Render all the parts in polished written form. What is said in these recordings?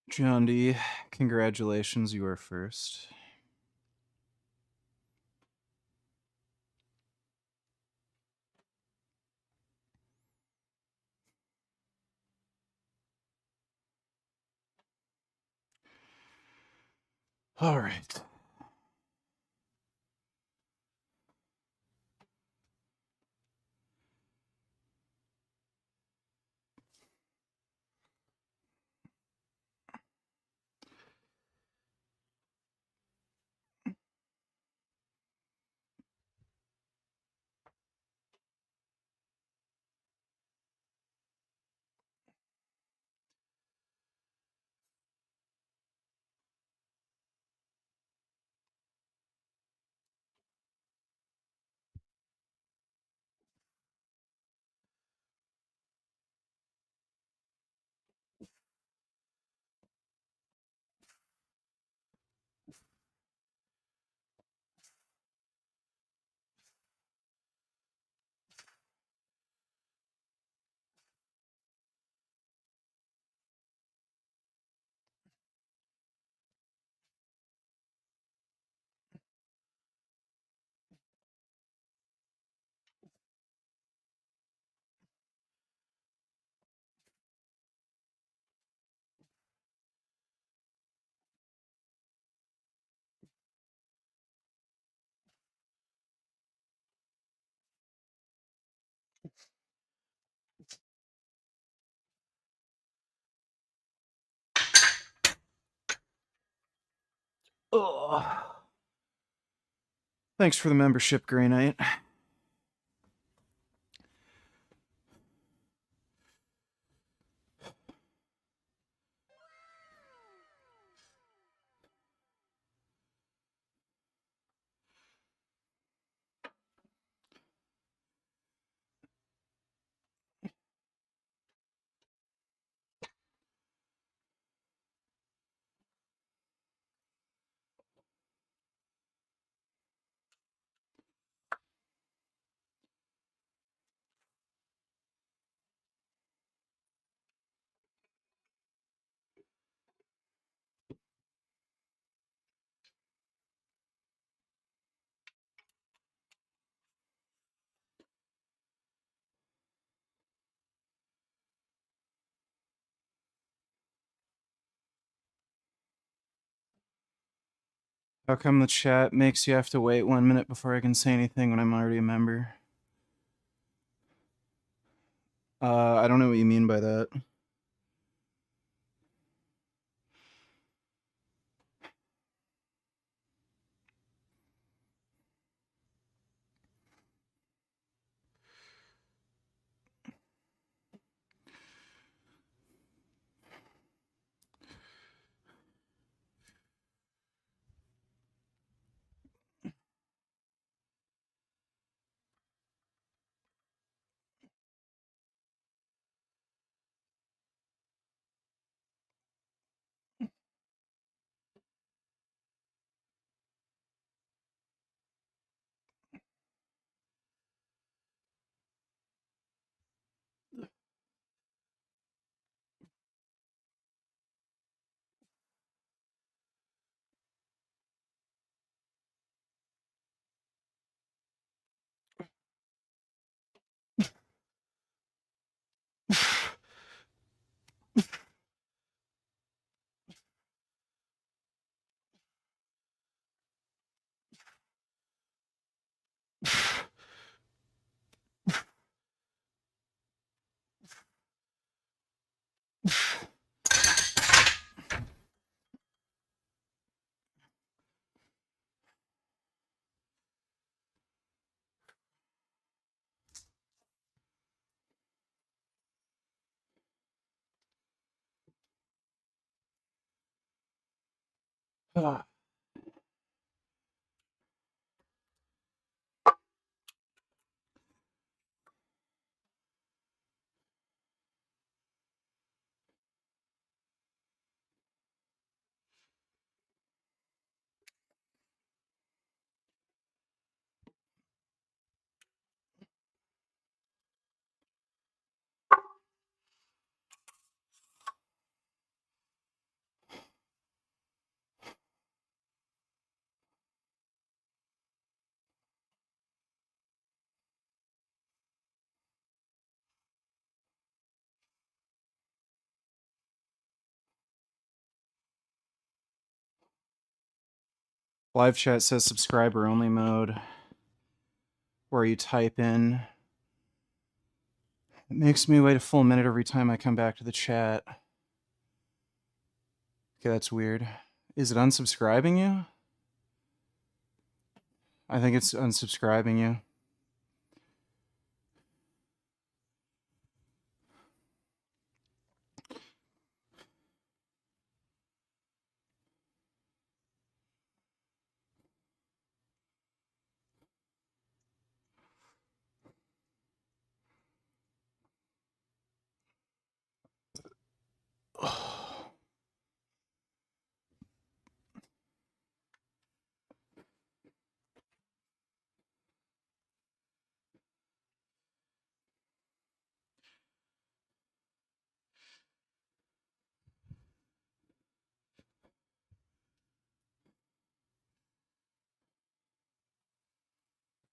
John D., congratulations, you are first. All right. Oh. Thanks for the membership, Grey Knight. How come the chat makes you have to wait 1 minute before I can say anything when I'm already a member? I don't know what you mean by that. Live chat says subscriber only mode, where you type in. It makes me wait a full minute every time I come back to the chat. Okay, that's weird. Is it unsubscribing you? I think it's unsubscribing you.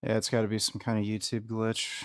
Yeah, it's got to be some kind of YouTube glitch.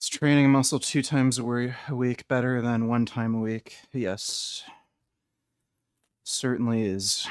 Is training a muscle 2 times a week better than 1 time a week? Yes. Certainly is.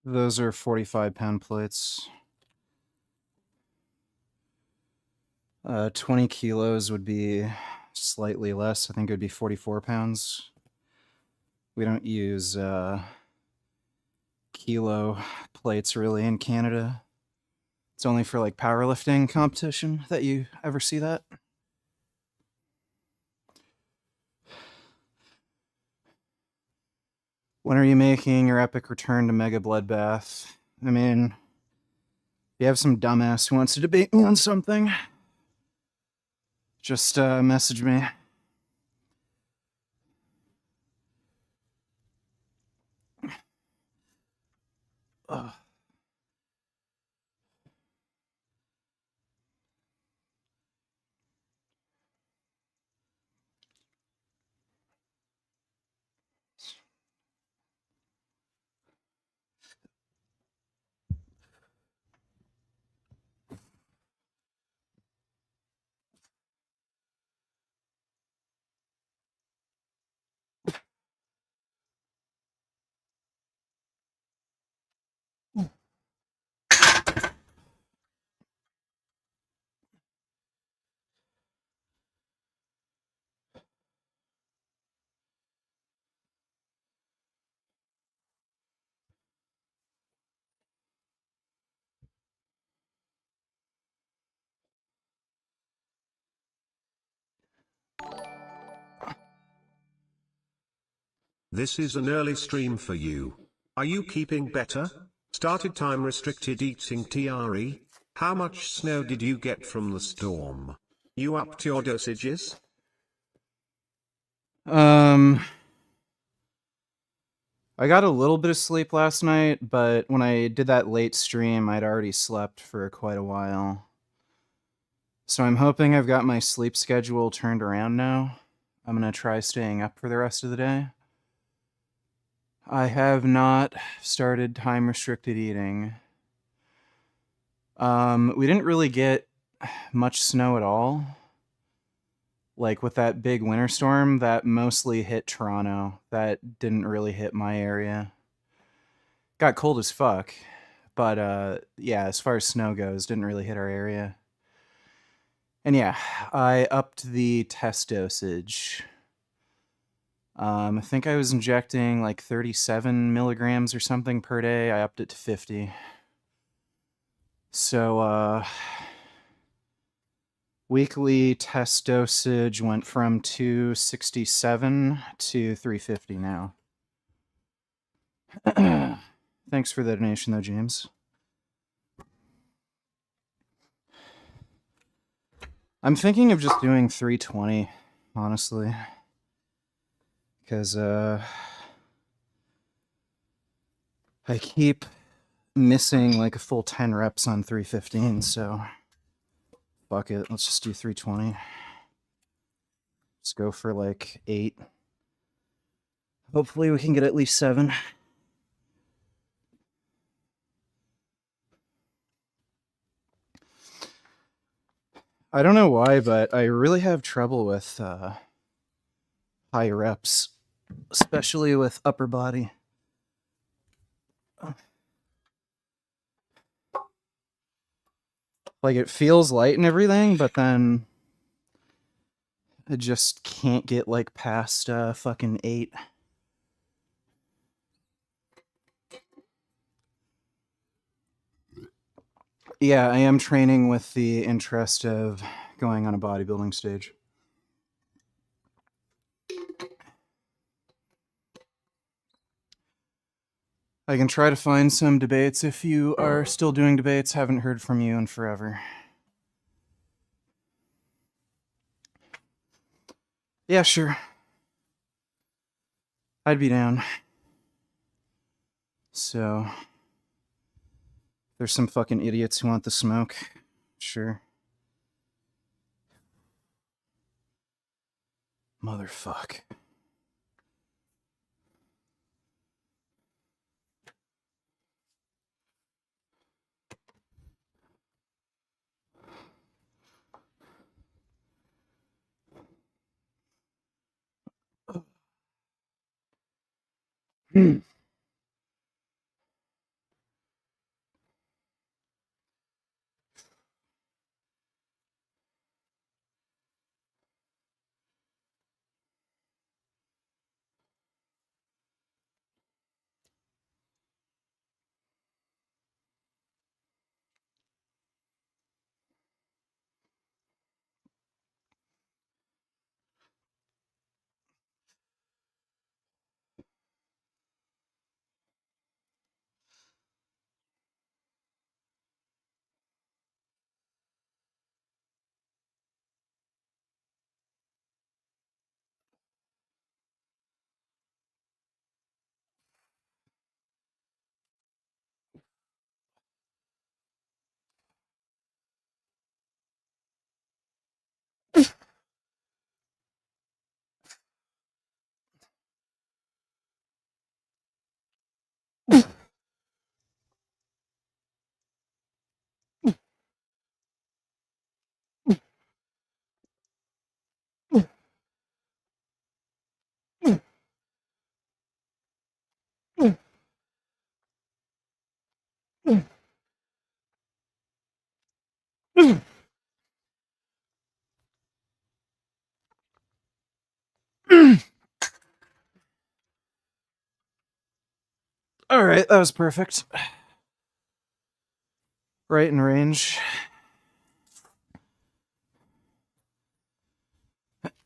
Those are 45-pound plates. 20 kilos would be slightly less. I think it would be 44 pounds. We don't use kilo plates really in Canada. It's only for like powerlifting competition that you ever see that. When are you making your epic return to Mega Bloodbath? I mean, if you have some dumbass who wants to debate me on something, just message me. Ugh. This is an early stream for you. Are you keeping better? Started time restricted eating TRE? How much snow did you get from the storm? You upped your dosages? I got a little bit of sleep last night, but when I did that late stream, I'd already slept for quite a while. So I'm hoping I've got my sleep schedule turned around now. I'm gonna try staying up for the rest of the day. I have not started time-restricted eating. We didn't really get much snow at all. Like with that big winter storm, that mostly hit Toronto. That didn't really hit my area. Got cold as fuck, but yeah, as far as snow goes, didn't really hit our area. And yeah, I upped the test dosage. I think I was injecting like 37 milligrams or something per day. I upped it to 50. So, weekly test dosage went from 267 to 350 now. Thanks for the donation, though, James. I'm thinking of just doing 320, honestly. Because, I keep missing like a full 10 reps on 315, so fuck it, let's just do 320. Let's go for like 8. Hopefully we can get at least 7. I don't know why, but I really have trouble with high reps, especially with upper body. Like, it feels light and everything, but then I just can't get like past fucking 8. Yeah, I am training with the interest of going on a bodybuilding stage. I can try to find some debates if you are still doing debates. Haven't heard from you in forever. Yeah, sure. I'd be down. So, there's some fucking idiots who want the smoke. Sure. Motherfuck. All right, that was perfect. Right in range.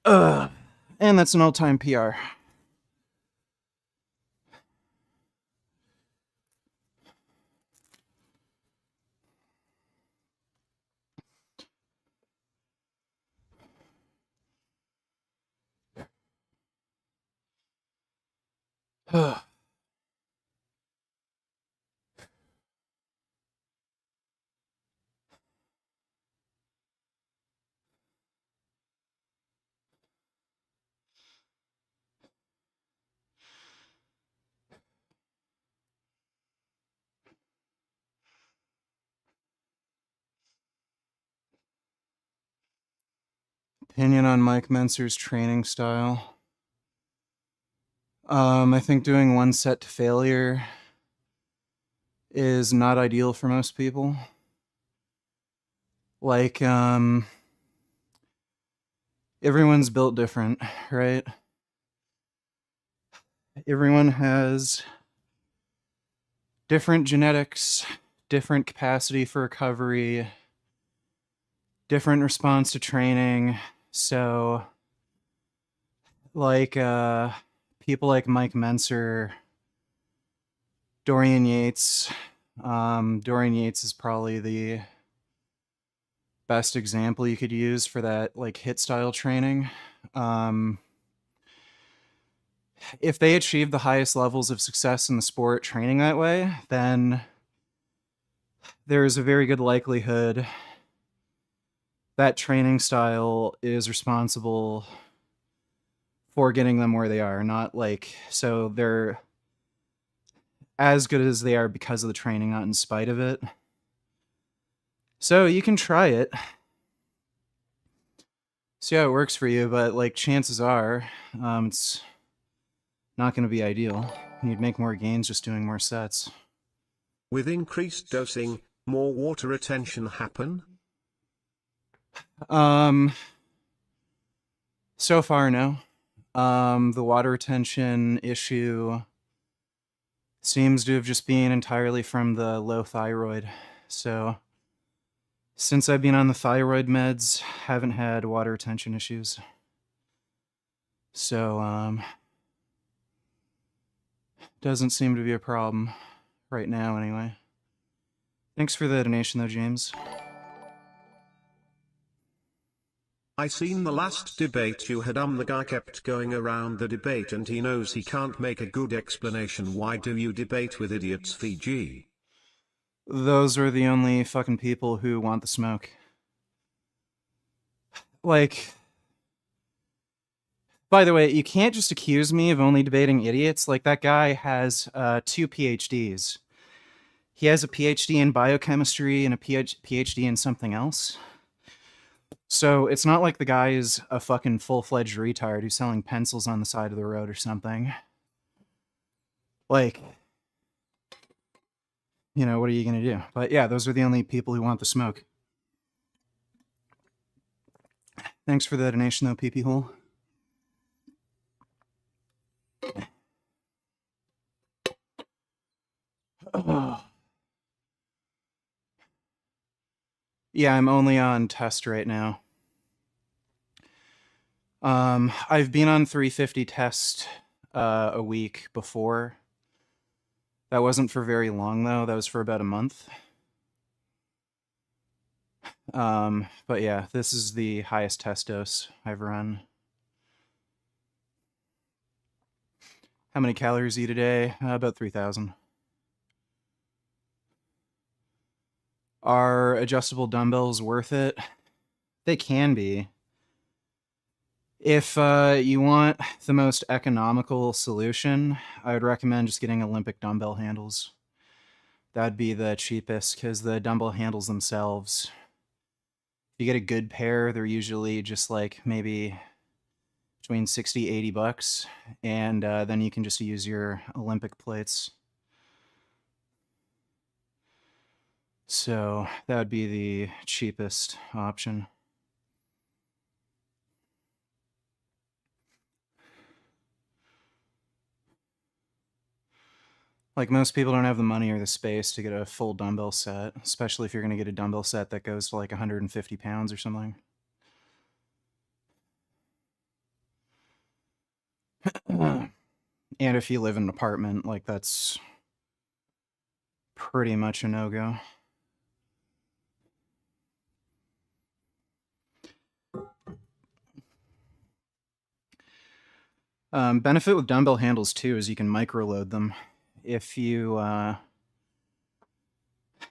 And that's an all-time PR. Opinion on Mike Menser's training style. I think doing one set to failure is not ideal for most people. Like, everyone's built different, right? Everyone has different genetics, different capacity for recovery, different response to training. So, like, people like Mike Menser, Dorian Yates. Dorian Yates is probably the best example you could use for that, like, hit style training. If they achieve the highest levels of success in the sport training that way, then there's a very good likelihood that training style is responsible for getting them where they are. Not like, so they're as good as they are because of the training, not in spite of it. So you can try it, see how it works for you, but like chances are it's not going to be ideal. You'd make more gains just doing more sets. With increased dosing, more water retention happen? So far, no. The water retention issue seems to have just been entirely from the low thyroid. So since I've been on the thyroid meds, haven't had water retention issues. So doesn't seem to be a problem right now anyway. Thanks for the donation though, James. I seen the last debate you had. The guy kept going around the debate and he knows he can't make a good explanation. Why do you debate with idiots, Fiji? Those are the only fucking people who want the smoke. Like, by the way, you can't just accuse me of only debating idiots. Like, that guy has 2 PhDs. He has a PhD in biochemistry and a PhD in something else. So it's not like the guy is a fucking full-fledged retard who's selling pencils on the side of the road or something. Like, you know, what are you gonna do? But yeah, those are the only people who want the smoke. Thanks for the donation though, PP Hole. Yeah, I'm only on test right now. I've been on 350 test a week before. That wasn't for very long though. That was for about a month. But yeah, this is the highest test dose I've run. How many calories eat a day? About 3,000. Are adjustable dumbbells worth it? They can be. If you want the most economical solution, I would recommend just getting Olympic dumbbell handles. That'd be the cheapest because the dumbbell handles themselves, if you get a good pair, they're usually just like maybe between 60, 80 bucks. And then you can just use your Olympic plates. So that would be the cheapest option. Like, most people don't have the money or the space to get a full dumbbell set, especially if you're going to get a dumbbell set that goes to like 150 pounds or something. And if you live in an apartment, like, that's pretty much a no-go. Benefit with dumbbell handles too is you can micro load them. If you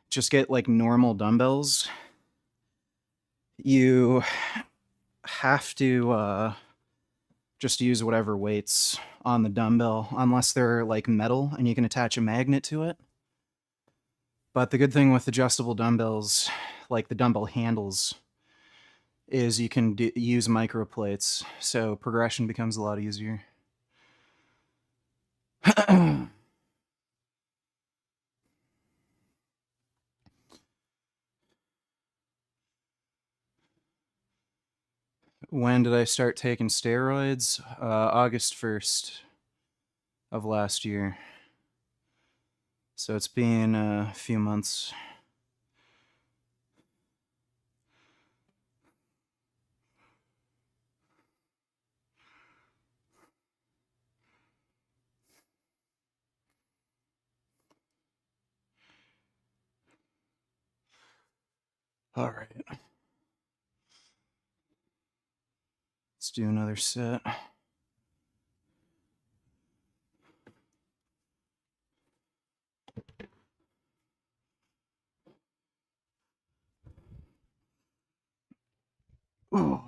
just get like normal dumbbells, you have to just use whatever weights on the dumbbell, unless they're like metal and you can attach a magnet to it. But the good thing with adjustable dumbbells, like the dumbbell handles, is you can use micro plates, so progression becomes a lot easier. When did I start taking steroids? August 1st of last year. So it's been a few months. All right. Let's do another set. Oh.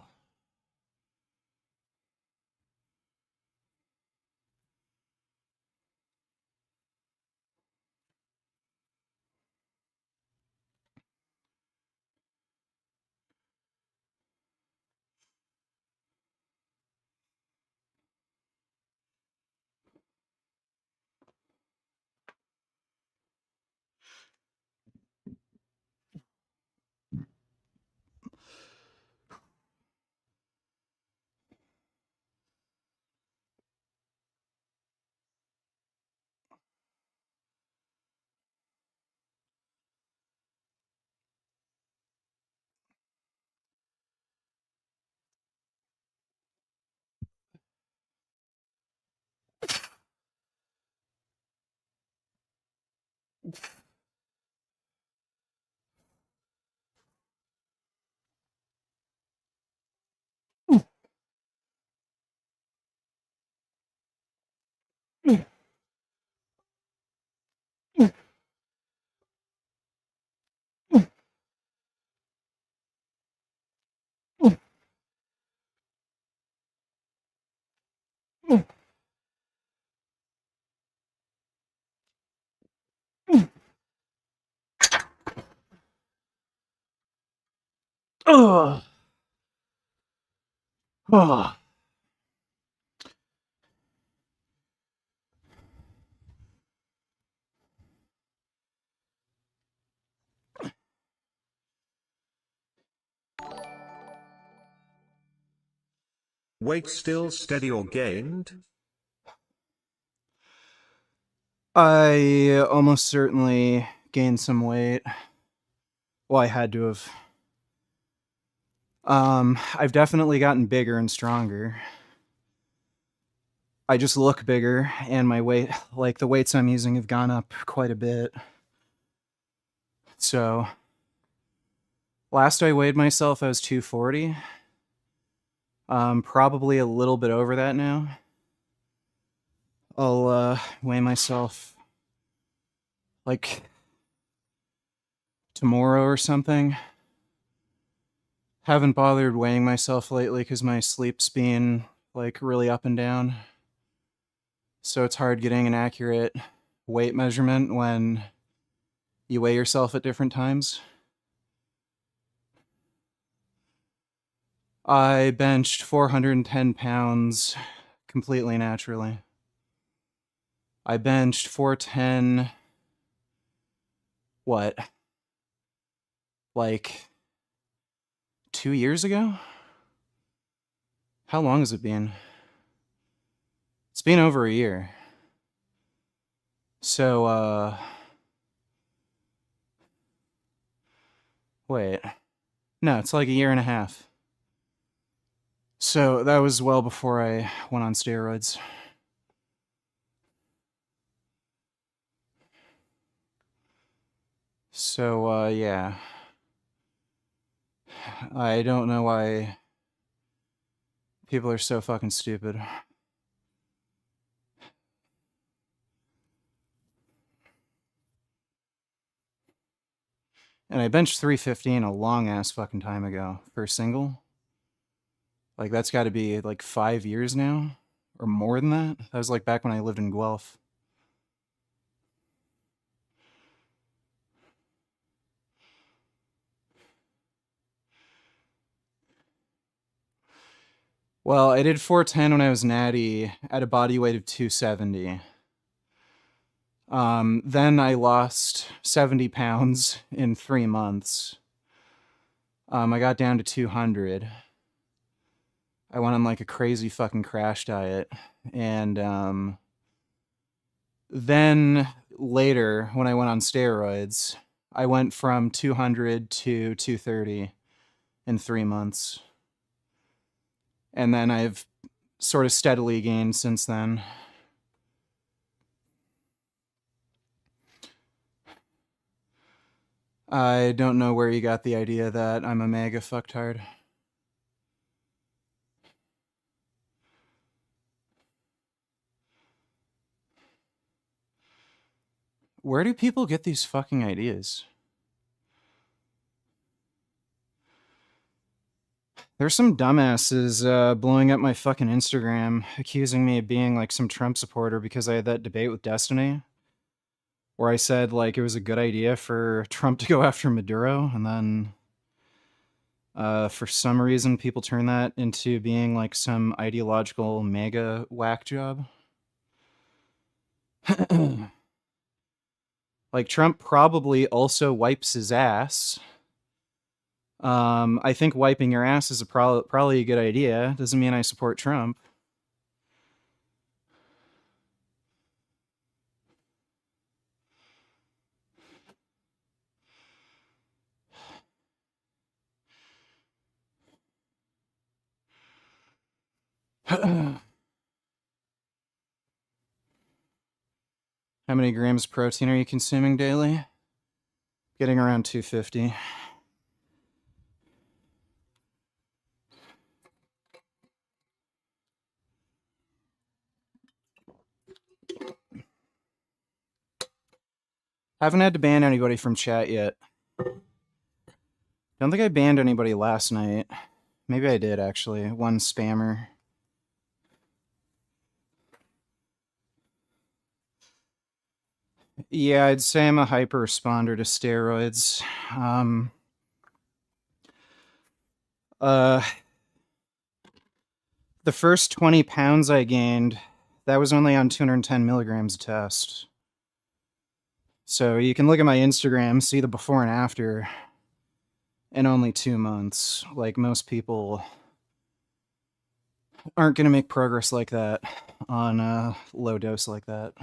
Oh. Oh. Weight still steady or gained? I almost certainly gained some weight. Well, I had to have. I've definitely gotten bigger and stronger. I just look bigger, and my weight, like the weights I'm using, have gone up quite a bit. So, last I weighed myself, I was 240. Probably a little bit over that now. I'll weigh myself like tomorrow or something. Haven't bothered weighing myself lately because my sleep's been like really up and down. So it's hard getting an accurate weight measurement when you weigh yourself at different times. I benched 410 pounds completely naturally. I benched 410, what, like 2 years ago? How long has it been? It's been over a year. So, wait. No, it's like a year and a half. So that was well before I went on steroids. So, yeah. I don't know why people are so fucking stupid. And I benched 315 a long ass fucking time ago for a single. Like, that's got to be like 5 years now, or more than that. That was like back when I lived in Guelph. Well, I did 410 when I was natty at a body weight of 270. Then I lost 70 pounds in 3 months. I got down to 200. I went on like a crazy fucking crash diet. And then later, when I went on steroids, I went from 200 to 230 in 3 months. And then I've sort of steadily gained since then. I don't know where you got the idea that I'm a mega fucktard. Where do people get these fucking ideas? There's some dumbasses blowing up my fucking Instagram, accusing me of being like some Trump supporter because I had that debate with Destiny, where I said like it was a good idea for Trump to go after Maduro, and then for some reason people turn that into being like some ideological mega whack job. Like, Trump probably also wipes his ass. I think wiping your ass is probably a good idea. Doesn't mean I support Trump. How many grams of protein are you consuming daily? Getting around 250. Haven't had to ban anybody from chat yet. Don't think I banned anybody last night. Maybe I did, actually. One spammer. Yeah, I'd say I'm a hyper responder to steroids. The first 20 pounds I gained, that was only on 210 milligrams a test. So you can look at my Instagram, see the before and after in only 2 months. Like, most people aren't going to make progress like that on a low dose like that.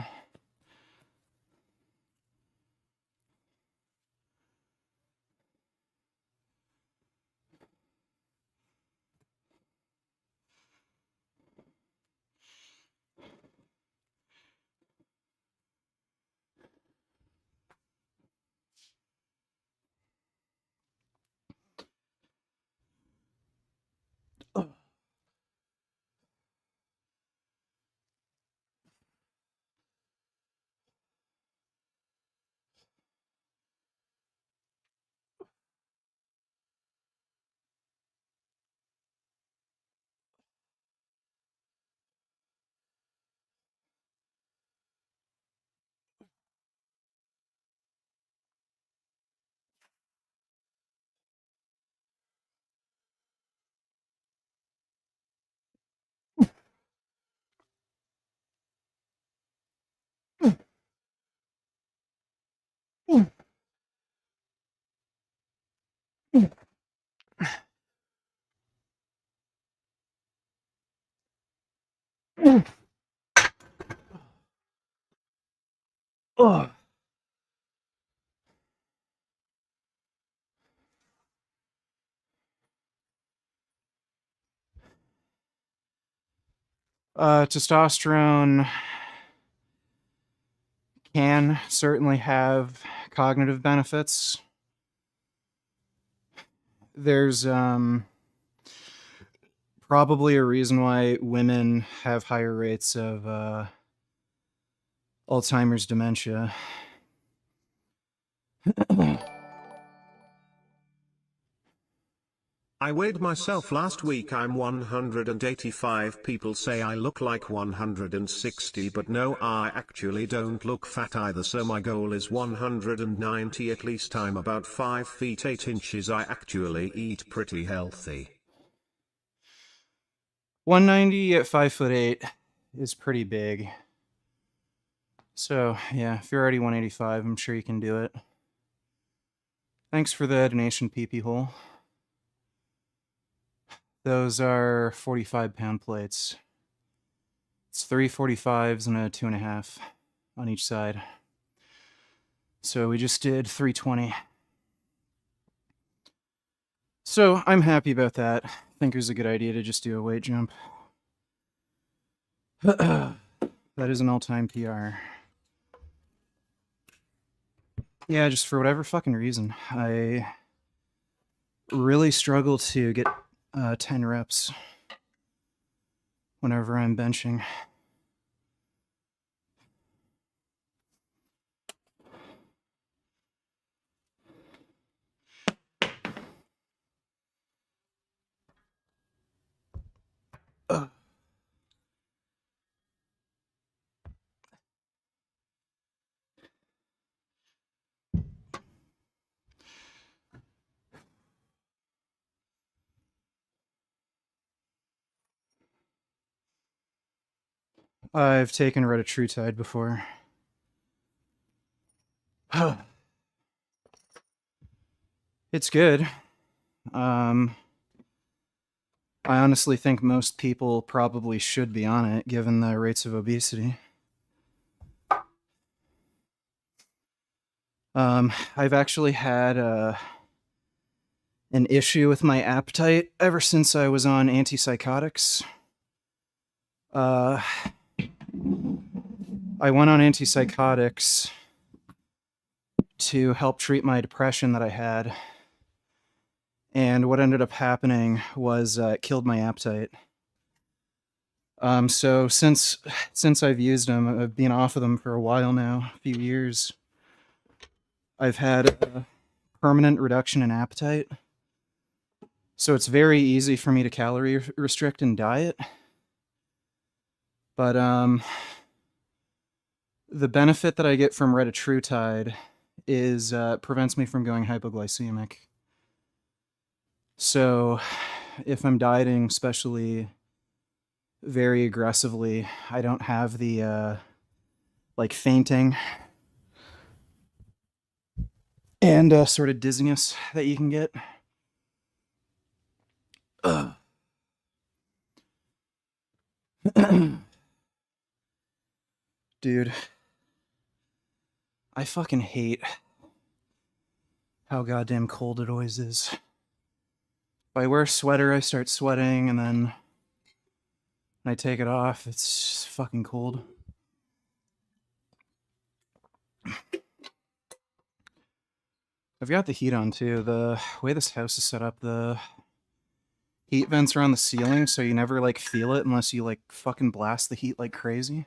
Testosterone can certainly have cognitive benefits. There's probably a reason why women have higher rates of Alzheimer's dementia. I weighed myself last week. I'm 185. People say I look like 160, but no, I actually don't look fat either, so my goal is 190 at least. I'm about 5 feet 8 inches. I actually eat pretty healthy. 190 at 5'8" is pretty big. So, yeah, if you're already 185, I'm sure you can do it. Thanks for the donation, PP hole. Those are 45-pound plates. It's 3 45s and a 2.5 on each side. So we just did 320. So I'm happy about that. I think it was a good idea to just do a weight jump. That is an all-time PR. Yeah, just for whatever fucking reason, I really struggle to get 10 reps whenever I'm benching. I've taken retatrutide before. It's good. I honestly think most people probably should be on it, given the rates of obesity. I've actually had an issue with my appetite ever since I was on antipsychotics. I went on antipsychotics to help treat my depression that I had. And what ended up happening was it killed my appetite. So since I've used them, I've been off of them for a while now, a few years. I've had a permanent reduction in appetite. So it's very easy for me to calorie restrict and diet. But the benefit that I get from retatrutide is prevents me from going hypoglycemic. So if I'm dieting, especially very aggressively, I don't have the like fainting and sort of dizziness that you can get. Dude, I fucking hate how goddamn cold it always is. If I wear a sweater, I start sweating, and then when I take it off, it's just fucking cold. I've got the heat on too. The way this house is set up, the heat vents are on the ceiling, so you never like feel it unless you like fucking blast the heat like crazy.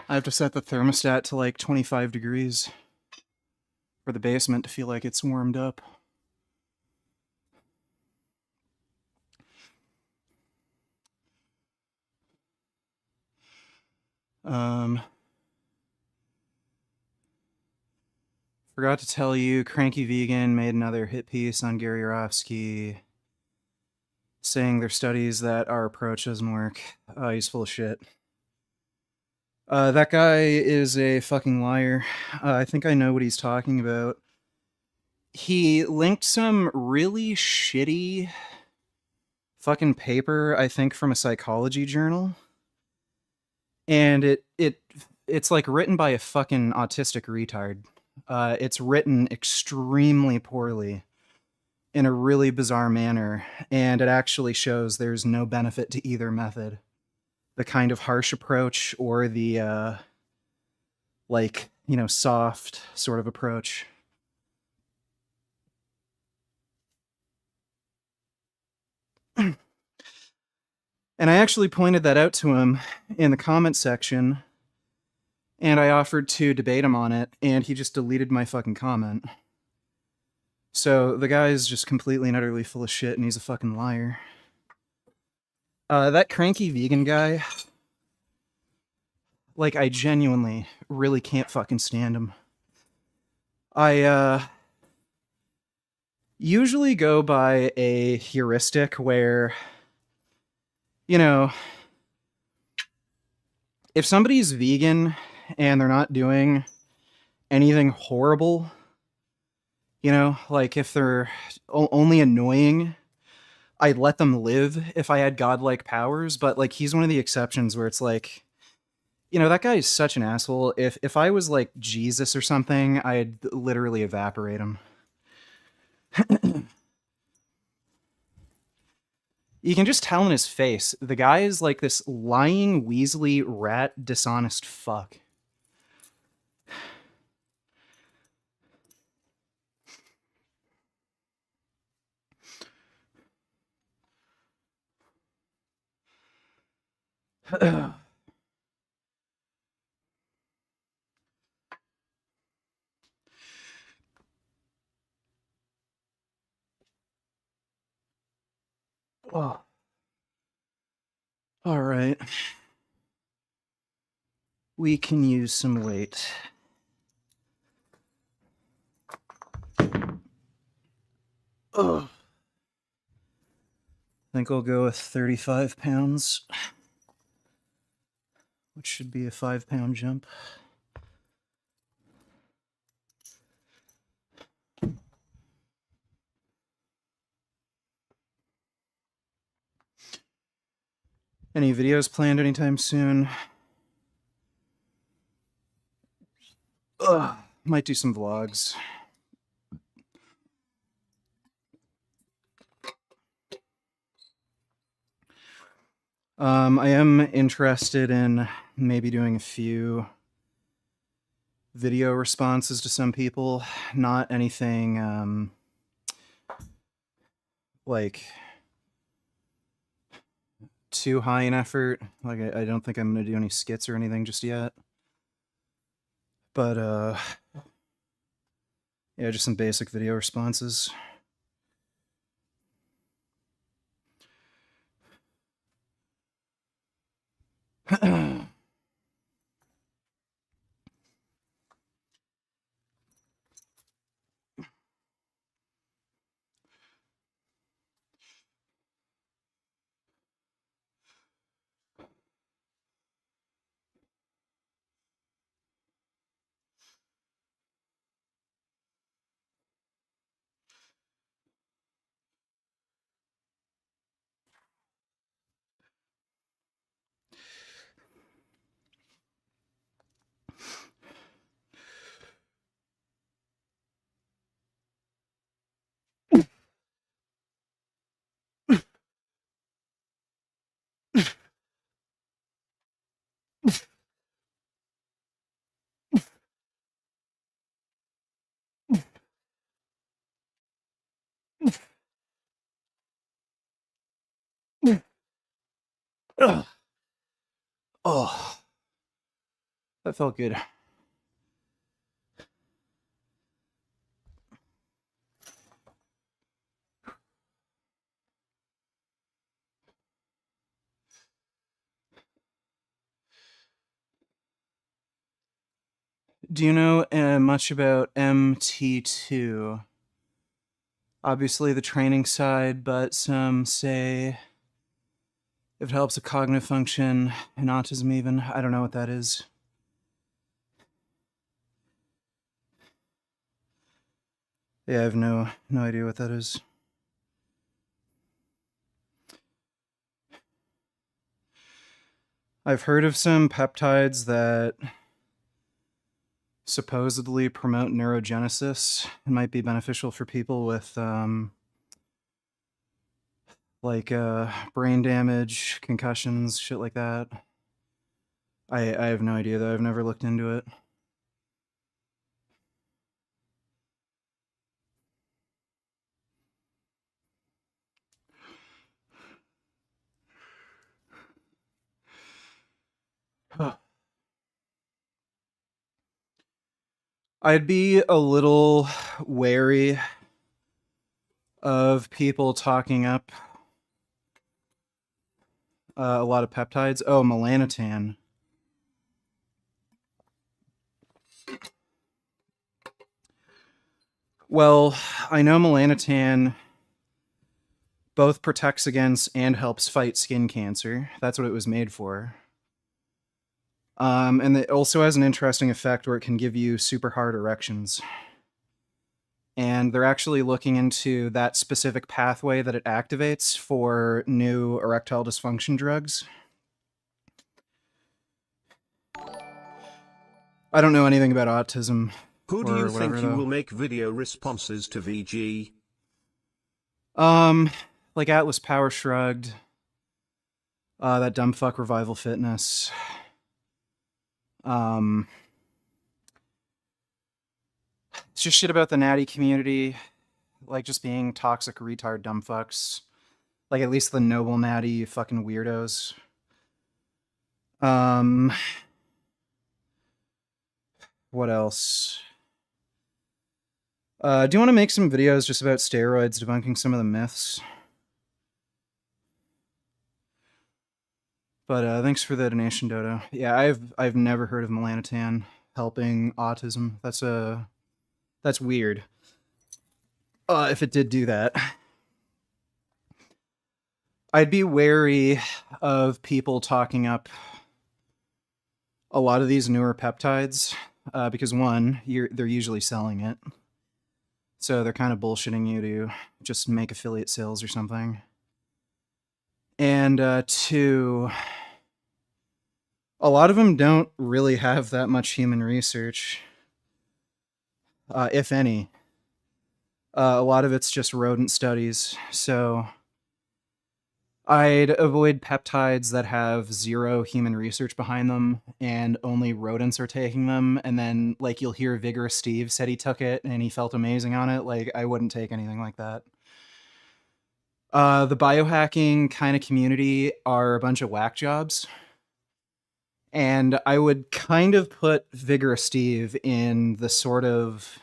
I have to set the thermostat to like 25 degrees for the basement to feel like it's warmed up. Forgot to tell you, Cranky Vegan made another hit piece on Gary Yourofsky saying their studies that our approach doesn't work. He's full of shit. That guy is a fucking liar. I think I know what he's talking about. He linked some really shitty fucking paper, I think, from a psychology journal. And it's like written by a fucking autistic retard. It's written extremely poorly in a really bizarre manner, and it actually shows there's no benefit to either method. The kind of harsh approach or the like, you know, soft sort of approach. And I actually pointed that out to him in the comment section, and I offered to debate him on it, and he just deleted my fucking comment. So the guy is just completely and utterly full of shit, and he's a fucking liar. That cranky vegan guy, like, I genuinely really can't fucking stand him. I usually go by a heuristic where, you know, if somebody's vegan and they're not doing anything horrible, like if they're only annoying, I'd let them live if I had godlike powers. But like, he's one of the exceptions where it's like, that guy is such an asshole. If I was like Jesus or something, I'd literally evaporate him. You can just tell in his face. The guy is like this lying, weaselly, rat, dishonest fuck. Oh. All right. We can use some weight. Oh. I think I'll go with 35 pounds, which should be a 5-pound jump. Any videos planned anytime soon? Ugh, might do some vlogs. I am interested in maybe doing a few video responses to some people. Not anything like too high in effort. Like, I don't think I'm gonna do any skits or anything just yet. But yeah, just some basic video responses. Oh, that felt good. Do you know much about MT2? Obviously the training side, but some say if it helps with cognitive function and autism even. I don't know what that is. Yeah, I have no idea what that is. I've heard of some peptides that supposedly promote neurogenesis and might be beneficial for people with like brain damage, concussions, shit like that. I have no idea though. I've never looked into it. I'd be a little wary of people talking up a lot of peptides. Oh, melanotan. Well, I know melanotan both protects against and helps fight skin cancer. That's what it was made for. And it also has an interesting effect where it can give you super hard erections. And they're actually looking into that specific pathway that it activates for new erectile dysfunction drugs. I don't know anything about autism Who do you or whatever, think you though. will make video responses to VG? Like Atlas Power Shrugged, that dumb fuck Revival Fitness. It's just shit about the natty community, like just being toxic retard dumb fucks. Like at least the noble natty fucking weirdos. What else? Do you want to make some videos just about steroids, debunking some of the myths? But thanks for the donation, Dodo. Yeah, I've never heard of melanotan helping autism. That's weird. If it did do that, I'd be wary of people talking up a lot of these newer peptides because one, they're usually selling it, so they're kind of bullshitting you to just make affiliate sales or something. And two, a lot of them don't really have that much human research, if any. A lot of it's just rodent studies, so I'd avoid peptides that have zero human research behind them and only rodents are taking them. And then, like, you'll hear Vigorous Steve said he took it and he felt amazing on it. Like, I wouldn't take anything like that. The biohacking kind of community are a bunch of whack jobs. And I would kind of put Vigorous Steve in the sort of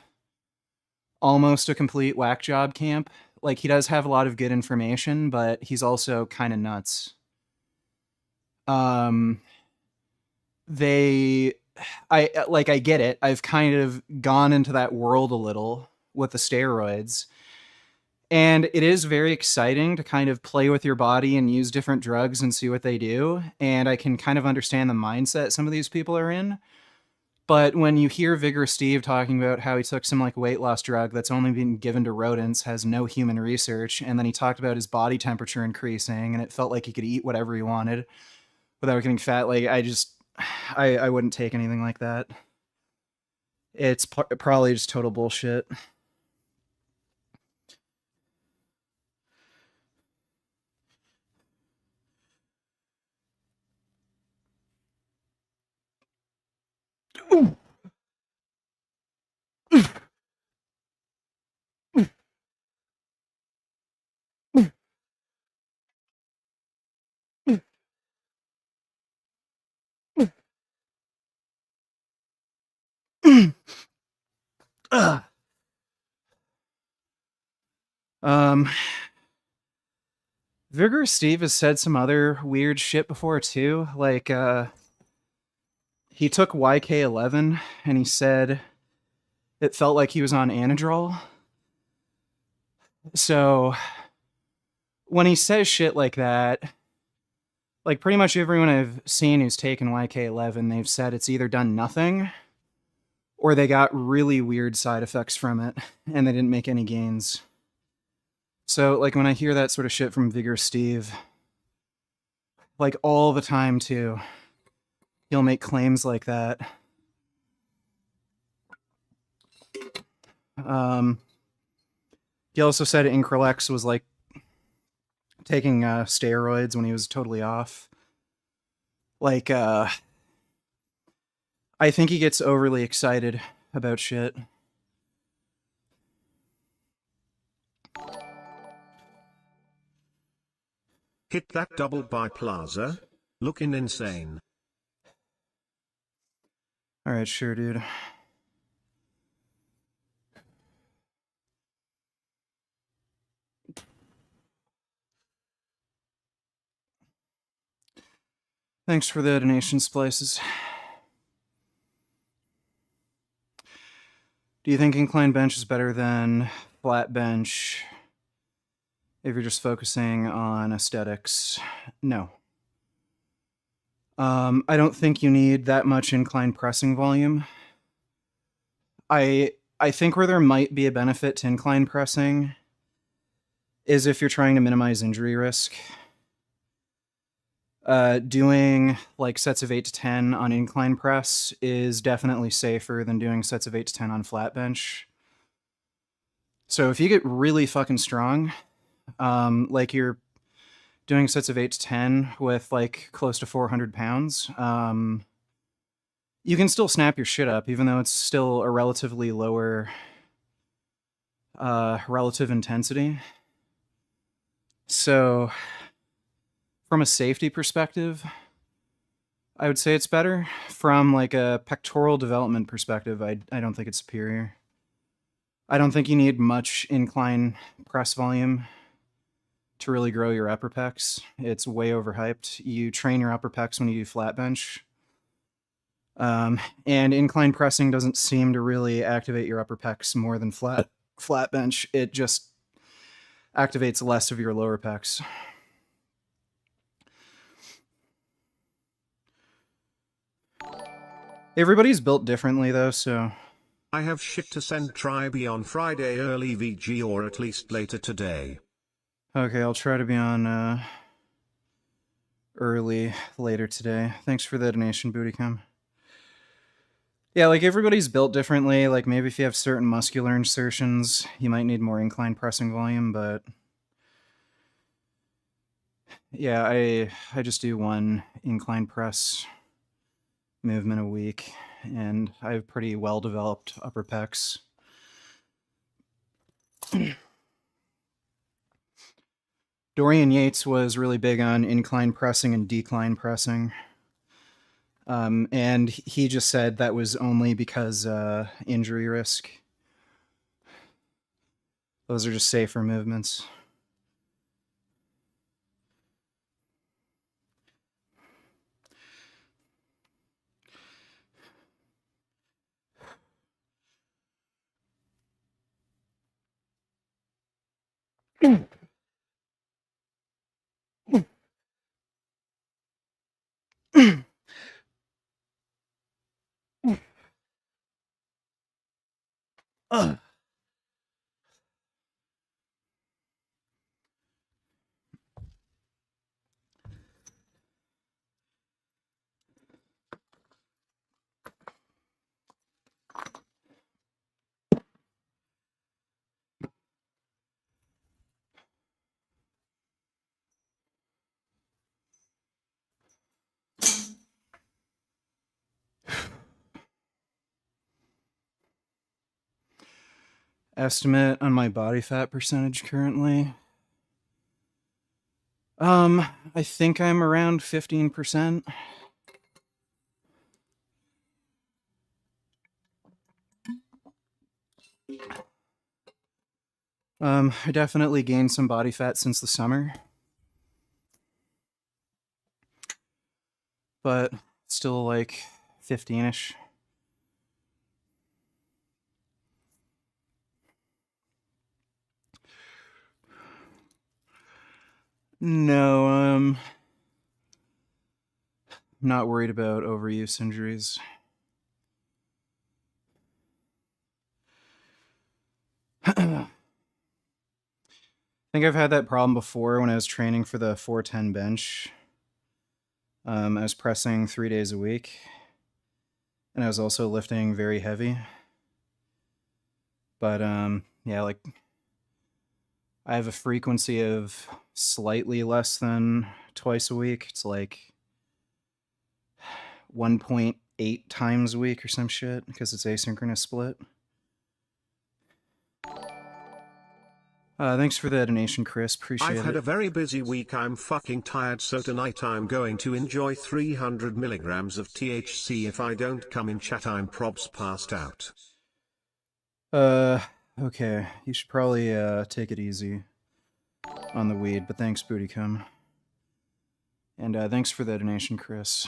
almost a complete whack job camp. Like, he does have a lot of good information, but he's also kind of nuts. They I get it. I've kind of gone into that world a little with the steroids. And it is very exciting to kind of play with your body and use different drugs and see what they do. And I can kind of understand the mindset some of these people are in. But when you hear Vigor Steve talking about how he took some like weight loss drug that's only been given to rodents, has no human research, and then he talked about his body temperature increasing and it felt like he could eat whatever he wanted without getting fat, like I wouldn't take anything like that. It's probably just total bullshit. um, Vigorous Steve has said some other weird shit before too. Like, he took YK11 and he said it felt like he was on Anadrol. So when he says shit like that, like pretty much everyone I've seen who's taken YK11, they've said it's either done nothing or they got really weird side effects from it and they didn't make any gains. So, like, when I hear that sort of shit from Vigor Steve, like, all the time, too, he'll make claims like that. He also said Increlex was, like, taking steroids when he was totally off. Like, I think he gets overly excited about shit. Hit that double by Plaza. Looking insane. Alright, sure, dude. Thanks for the donation, Splices. Do you think incline bench is better than flat bench if you're just focusing on aesthetics? No. I don't think you need that much incline pressing volume. I think where there might be a benefit to incline pressing is if you're trying to minimize injury risk. Doing like sets of 8 to 10 on incline press is definitely safer than doing sets of 8 to 10 on flat bench. So if you get really fucking strong, like you're doing sets of 8 to 10 with like close to 400 pounds, you can still snap your shit up, even though it's still a relatively lower relative intensity. So from a safety perspective, I would say it's better. From like a pectoral development perspective, I don't think it's superior. I don't think you need much incline press volume to really grow your upper pecs. It's way overhyped. You train your upper pecs when you do flat bench. And incline pressing doesn't seem to really activate your upper pecs more than flat bench. It just activates less of your lower pecs. Everybody's built differently though, so I have shit to send Tribe on Friday early VG or at least later today. okay, I'll try to be on early later today. Thanks for the donation, Bootycom. Yeah, like everybody's built differently. Like maybe if you have certain muscular insertions, you might need more incline pressing volume, but yeah, I just do one incline press movement a week, and I have pretty well developed upper pecs. Dorian Yates was really big on incline pressing and decline pressing. And he just said that was only because injury risk. Those are just safer movements. Estimate on my body fat percentage currently. I think I'm around 15%. I definitely gained some body fat since the summer, but still like 15-ish. No, I'm not worried about overuse injuries. I think I've had that problem before when I was training for the 410 bench. I was pressing 3 days a week, and I was also lifting very heavy. But yeah, like I have a frequency of slightly less than twice a week. It's like 1.8 times a week or some shit because it's asynchronous split. Thanks for the donation, Chris. Appreciate it. I've had a very busy week. I'm fucking tired, so tonight I'm going to enjoy 300 milligrams of THC. If I don't come in chat, I'm probs passed out. Okay. You should probably take it easy on the weed, but thanks, Bootycum. And thanks for the donation, Chris.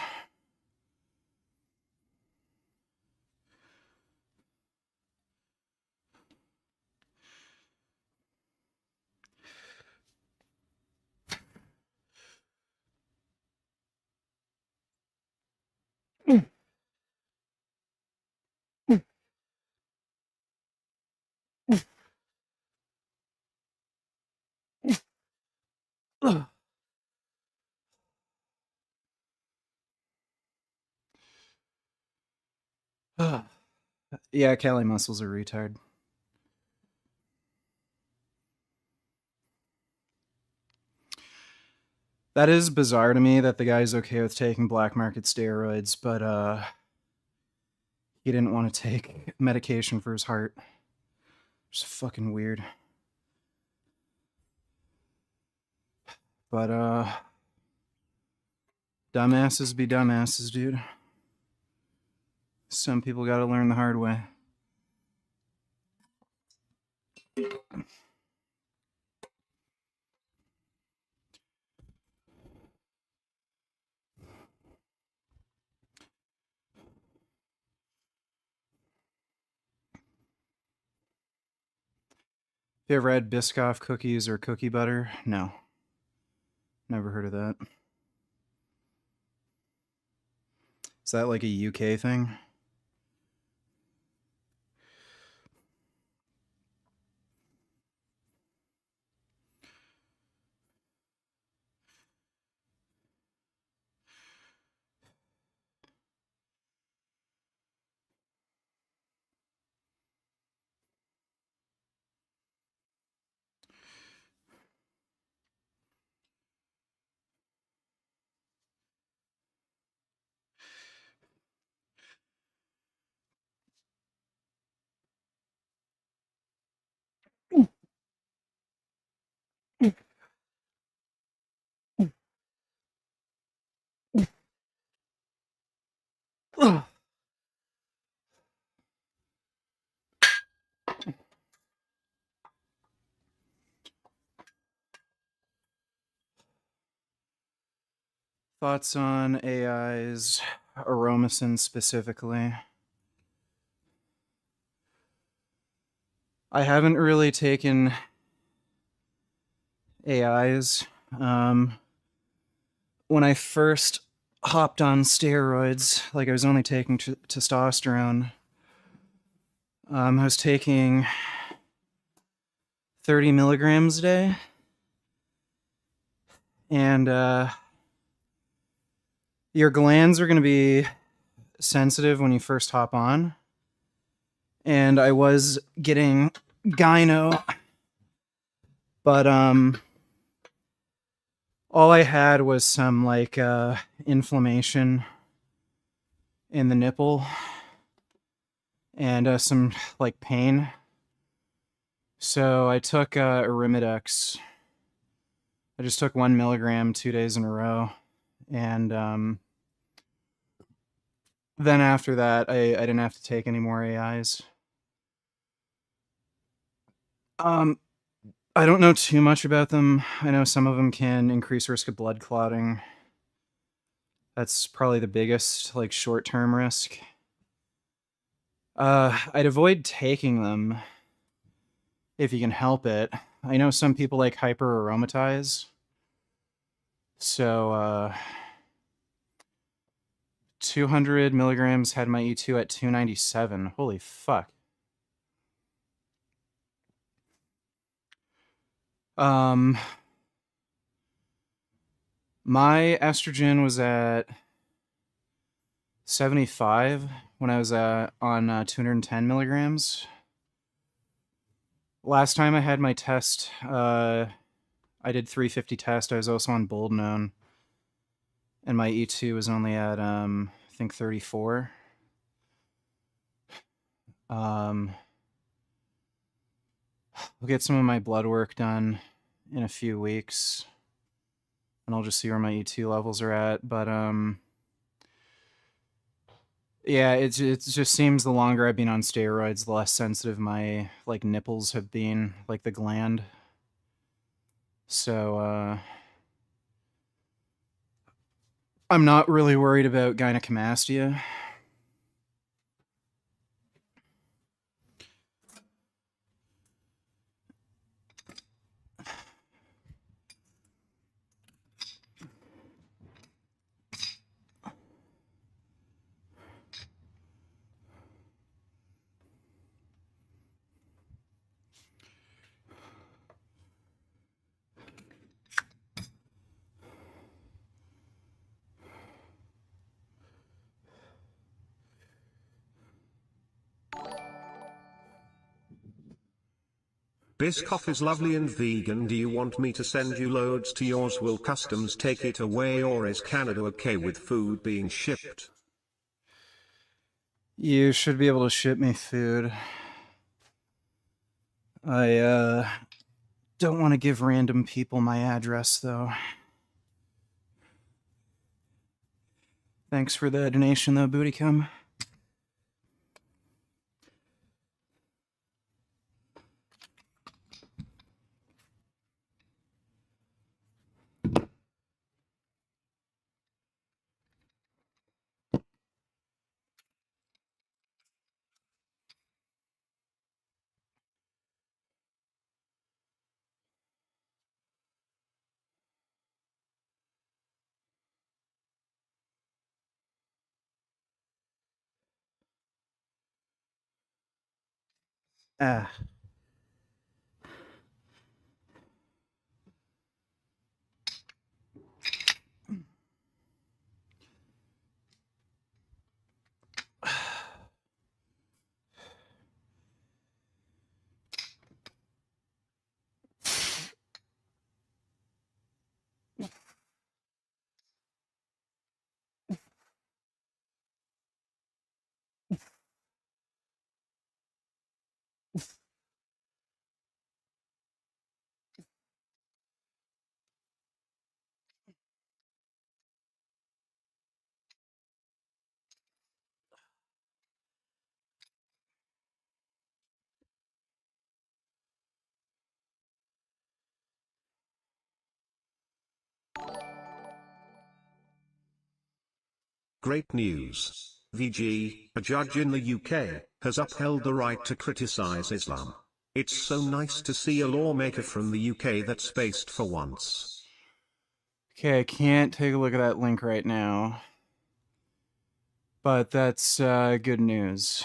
Yeah, Cali Muscle's a retard. That is bizarre to me that the guy's okay with taking black market steroids, but he didn't want to take medication for his heart. It's fucking weird. But dumbasses be dumbasses, dude. Some people gotta learn the hard way. You ever had Biscoff cookies or cookie butter? No. Never heard of that. Is that like a UK thing? Thoughts on AI's Aromacin specifically? I haven't really taken AIs. When I first hopped on steroids, like I was only taking testosterone, I was taking 30 milligrams a day. And your glands are going to be sensitive when you first hop on. And I was getting gyno, but all I had was some like inflammation in the nipple and some like pain. So I took Arimidex. I just took 1 milligram 2 days in a row. And then after that, I didn't have to take any more AIs. I don't know too much about them. I know some of them can increase risk of blood clotting. That's probably the biggest, like, short-term risk. I'd avoid taking them if you can help it. I know some people like hyperaromatize. So, 200 milligrams had my E2 at 297. Holy fuck. My estrogen was at 75 when I was on 210 milligrams. Last time I had my test, I did 350 test. I was also on Boldnone, and my E2 was only at I think 34. We'll get some of my blood work done in a few weeks, and I'll just see where my E2 levels are at. But yeah, it just seems the longer I've been on steroids, the less sensitive my like nipples have been, like the gland. So I'm not really worried about gynecomastia. Biscoff is lovely and vegan. Do you want me to send you loads to yours? Will customs take it away, or is Canada okay with food being shipped? You should be able to ship me food. I don't want to give random people my address, though. Thanks for the donation, though, Bootycum. Ah. Great news. VG, a judge in the UK, has upheld the right to criticize Islam. It's so nice to see a lawmaker from the UK that's based for once. Okay, I can't take a look at that link right now. But that's good news.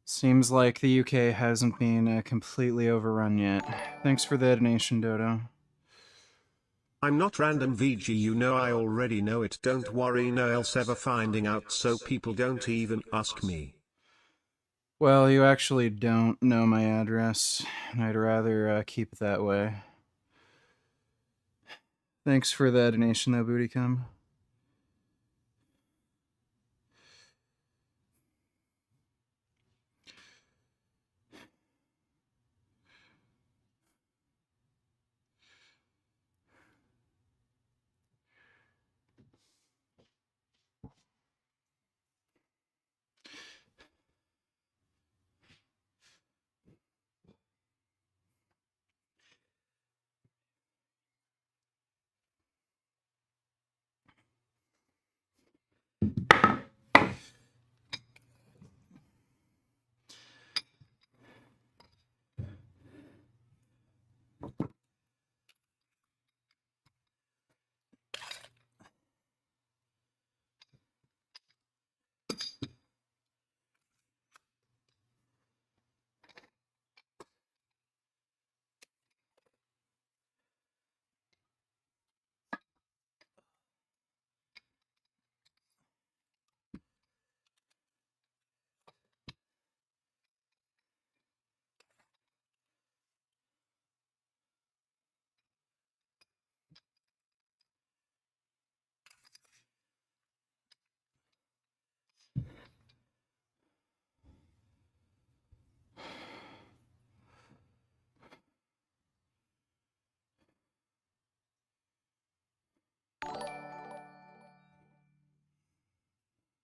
Seems like the UK hasn't been completely overrun yet. Thanks for the donation, Dodo. I'm not random VG, you know. I already know it. Don't worry, no else ever finding out, so people don't even ask me. Well, you actually don't know my address, and I'd rather keep it that way. Thanks for the donation, though, Bootycum.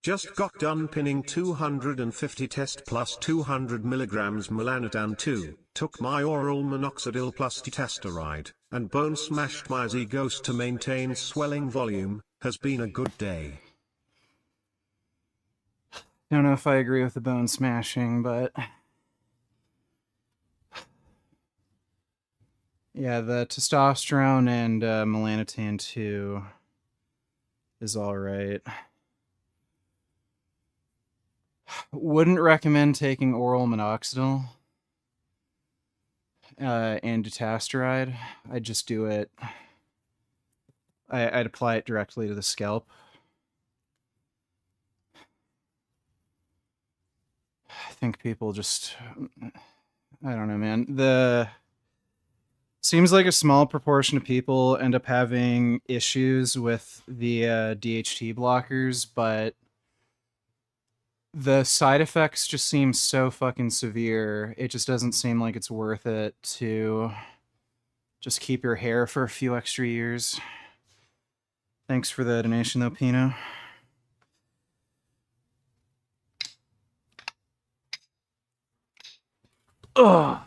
Just got done pinning 250 test plus 200 milligrams melanotan 2, took my oral minoxidil plus dutasteride, and bone smashed my Z ghost to maintain swelling volume. Has been a good day. Don't know if I agree with the bone smashing, but yeah, the testosterone and melanotan 2 is all right. Wouldn't recommend taking oral minoxidil and dutasteride. I'd just do it. I'd apply it directly to the scalp. I think people just, I don't know, man. Seems like a small proportion of people end up having issues with the DHT blockers, but the side effects just seem so fucking severe. It just doesn't seem like it's worth it to just keep your hair for a few extra years. Thanks for the donation, though, Pino. Ugh.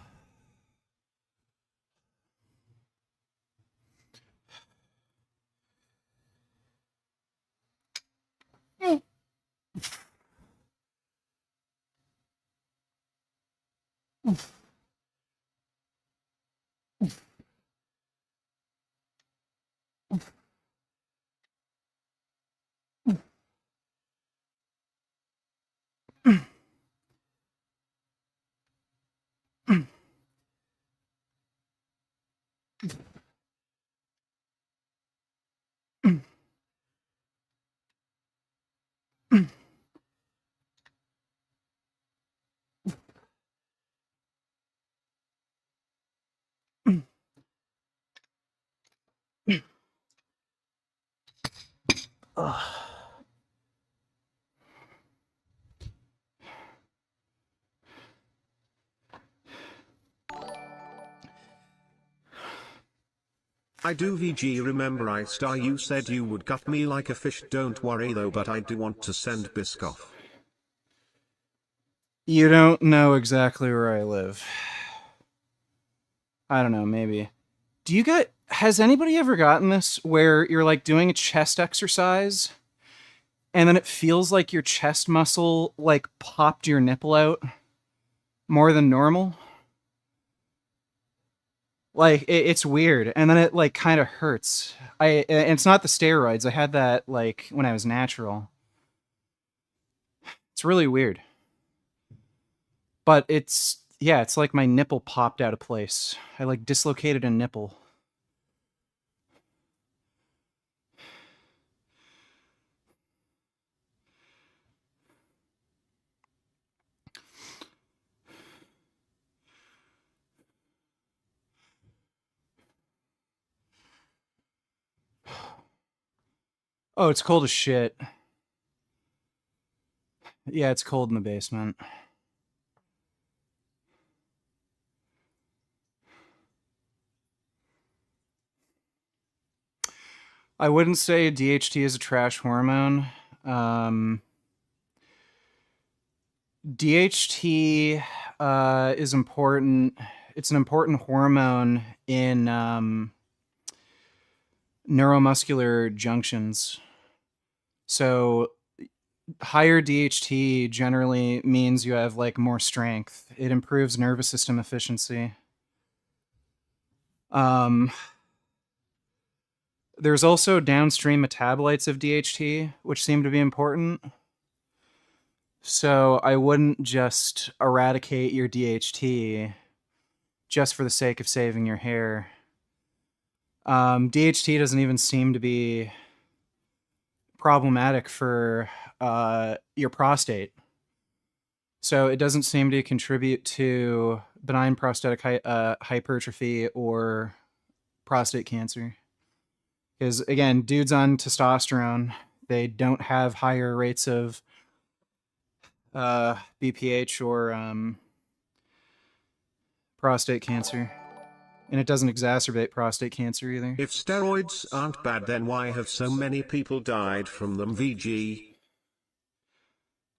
I do VG remember you said you would gut me like a fish, don't worry though, but I do want to send Biscoff. You don't know exactly where I live. I don't know, maybe. Has anybody ever gotten this where you're like doing a chest exercise and then it feels like your chest muscle like popped your nipple out more than normal? Like it's weird, and then it like kind of hurts. And it's not the steroids. I had that like when I was natural. It's really weird. But it's like my nipple popped out of place. I like dislocated a nipple. Oh, it's cold as shit. Yeah, it's cold in the basement. I wouldn't say DHT is a trash hormone. DHT is important. It's an important hormone in neuromuscular junctions. So higher DHT generally means you have like more strength. It improves nervous system efficiency. There's also downstream metabolites of DHT, which seem to be important. So I wouldn't just eradicate your DHT just for the sake of saving your hair. DHT doesn't even seem to be problematic for your prostate. So it doesn't seem to contribute to benign prostatic hypertrophy or prostate cancer. Because again, dudes on testosterone, they don't have higher rates of BPH or prostate cancer. And it doesn't exacerbate prostate cancer either. If steroids aren't bad, then why have so many people died from them, VG?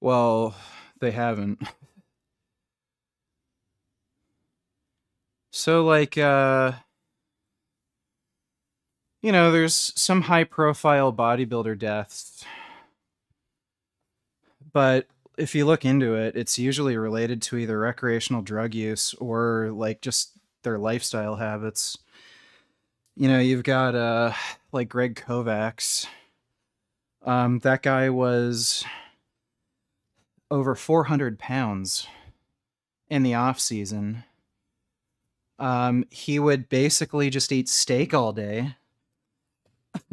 Well, they haven't. So like there's some high profile bodybuilder deaths, but if you look into it, it's usually related to either recreational drug use or like just their lifestyle habits. You've got like Greg Kovacs. That guy was over 400 pounds in the off season. He would basically just eat steak all day.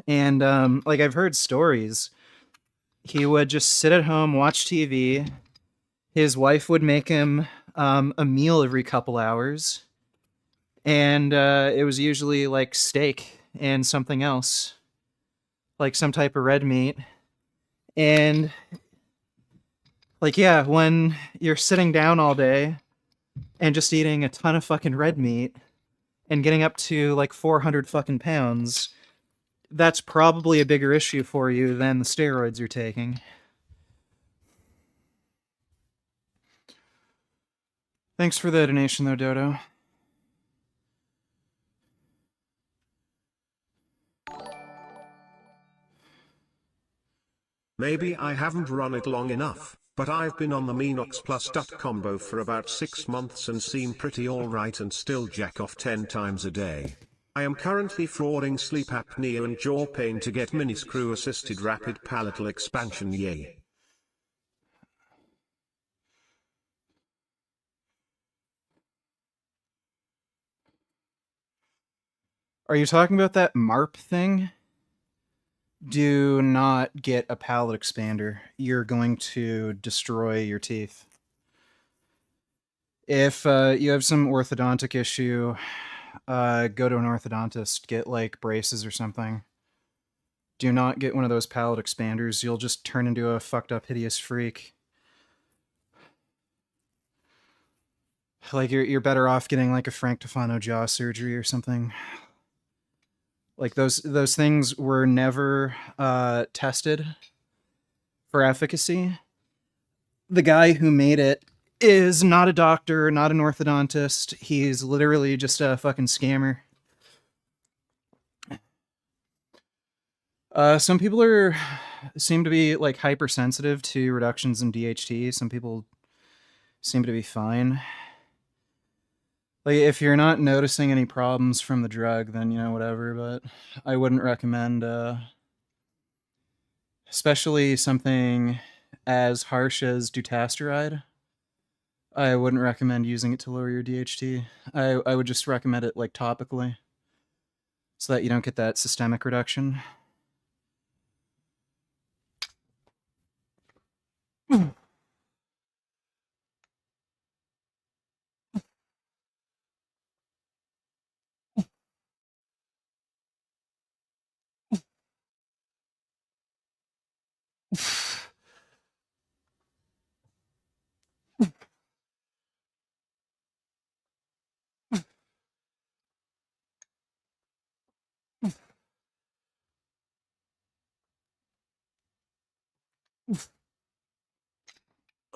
And like I've heard stories, he would just sit at home, watch TV. His wife would make him a meal every couple hours, and it was usually like steak and something else, like some type of red meat. And like, yeah, when you're sitting down all day and just eating a ton of fucking red meat and getting up to like 400 fucking pounds, that's probably a bigger issue for you than the steroids you're taking. Thanks for the donation, though, Dodo. Maybe I haven't run it long enough, but I've been on the Minox Plus combo for about 6 months and seem pretty alright and still jack off 10 times a day. I am currently frauding sleep apnea and jaw pain to get mini screw assisted rapid palatal expansion, yay. Are you talking about that MARP thing? Do not get a palate expander. You're going to destroy your teeth. If you have some orthodontic issue, go to an orthodontist. Get like braces or something. Do not get one of those palate expanders. You'll just turn into a fucked up, hideous freak. Like you're better off getting like a Frank Tufano jaw surgery or something. Like those things were never tested for efficacy. The guy who made it is not a doctor, not an orthodontist. He's literally just a fucking scammer. Some people seem to be like hypersensitive to reductions in DHT. Some people seem to be fine. Like if you're not noticing any problems from the drug, then whatever. But I wouldn't recommend, especially something as harsh as dutasteride. I wouldn't recommend using it to lower your DHT. I would just recommend it like topically, so that you don't get that systemic reduction.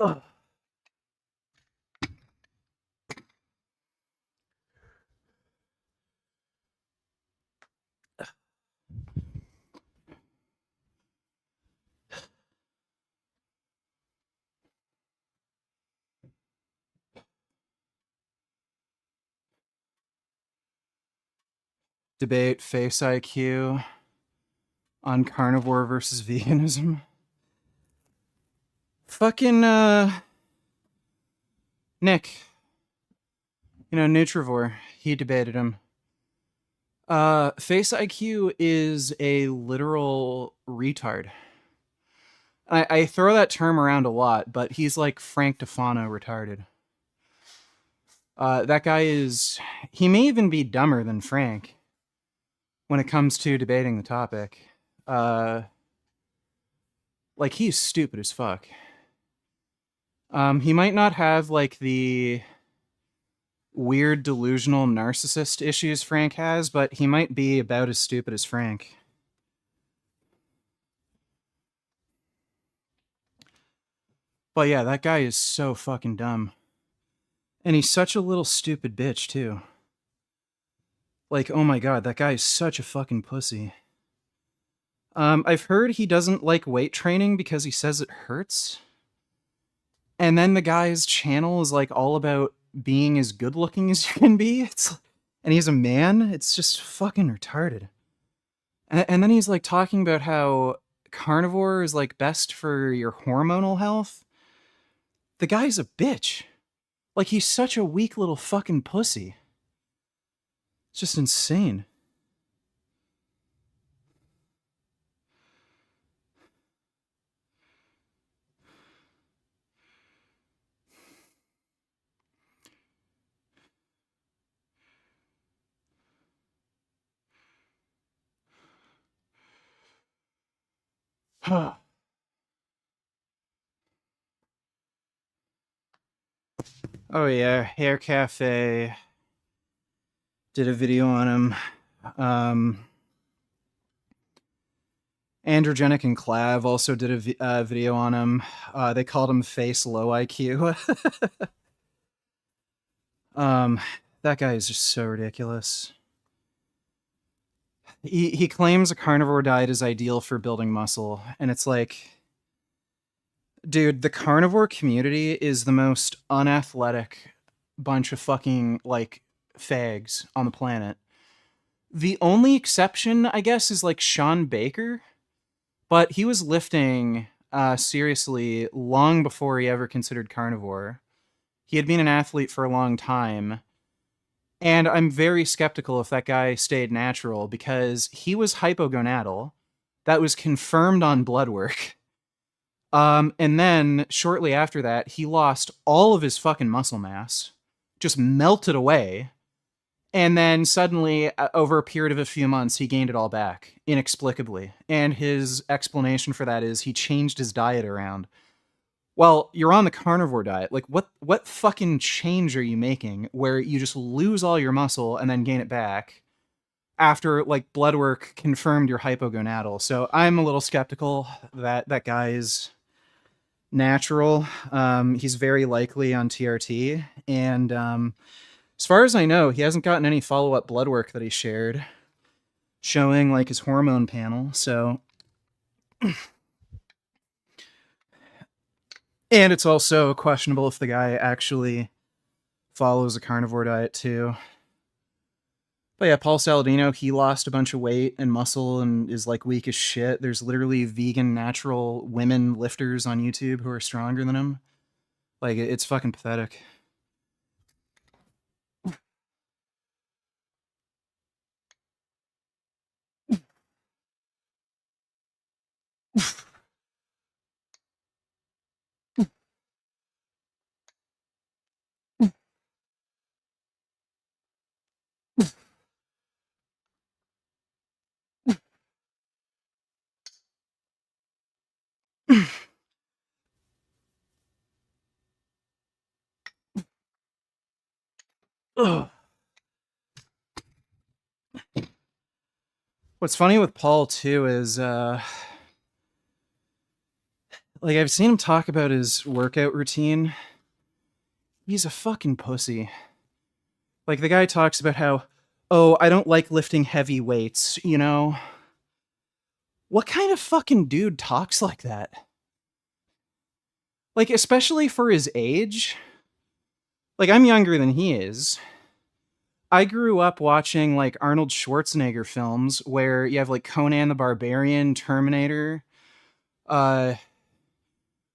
Ugh. Debate face IQ on carnivore versus veganism. Fucking Nick, Nutrivore, he debated him. Face IQ is a literal retard. I throw that term around a lot, but he's like Frank Tufano retarded. That guy he may even be dumber than Frank when it comes to debating the topic. Like he's stupid as fuck. He might not have like the weird delusional narcissist issues Frank has, but he might be about as stupid as Frank. But yeah, that guy is so fucking dumb. And he's such a little stupid bitch, too. Like, oh my god, that guy is such a fucking pussy. I've heard he doesn't like weight training because he says it hurts. And then the guy's channel is like all about being as good looking as you can be. And he's a man. It's just fucking retarded. And then he's like talking about how carnivore is like best for your hormonal health. The guy's a bitch. Like, he's such a weak little fucking pussy. It's just insane. Oh yeah, Hair Cafe did a video on him. Androgenic and Clav also did a video on him. They called him Face Low IQ. That guy is just so ridiculous. He claims a carnivore diet is ideal for building muscle, and it's like, dude, the carnivore community is the most unathletic bunch of fucking, like, fags on the planet. The only exception, I guess, is like Sean Baker, but he was lifting seriously long before he ever considered carnivore. He had been an athlete for a long time, and I'm very skeptical if that guy stayed natural because he was hypogonadal. That was confirmed on blood work. And then shortly after that, he lost all of his fucking muscle mass, just melted away. And then suddenly, over a period of a few months, he gained it all back inexplicably. And his explanation for that is he changed his diet around. Well, you're on the carnivore diet. Like, what fucking change are you making where you just lose all your muscle and then gain it back after, like, blood work confirmed you're hypogonadal? So I'm a little skeptical that that guy is natural. He's very likely on TRT. And as far as I know, he hasn't gotten any follow-up blood work that he shared showing, like, his hormone panel. So... And it's also questionable if the guy actually follows a carnivore diet too. But yeah, Paul Saladino, he lost a bunch of weight and muscle and is like weak as shit. There's literally vegan, natural women lifters on YouTube who are stronger than him. Like, it's fucking pathetic. Ugh. What's funny with Paul too is like, I've seen him talk about his workout routine. He's a fucking pussy. Like, the guy talks about how, oh, I don't like lifting heavy weights, you know? What kind of fucking dude talks like that? Like, especially for his age. Like, I'm younger than he is. I grew up watching, like, Arnold Schwarzenegger films where you have, like, Conan the Barbarian, Terminator, uh,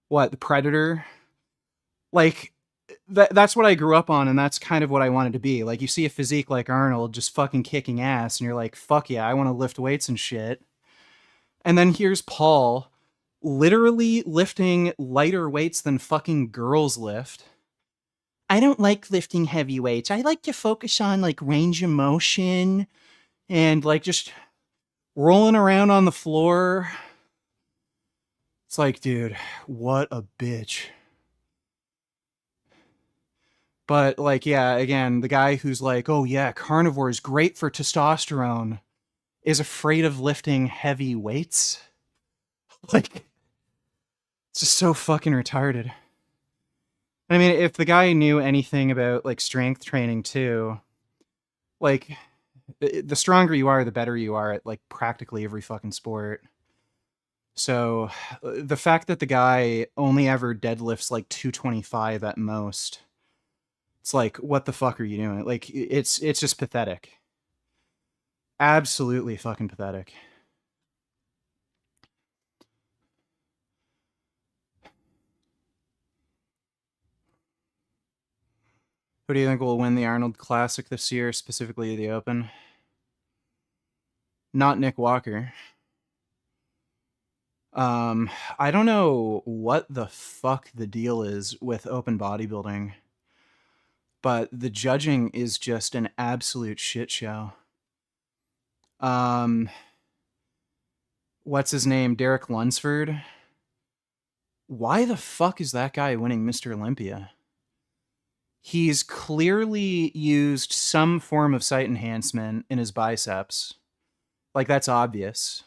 the Predator. Like, that's what I grew up on, and that's kind of what I wanted to be. Like, you see a physique like Arnold just fucking kicking ass, and you're like, fuck yeah, I want to lift weights and shit. And then here's Paul literally lifting lighter weights than fucking girls lift. I don't like lifting heavy weights. I like to focus on, like, range of motion and, like, just rolling around on the floor. It's like, dude, what a bitch. But, like, yeah, again, the guy who's like, oh yeah, carnivore is great for testosterone is afraid of lifting heavy weights. Like, it's just so fucking retarded. I mean, if the guy knew anything about, like, strength training too, like, The stronger you are, the better you are at like practically every fucking sport. So the fact that the guy only ever deadlifts like 225 at most, it's like, what the fuck are you doing? Like, it's just pathetic. Absolutely fucking pathetic. Who do you think will win the Arnold Classic this year, specifically the Open? Not Nick Walker. I don't know what the fuck the deal is with open bodybuilding, but the judging is just an absolute shit show. Um, what's his name? Derek Lunsford. Why the fuck is that guy winning Mr. Olympia? He's clearly used some form of sight enhancement in his biceps. Like, that's obvious.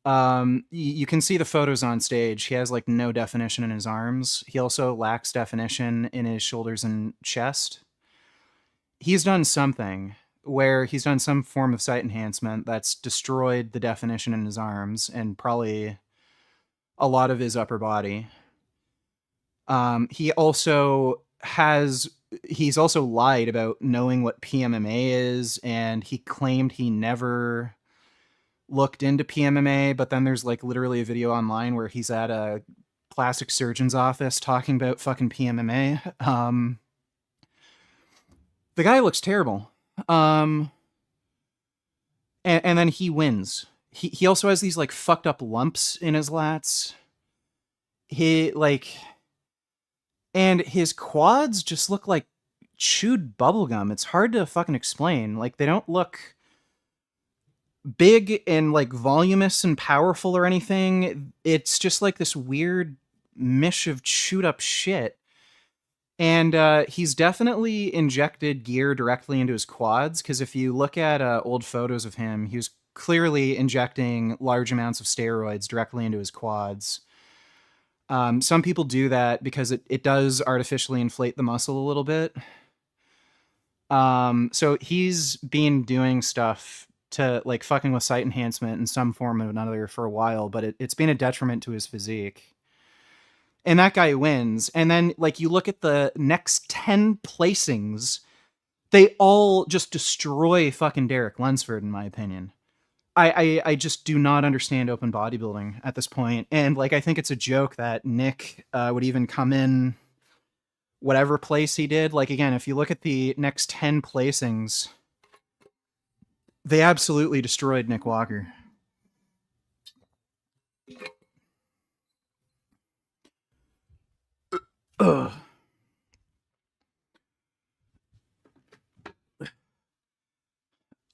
You can see the photos on stage. He has like no definition in his arms. He also lacks definition in his shoulders and chest. He's done something where he's done some form of sight enhancement that's destroyed the definition in his arms and probably a lot of his upper body. He also has he's also lied about knowing what PMMA is, and he claimed he never looked into PMMA, but then there's like literally a video online where he's at a plastic surgeon's office talking about fucking PMMA. The guy looks terrible. And then he wins. He also has these like fucked up lumps in his lats. He like, and his quads just look like chewed bubblegum. It's hard to fucking explain. Like, they don't look big and like voluminous and powerful or anything. It's just like this weird mish of chewed up shit. And he's definitely injected gear directly into his quads, because if you look at old photos of him, he was clearly injecting large amounts of steroids directly into his quads. Some people do that because it does artificially inflate the muscle a little bit. So he's been doing stuff to like fucking with sight enhancement in some form or another for a while, but it's been a detriment to his physique. And that guy wins. And then like you look at the next 10 placings, they all just destroy fucking Derek Lunsford, in my opinion. I just do not understand open bodybuilding at this point. And like, I think it's a joke that Nick would even come in whatever place he did. Like, again, if you look at the next 10 placings, they absolutely destroyed Nick Walker. Ugh.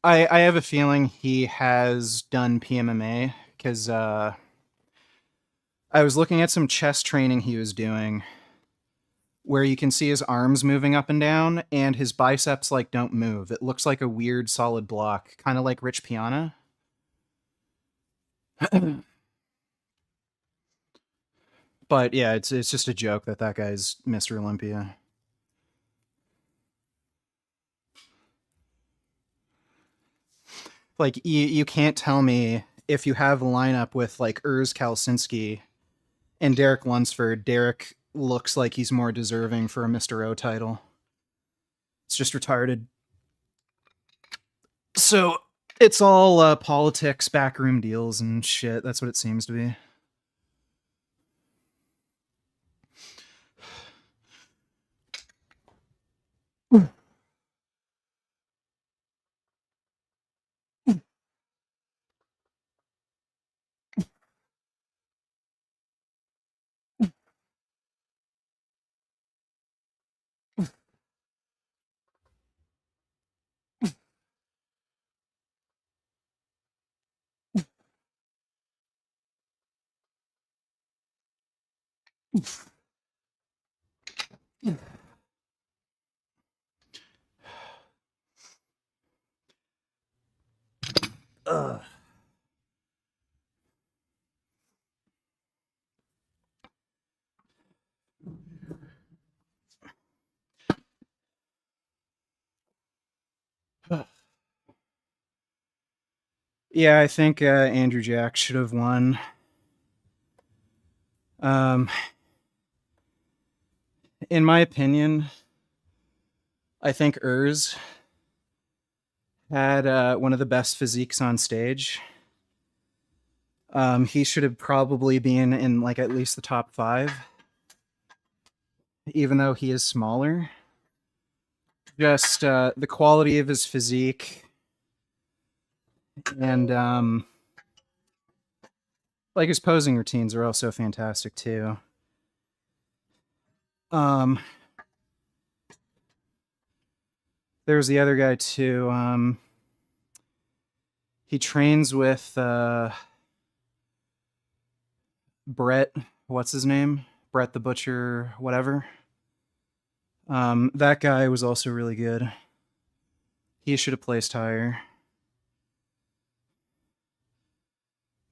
I have a feeling he has done PMMA, because I was looking at some chest training he was doing where you can see his arms moving up and down and his biceps like don't move. It looks like a weird solid block, kind of like Rich Piana. But yeah, it's just a joke that guy's Mr. Olympia. Like, you can't tell me if you have a lineup with like Urs Kalsinski and Derek Lunsford, Derek looks like he's more deserving for a Mr. O title. It's just retarded. So it's all politics, backroom deals, and shit. That's what it seems to be. Ugh. Yeah, I think Andrew Jack should have won. Um, in my opinion, I think had one of the best physiques on stage. He should have probably been in like at least the top 5, even though he is smaller. Just the quality of his physique and like his posing routines are also fantastic too. Um, there's the other guy too. He trains with Brett. What's his name? Brett the Butcher, whatever. That guy was also really good. He should have placed higher.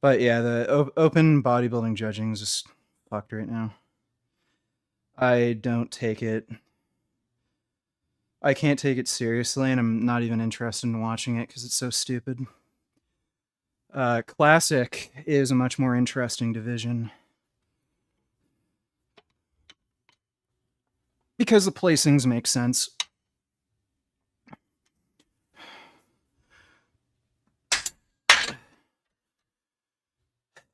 But yeah, the open bodybuilding judging is just fucked right now. I don't take it. I can't take it seriously, and I'm not even interested in watching it because it's so stupid. Classic is a much more interesting division because the placings make sense.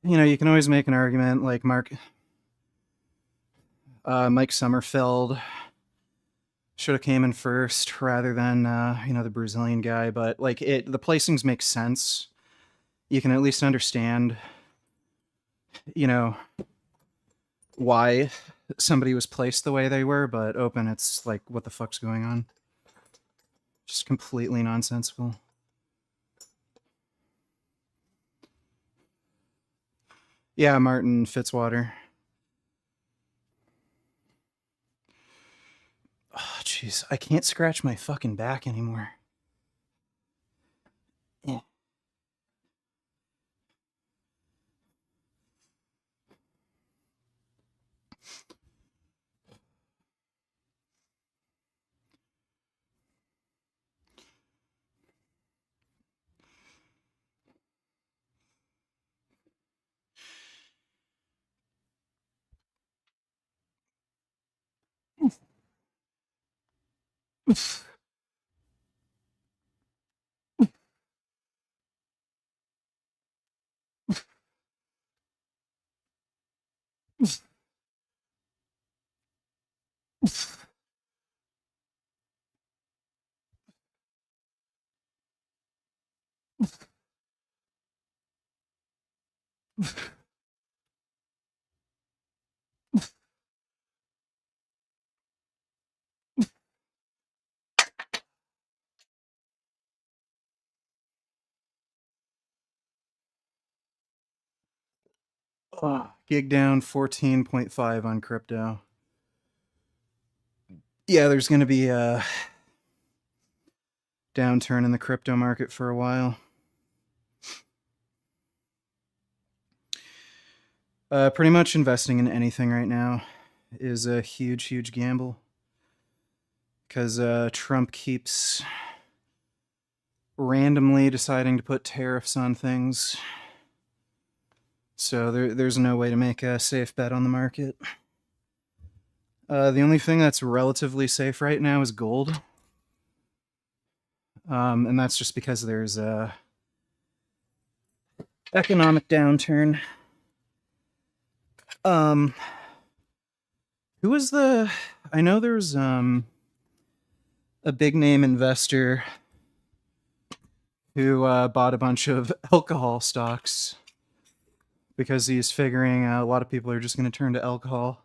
You know, you can always make an argument like Mike Sommerfeld should have came in first rather than the Brazilian guy, but like the placings make sense. You can at least understand, you know, why somebody was placed the way they were, but open, it's like, what the fuck's going on? Just completely nonsensical. Yeah, Martin Fitzwater. Oh, jeez. I can't scratch my fucking back anymore. Yeah. Gig down 14.5 on crypto. Yeah, there's going to be a downturn in the crypto market for a while. Pretty much investing in anything right now is a huge, huge gamble because Trump keeps randomly deciding to put tariffs on things. So there's no way to make a safe bet on the market. The only thing that's relatively safe right now is gold. And that's just because there's a economic downturn. Who was the... I know there's a big name investor who bought a bunch of alcohol stocks because he's figuring a lot of people are just going to turn to alcohol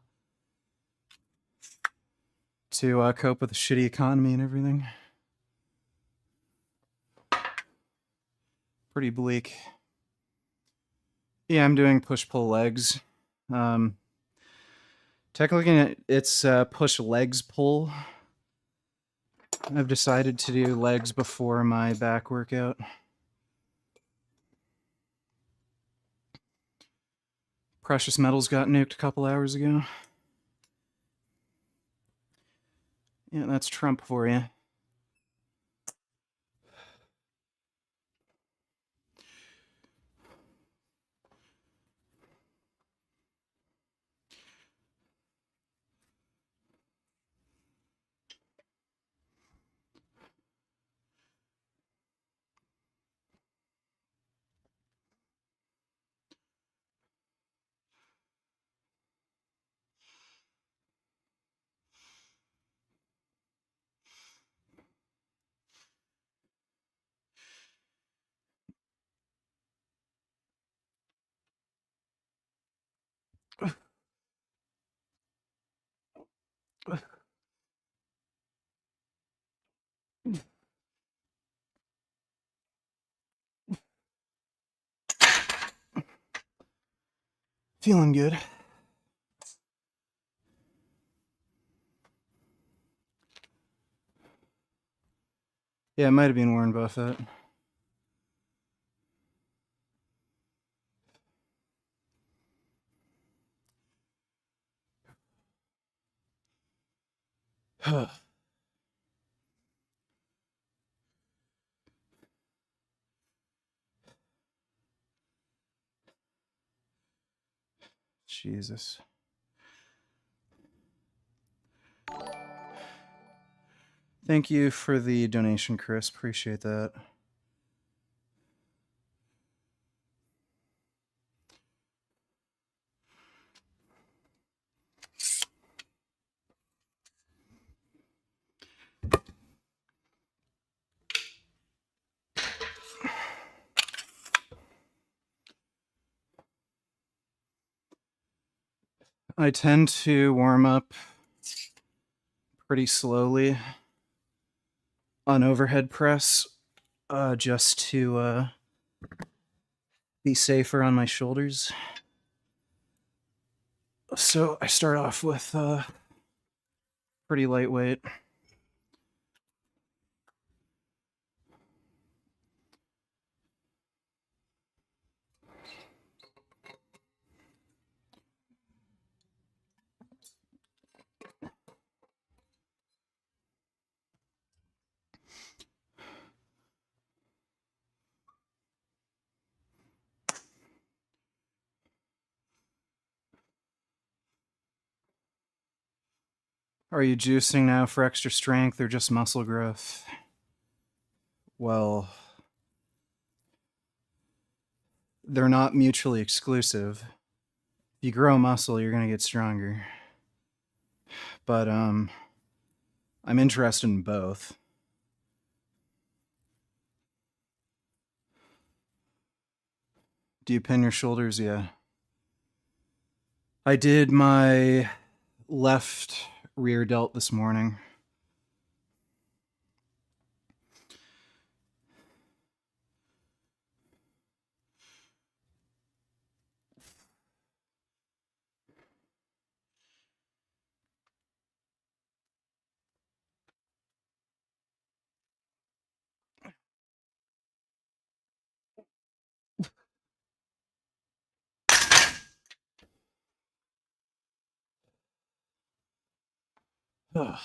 to cope with the shitty economy and everything. Pretty bleak. Yeah, I'm doing push-pull legs. Technically, it's push legs pull. I've decided to do legs before my back workout. Precious metals got nuked a couple hours ago. Yeah, that's Trump for you. Feeling good. Yeah, it might have been Warren Buffett. Jesus. Thank you for the donation, Chris. Appreciate that. I tend to warm up pretty slowly on overhead press, just to be safer on my shoulders. So I start off with pretty lightweight. Are you juicing now for extra strength or just muscle growth? Well, they're not mutually exclusive. If you grow muscle, you're going to get stronger. But I'm interested in both. Do you pin your shoulders? Yeah. I did my left rear delt this morning. Ugh.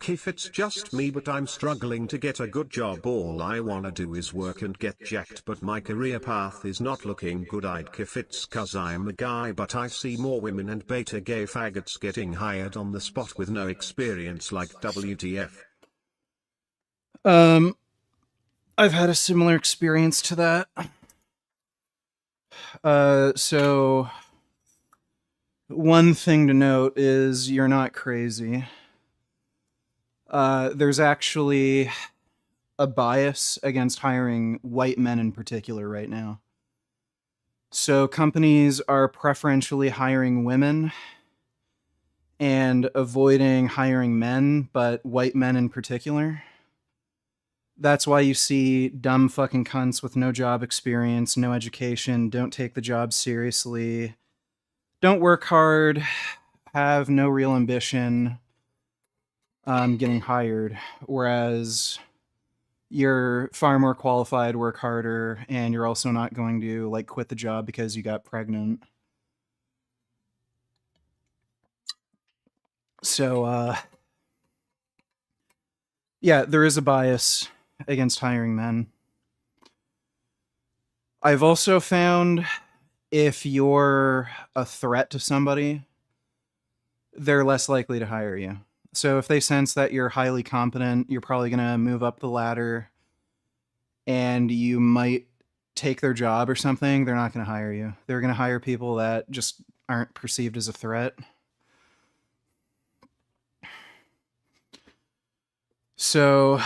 If it's just me, but I'm struggling to get a good job. All I wanna do is work and get jacked, but my career path is not looking good. If it's cause I'm a guy, but I see more women and beta gay faggots getting hired on the spot with no experience. Like WTF? I've had a similar experience to that. So one thing to note is you're not crazy. There's actually a bias against hiring white men in particular right now. So companies are preferentially hiring women and avoiding hiring men, but white men in particular. That's why you see dumb fucking cunts with no job experience, no education, don't take the job seriously, don't work hard, have no real ambition, getting hired. Whereas you're far more qualified, work harder, and you're also not going to like quit the job because you got pregnant. So, yeah, there is a bias against hiring men. I've also found if you're a threat to somebody, they're less likely to hire you. So if they sense that you're highly competent, you're probably going to move up the ladder and you might take their job or something, they're not going to hire you. They're going to hire people that just aren't perceived as a threat. So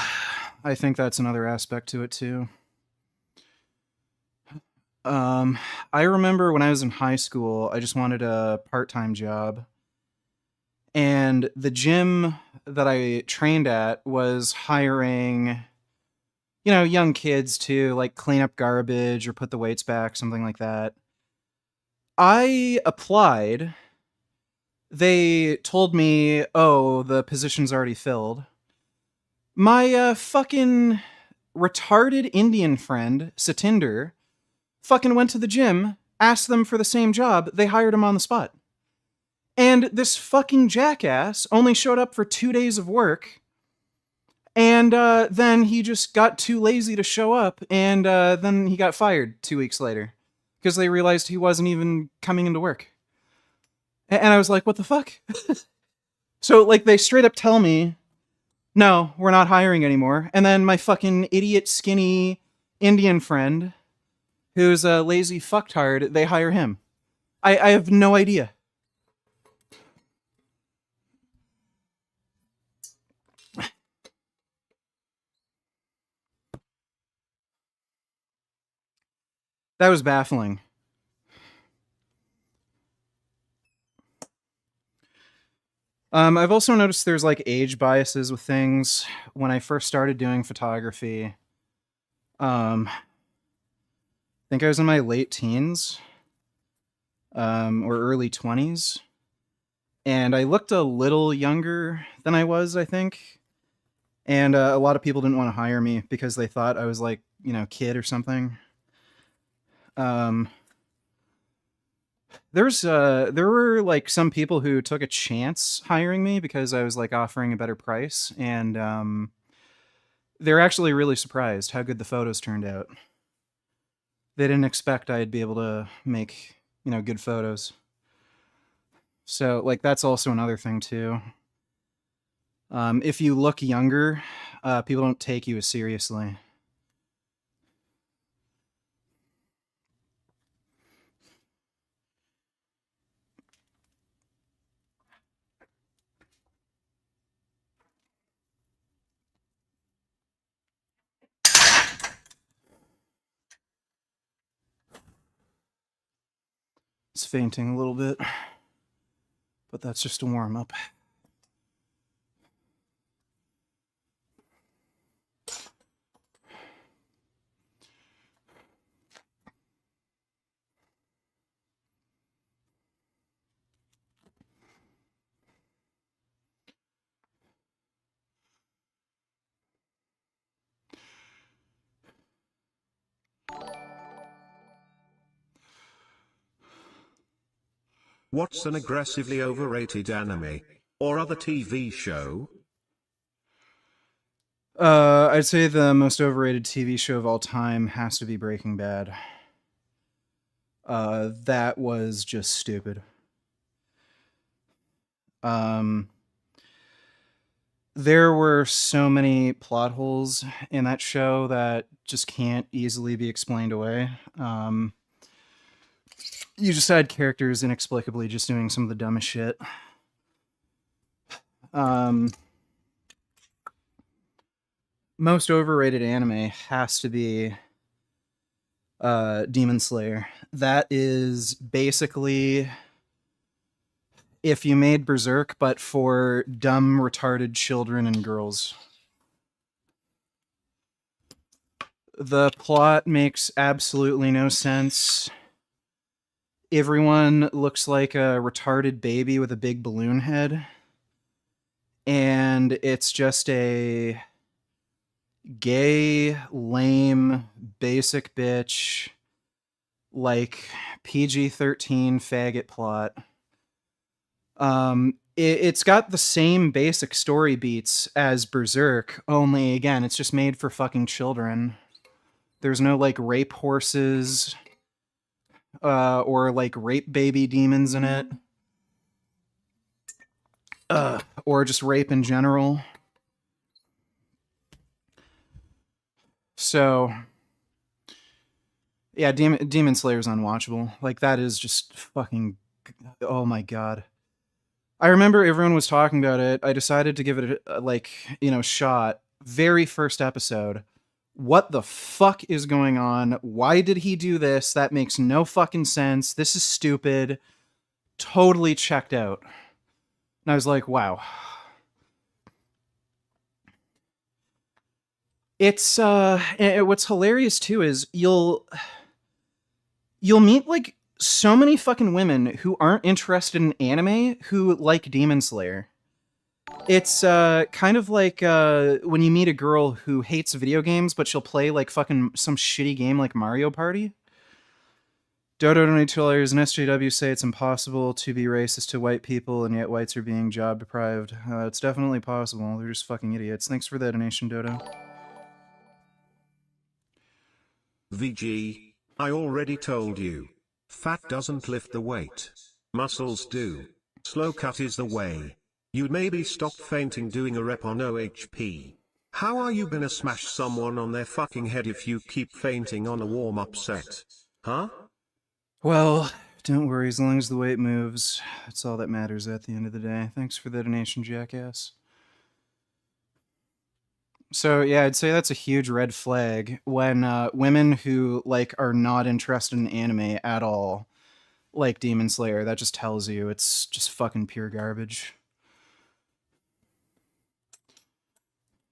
I think that's another aspect to it too. I remember when I was in high school, I just wanted a part-time job. And the gym that I trained at was hiring, young kids to like clean up garbage or put the weights back, something like that. I applied. They told me, "Oh, the position's already filled." My fucking retarded Indian friend, Satinder, fucking went to the gym, asked them for the same job, they hired him on the spot. And this fucking jackass only showed up for 2 days of work, and then he just got too lazy to show up, and then he got fired 2 weeks later because they realized he wasn't even coming into work. And I was like, what the fuck? So, like, they straight up tell me, no, we're not hiring anymore. And then my fucking idiot, skinny Indian friend, who's a lazy fucktard, they hire him. I have no idea. That was baffling. I've also noticed there's like age biases with things. When I first started doing photography, I think I was in my late teens, or early 20s, and I looked a little younger than I was, I think. And a lot of people didn't want to hire me because they thought I was like, kid or something. Um, there were like some people who took a chance hiring me because I was like offering a better price, and they're actually really surprised how good the photos turned out. They didn't expect I'd be able to make good photos. So like that's also another thing too. If you look younger, people don't take you as seriously. It's fainting a little bit, but that's just a warm up. What's an aggressively overrated anime or other TV show? I'd say the most overrated TV show of all time has to be Breaking Bad. That was just stupid. Um, there were so many plot holes in that show that just can't easily be explained away. You just had characters inexplicably just doing some of the dumbest shit. Um, most overrated anime has to be Demon Slayer. That is basically if you made Berserk, but for dumb, retarded children and girls. The plot makes absolutely no sense. Everyone looks like a retarded baby with a big balloon head. And it's just a gay, lame, basic bitch, like PG-13 faggot plot. It's got the same basic story beats as Berserk, only again, it's just made for fucking children. There's no like rape horses or like rape baby demons in it. Or just rape in general. So yeah, Demon Slayer's unwatchable. Like that is just fucking, oh my god. I remember everyone was talking about it. I decided to give it a like, shot. Very first episode. What the fuck is going on? Why did he do this? That makes no fucking sense. This is stupid. Totally checked out. And I was like, wow. It's what's hilarious too is you'll meet like so many fucking women who aren't interested in anime who like Demon Slayer. It's kind of like when you meet a girl who hates video games, but she'll play like fucking some shitty game like Mario Party. Dodo donated $2 and SJW say it's impossible to be racist to white people, and yet whites are being job deprived. It's definitely possible. They're just fucking idiots. Thanks for that donation, Dodo. VG, I already told you. Fat doesn't lift the weight. Muscles do. Slow cut is the way. You'd maybe stop fainting doing a rep on OHP. How are you gonna smash someone on their fucking head if you keep fainting on a warm-up set? Huh? Well, don't worry, as long as the weight moves, that's all that matters at the end of the day. Thanks for the donation, jackass. So yeah, I'd say that's a huge red flag when women who like are not interested in anime at all, like Demon Slayer. That just tells you it's just fucking pure garbage.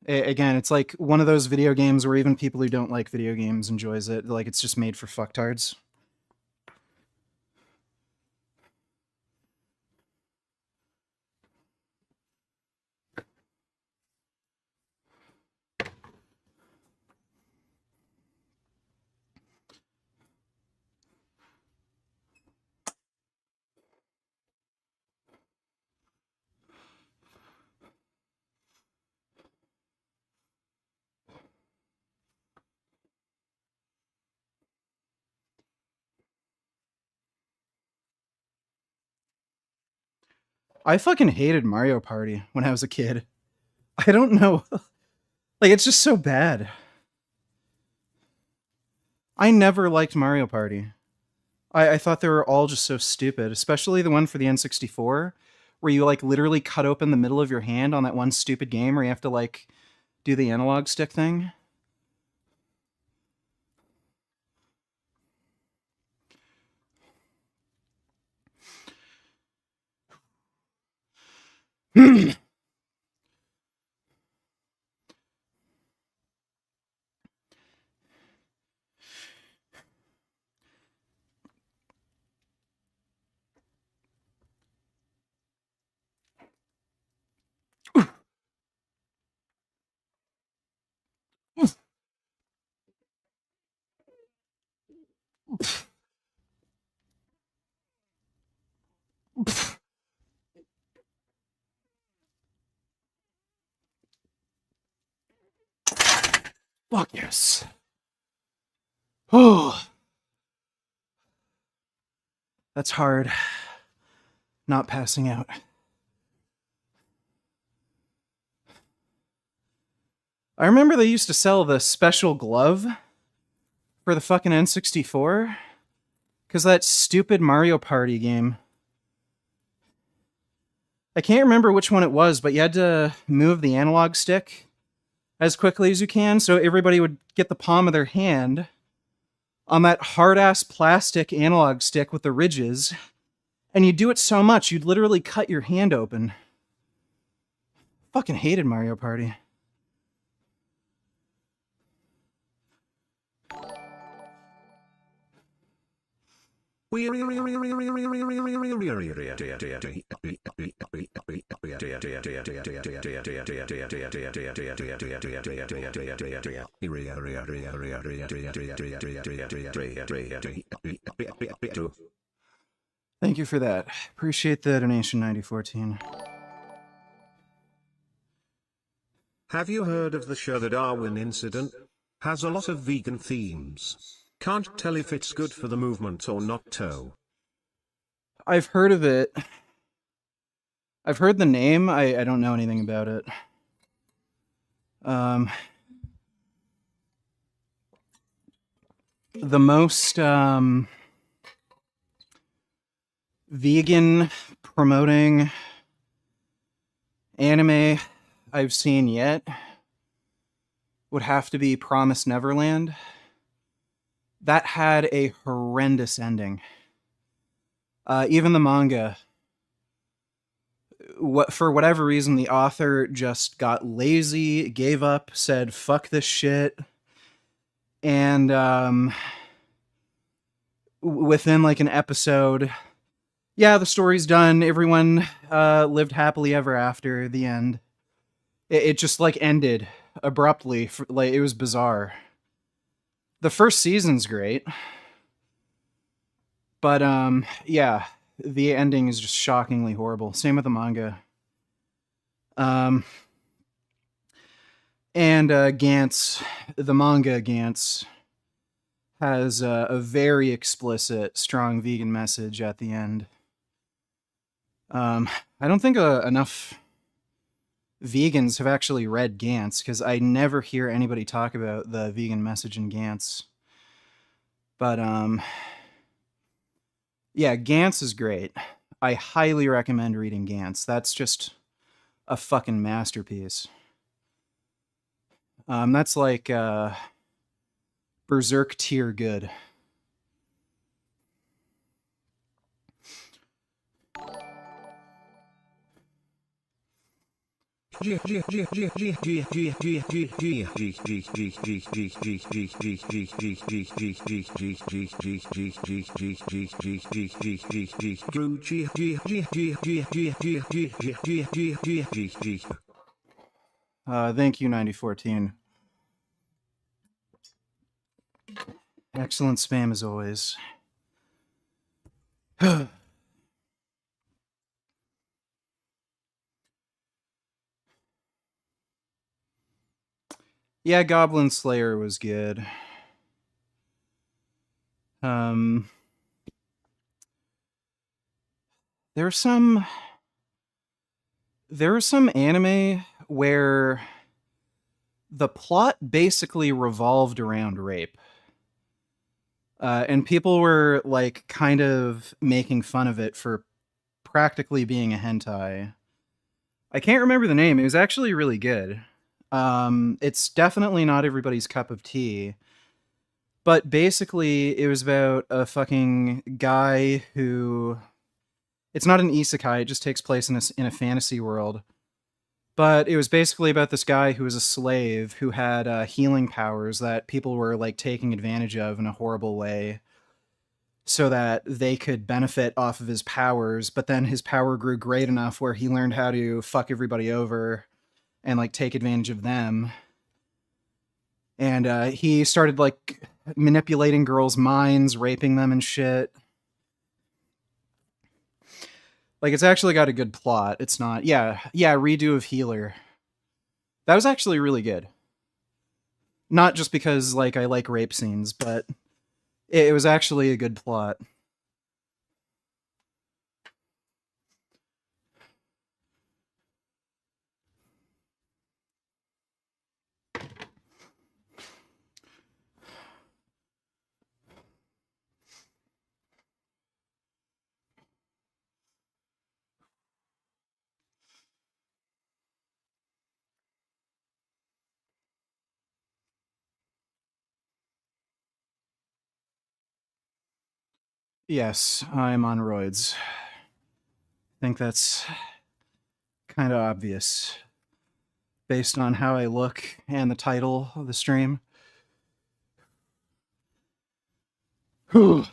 Again, it's like one of those video games where even people who don't like video games enjoys it. Like it's just made for fucktards. I fucking hated Mario Party when I was a kid. I don't know. Like, it's just so bad. I never liked Mario Party. I thought they were all just so stupid, especially the one for the N64, where you, like, literally cut open the middle of your hand on that one stupid game where you have to, like, do the analog stick thing. Fuck yes. Oh, that's hard. Not passing out. I remember they used to sell the special glove for the fucking N64 because that stupid Mario Party game. I can't remember which one it was, but you had to move the analog stick as quickly as you can so everybody would get the palm of their hand on that hard-ass plastic analog stick with the ridges, and you'd do it so much you'd literally cut your hand open. Fucking hated Mario Party. Thank you for that. Appreciate the donation, 9014. Have you heard of the show The Darwin Incident? Has a lot of vegan themes. Can't tell if it's good for the movement or not though. I've heard of it. I've heard the name. I don't know anything about it. Um, the most vegan promoting anime I've seen yet would have to be Promise Neverland. That had a horrendous ending. Even the manga, for whatever reason, the author just got lazy, gave up, said "fuck this shit," and within like an episode, yeah, the story's done. Everyone lived happily ever after. The end. It just like ended abruptly. Like it was bizarre. The first season's great, but yeah, the ending is just shockingly horrible. Same with the manga. Um, and Gantz, the manga Gantz, has a very explicit, strong vegan message at the end. I don't think enough vegans have actually read Gantz because I never hear anybody talk about the vegan message in Gantz. But yeah, Gantz is great. I highly recommend reading Gantz. That's just a fucking masterpiece. That's like Berserk tier good. Thank you, 9014. Excellent spam as always. Yeah, Goblin Slayer was good. Um, there was some anime where the plot basically revolved around rape. And people were like kind of making fun of it for practically being a hentai. I can't remember the name. It was actually really good. It's definitely not everybody's cup of tea, but basically it was about a fucking guy who, it's not an isekai, it just takes place in a fantasy world. But it was basically about this guy who was a slave who had healing powers that people were like taking advantage of in a horrible way so that they could benefit off of his powers. But then his power grew great enough where he learned how to fuck everybody over and like take advantage of them. And he started like manipulating girls' minds, raping them and shit. Like it's actually got a good plot. It's not, yeah, redo of Healer. That was actually really good. Not just because like I like rape scenes, but it was actually a good plot. Yes, I'm on roids. I think that's kind of obvious based on how I look and the title of the stream. Whew.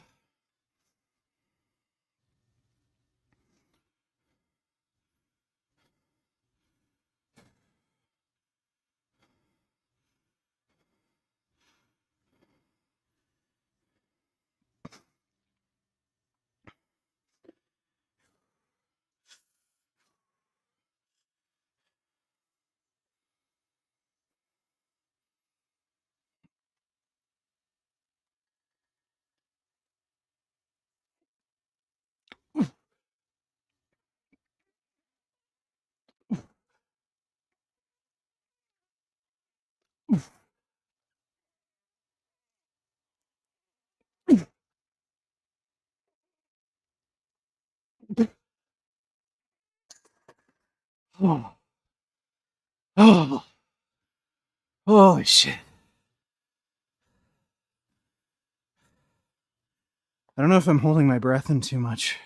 Oh, oh, holy shit. I don't know if I'm holding my breath in too much.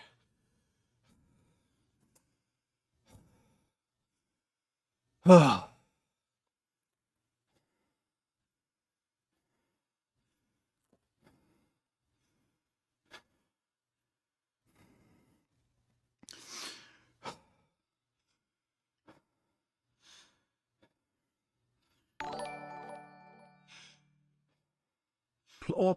Oh. Well,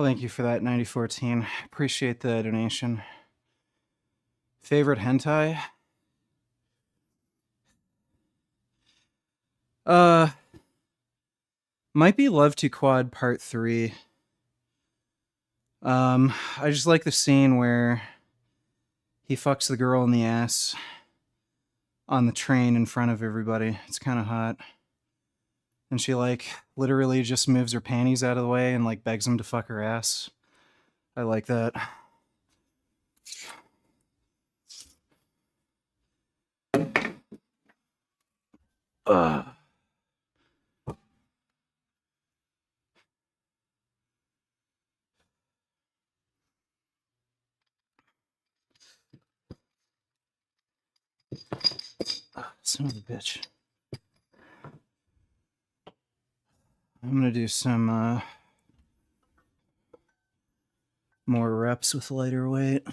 thank you for that, 9014. Appreciate the donation. Favorite hentai? Might be Love to Quad Part 3. I just like the scene where he fucks the girl in the ass on the train in front of everybody. It's kind of hot. And she, like, literally just moves her panties out of the way and, like, begs him to fuck her ass. I like that. Ugh. Son of a bitch. I'm gonna do some more reps with lighter weight.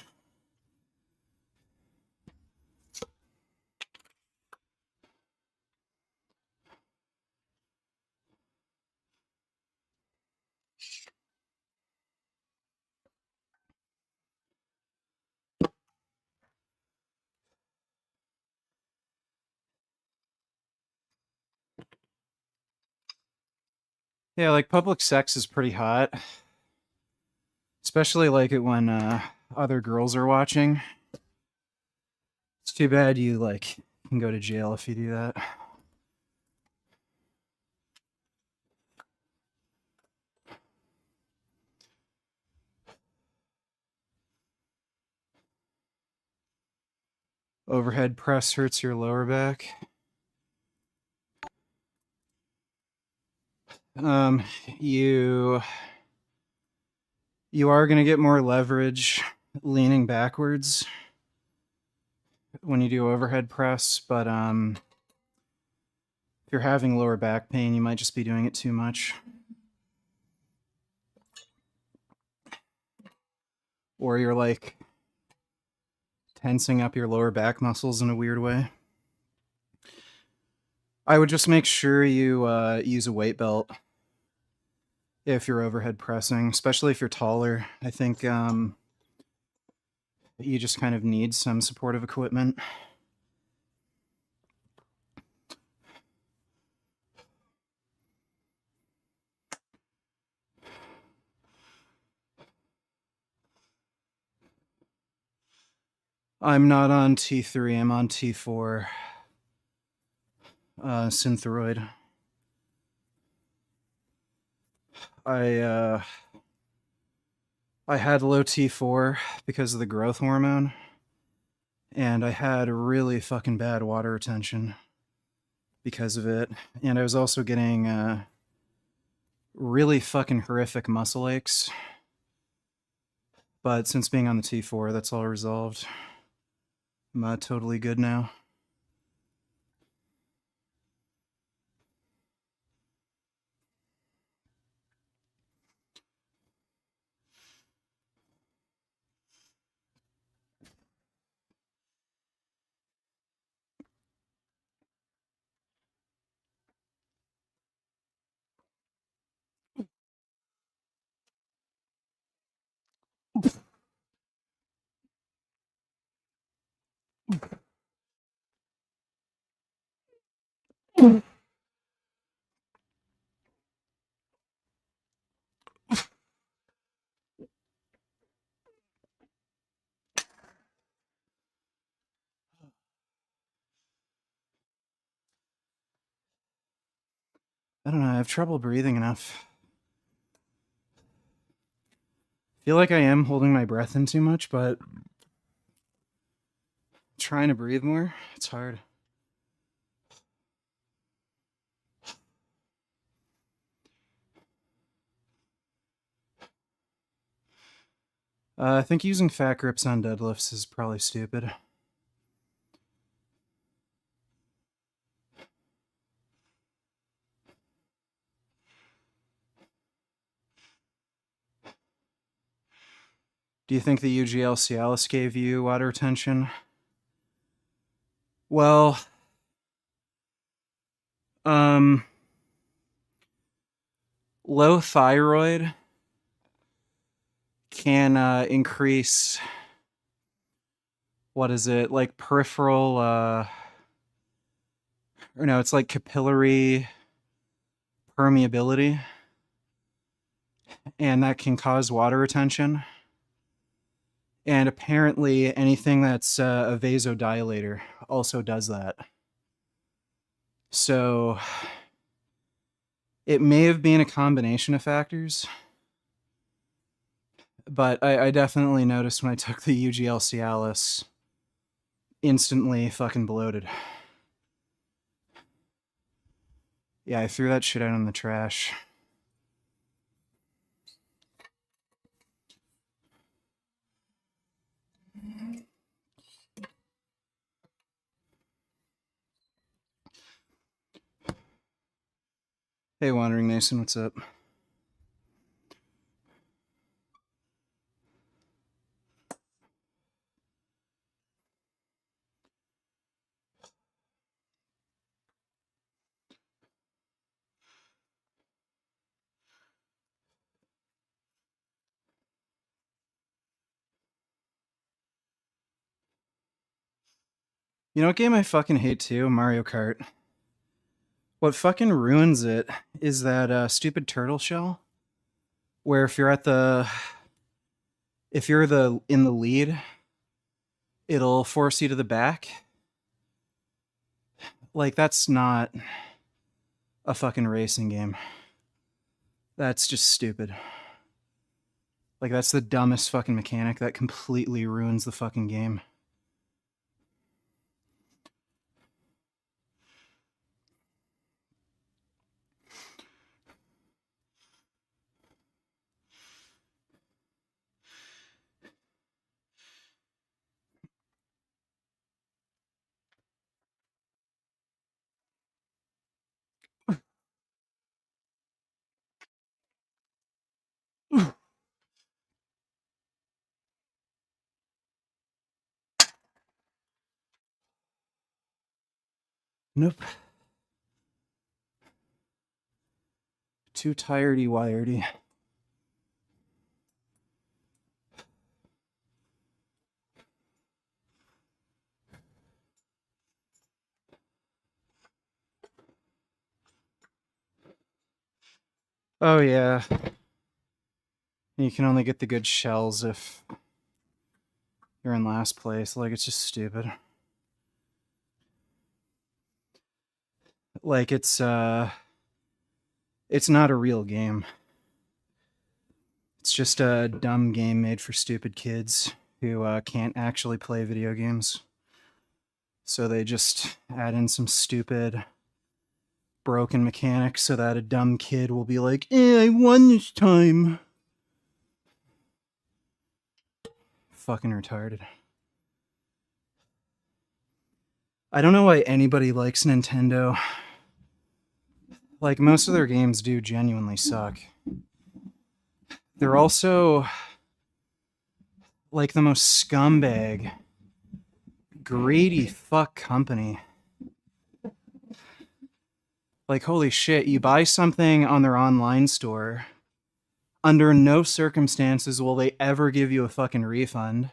Yeah, like public sex is pretty hot. Especially like it when other girls are watching. It's too bad you like can go to jail if you do that. Overhead press hurts your lower back. Um, you are gonna get more leverage leaning backwards when you do overhead press, but if you're having lower back pain, you might just be doing it too much. Or you're like tensing up your lower back muscles in a weird way. I would just make sure you use a weight belt if you're overhead pressing, especially if you're taller. I think you just kind of need some supportive equipment. I'm not on T3, I'm on T4 Synthroid. I had low T4 because of the growth hormone, and I had really fucking bad water retention because of it. And I was also getting really fucking horrific muscle aches. But since being on the T4, that's all resolved. I'm totally good now. I don't know, I have trouble breathing enough. Feel like I am holding my breath in too much, but trying to breathe more, it's hard. I think using fat grips on deadlifts is probably stupid. Do you think the UGL Cialis gave you water retention? Well, low thyroid can increase, what is it, like peripheral, or no, it's like capillary permeability, and that can cause water retention. And apparently anything that's a vasodilator also does that. So it may have been a combination of factors, but I definitely noticed when I took the UGL Cialis, instantly fucking bloated. Yeah, I threw that shit out in the trash. Hey, Wandering Mason, what's up? You know what game I fucking hate too? Mario Kart. What fucking ruins it is that stupid turtle shell, where if you're in the lead, it'll force you to the back. Like, that's not a fucking racing game. That's just stupid. Like, that's the dumbest fucking mechanic that completely ruins the fucking game. Nope. Too tiredy wiredy. Oh yeah. You can only get the good shells if you're in last place. Like, it's just stupid. Like, it's not a real game. It's just a dumb game made for stupid kids who can't actually play video games. So they just add in some stupid broken mechanics so that a dumb kid will be like, I won this time. Fucking retarded. I don't know why anybody likes Nintendo. Like, most of their games do genuinely suck. They're also like the most scumbag, greedy fuck company. Like, holy shit, you buy something on their online store, under no circumstances will they ever give you a fucking refund,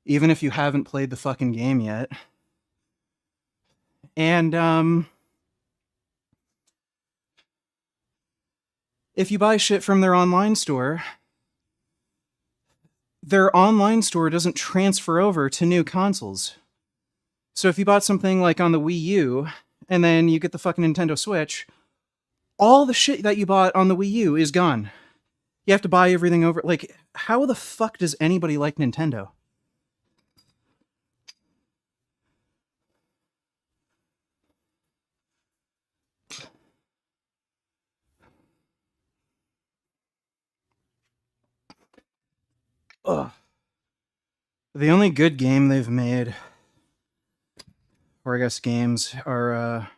even if you haven't played the fucking game yet. And if you buy shit from their online store, their online store doesn't transfer over to new consoles. So if you bought something like on the Wii U and then you get the fucking Nintendo Switch, all the shit that you bought on the Wii U is gone. You have to buy everything over. Like, how the fuck does anybody like Nintendo? Ugh. The only good game they've made, or I guess games, are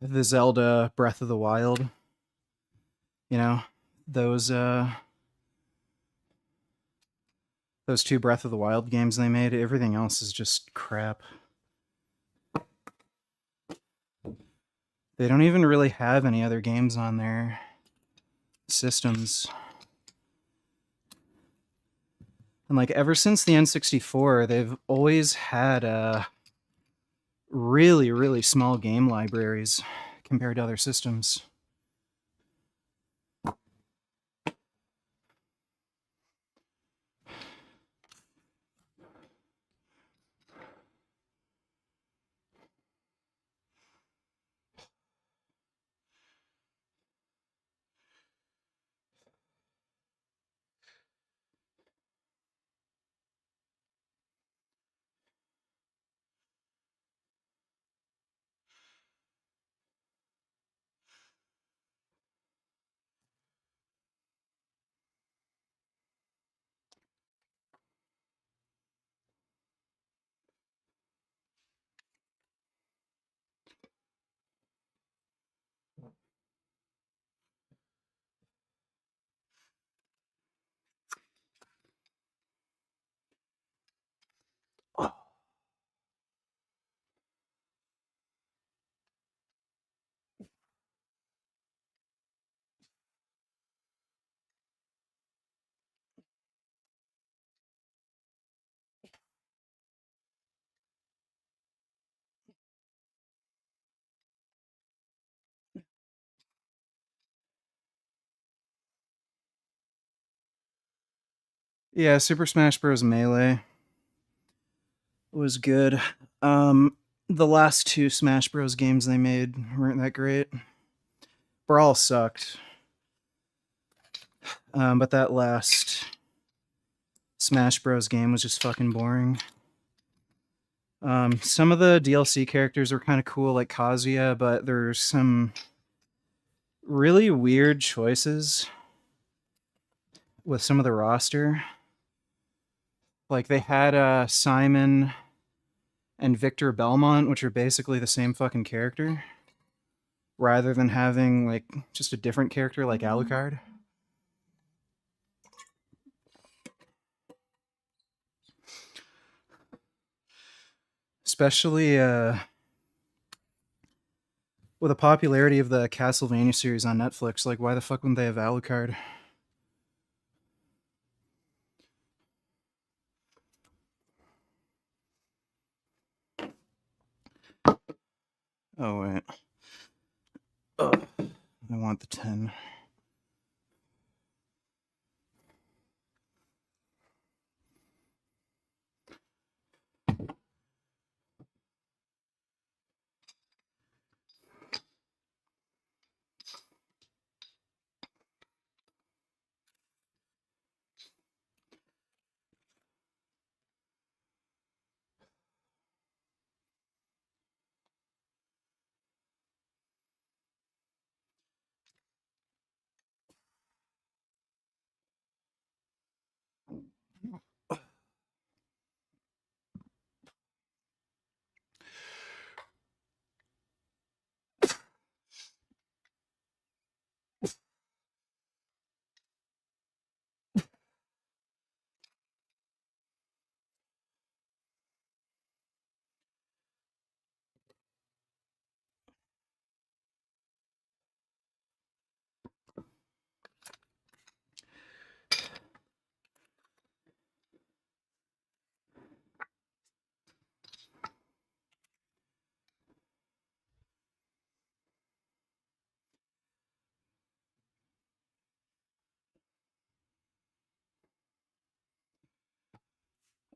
the Zelda Breath of the Wild. You know, those those two Breath of the Wild games they made. Everything else is just crap. They don't even really have any other games on their systems. And like ever since the N64, they've always had really, really small game libraries compared to other systems. Yeah, Super Smash Bros. Melee was good. The last two Smash Bros. Games they made weren't that great. Brawl sucked. But that last Smash Bros. Game was just fucking boring. Some of the DLC characters were kind of cool, like Kazuya, but there's some really weird choices with some of the roster. Like they had Simon and Victor Belmont, which are basically the same fucking character, rather than having like just a different character like Alucard. Especially with the popularity of the Castlevania series on Netflix, like why the fuck wouldn't they have Alucard? Oh wait. Oh, I want the 10.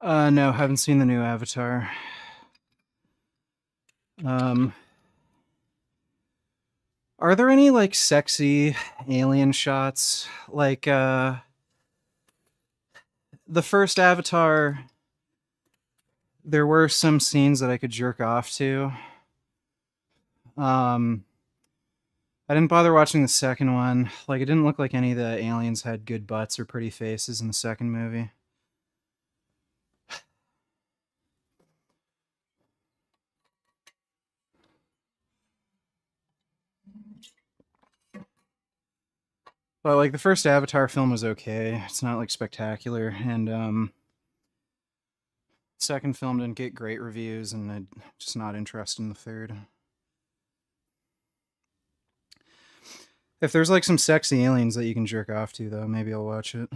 No, haven't seen the new Avatar. Um, are there any like sexy alien shots? Like the first Avatar, there were some scenes that I could jerk off to. Um, I didn't bother watching the second one. Like, it didn't look like any of the aliens had good butts or pretty faces in the second movie. But like the first Avatar film was okay. It's not like spectacular, and second film didn't get great reviews, and I'm just not interested in the third. If there's like some sexy aliens that you can jerk off to, though, maybe I'll watch it.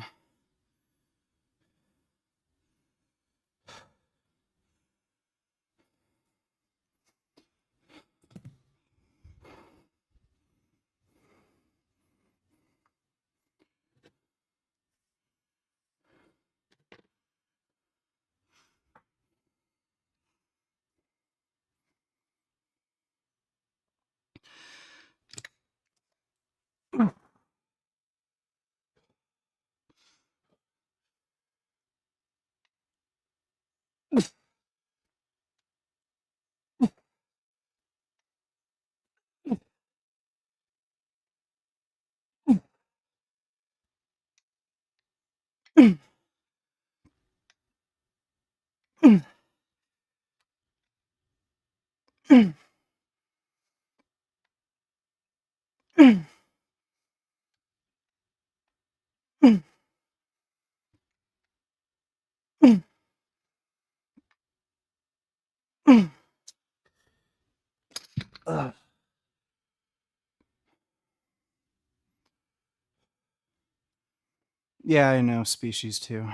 Yeah, I know Species too.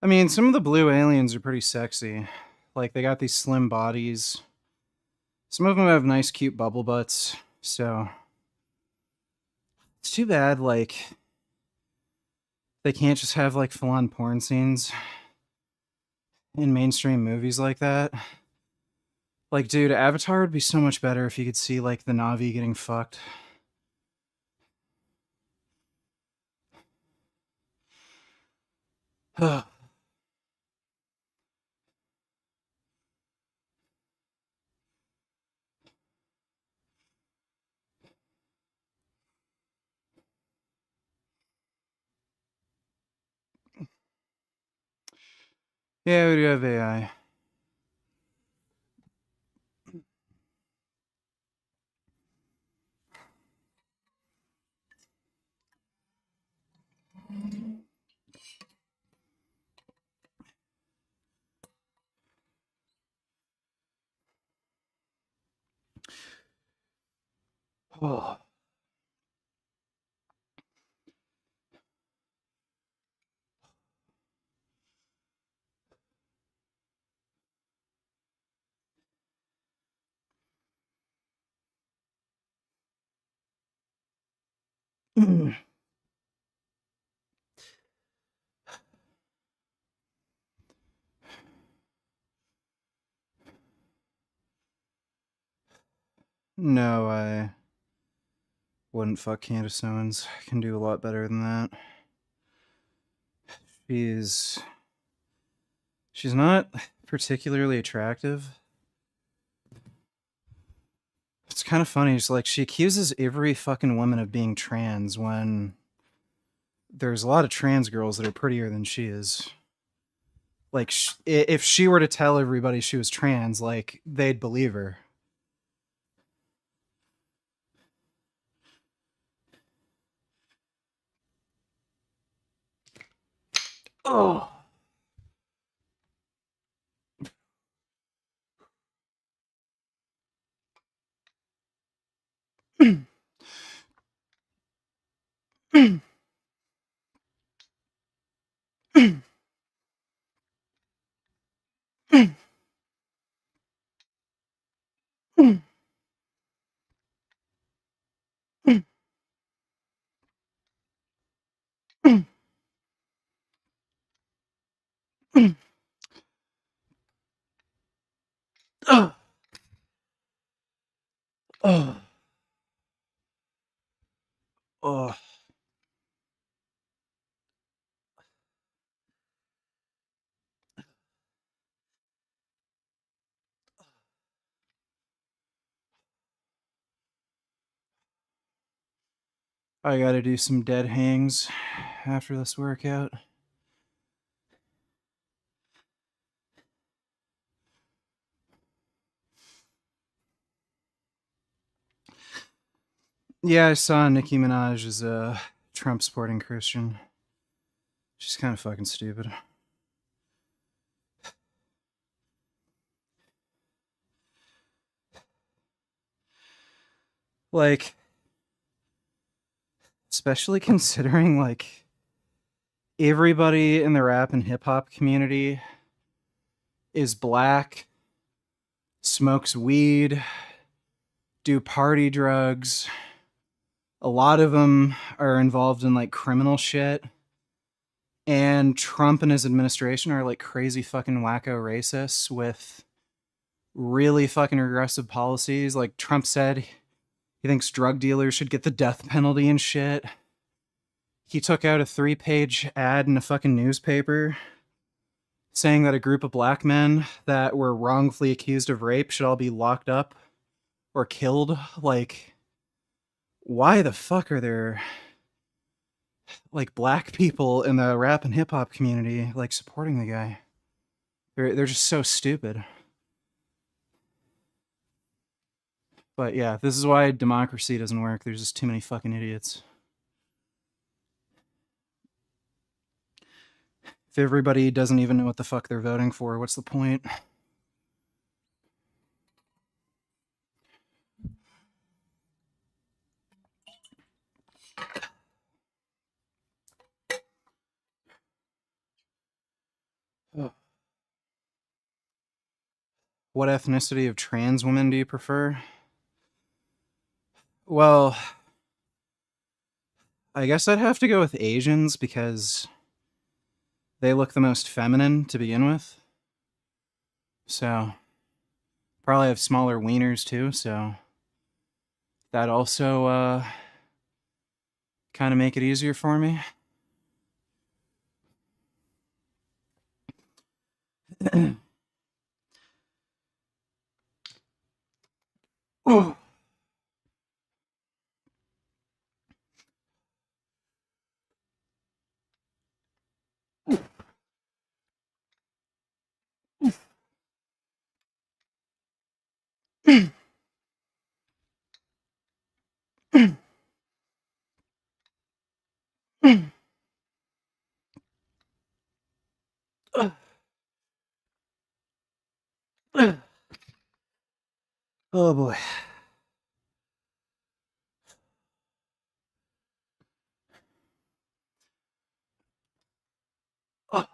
I mean, some of the blue aliens are pretty sexy. Like they got these slim bodies. Some of them have nice, cute bubble butts. So it's too bad, like they can't just have like full-on porn scenes in mainstream movies like that. Like, dude, Avatar would be so much better if you could see like the Navi getting fucked. Yeah, we do have AI. Oh. No, I wouldn't fuck Candace Owens. I can do a lot better than that. She's she's not particularly attractive. It's kind of funny. It's like she accuses every fucking woman of being trans when there's a lot of trans girls that are prettier than she is. Like, if she were to tell everybody she was trans, like, they'd believe her. Oh. Oh, oh, oh. I gotta do some dead hangs after this workout. Yeah, I saw Nicki Minaj as a Trump supporting Christian. She's kind of fucking stupid. Like, especially considering, like, everybody in the rap and hip hop community is black, smokes weed, do party drugs. A lot of them are involved in like criminal shit. And Trump and his administration are like crazy fucking wacko racists with really fucking regressive policies. Like Trump said, he thinks drug dealers should get the death penalty and shit. He took out a 3-page ad in a fucking newspaper saying that a group of black men that were wrongfully accused of rape should all be locked up or killed. Like, why the fuck are there like black people in the rap and hip hop community like supporting the guy? They're just so stupid. But yeah, this is why democracy doesn't work. There's just too many fucking idiots. If everybody doesn't even know what the fuck they're voting for, what's the point? What ethnicity of trans women do you prefer? Well, I guess I'd have to go with Asians because they look the most feminine to begin with. So, probably have smaller wieners too, so that also kind of make it easier for me. Oh. Oh boy. Oh.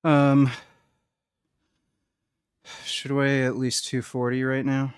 Um, should weigh at least 240 right now.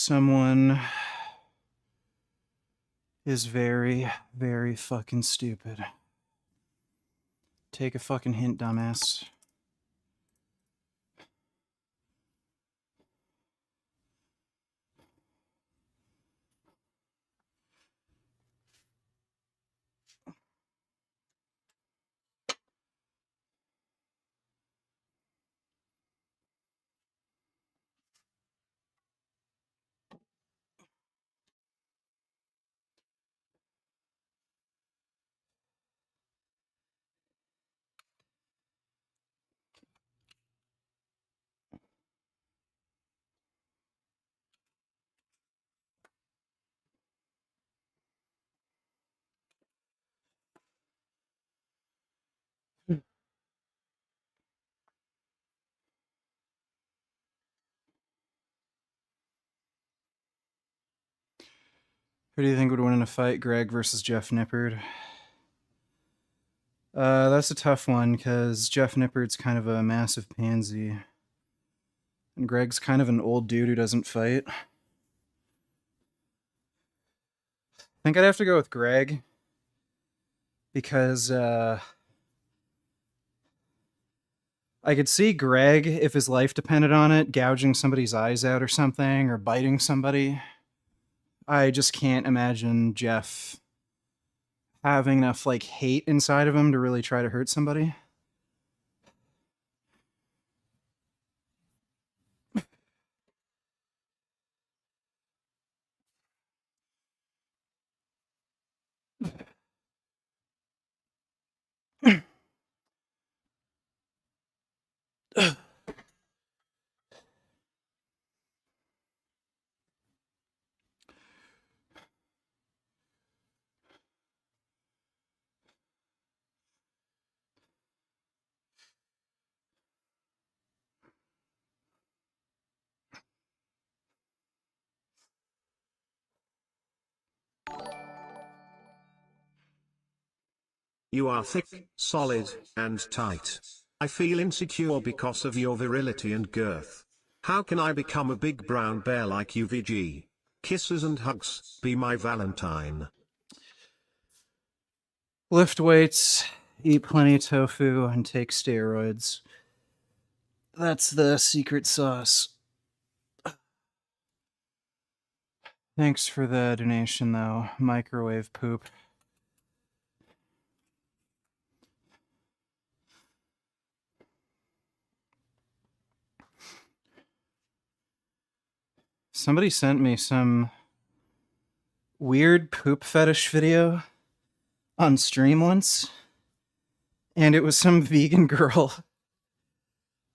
Someone is very, very fucking stupid. Take a fucking hint, dumbass. Who do you think would win in a fight, Greg versus Jeff Nippard? That's a tough one because Jeff Nippard's kind of a massive pansy. And Greg's kind of an old dude who doesn't fight. I think I'd have to go with Greg because I could see Greg, if his life depended on it, gouging somebody's eyes out or something, or biting somebody. I just can't imagine Jeff having enough like hate inside of him to really try to hurt somebody. You are thick, solid, and tight. I feel insecure because of your virility and girth. How can I become a big brown bear like you, VG? Kisses and hugs, be my Valentine. Lift weights, eat plenty of tofu, and take steroids. That's the secret sauce. Thanks for the donation, though. Microwave poop. Somebody sent me some weird poop fetish video on stream once, and it was some vegan girl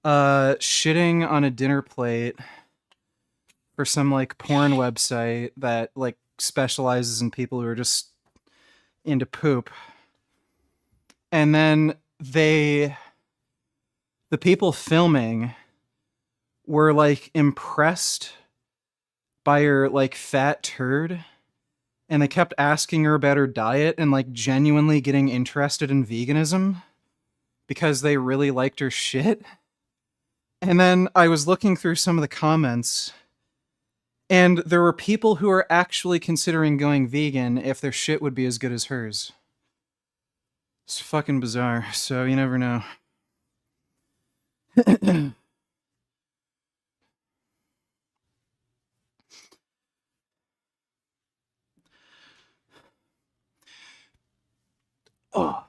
shitting on a dinner plate for some like porn website that like specializes in people who are just into poop. And then the people filming were like impressed by her like fat turd, and they kept asking her about her diet and like genuinely getting interested in veganism because they really liked her shit. And then I was looking through some of the comments, and there were people who are actually considering going vegan if their shit would be as good as hers. It's fucking bizarre, so you never know. Oh.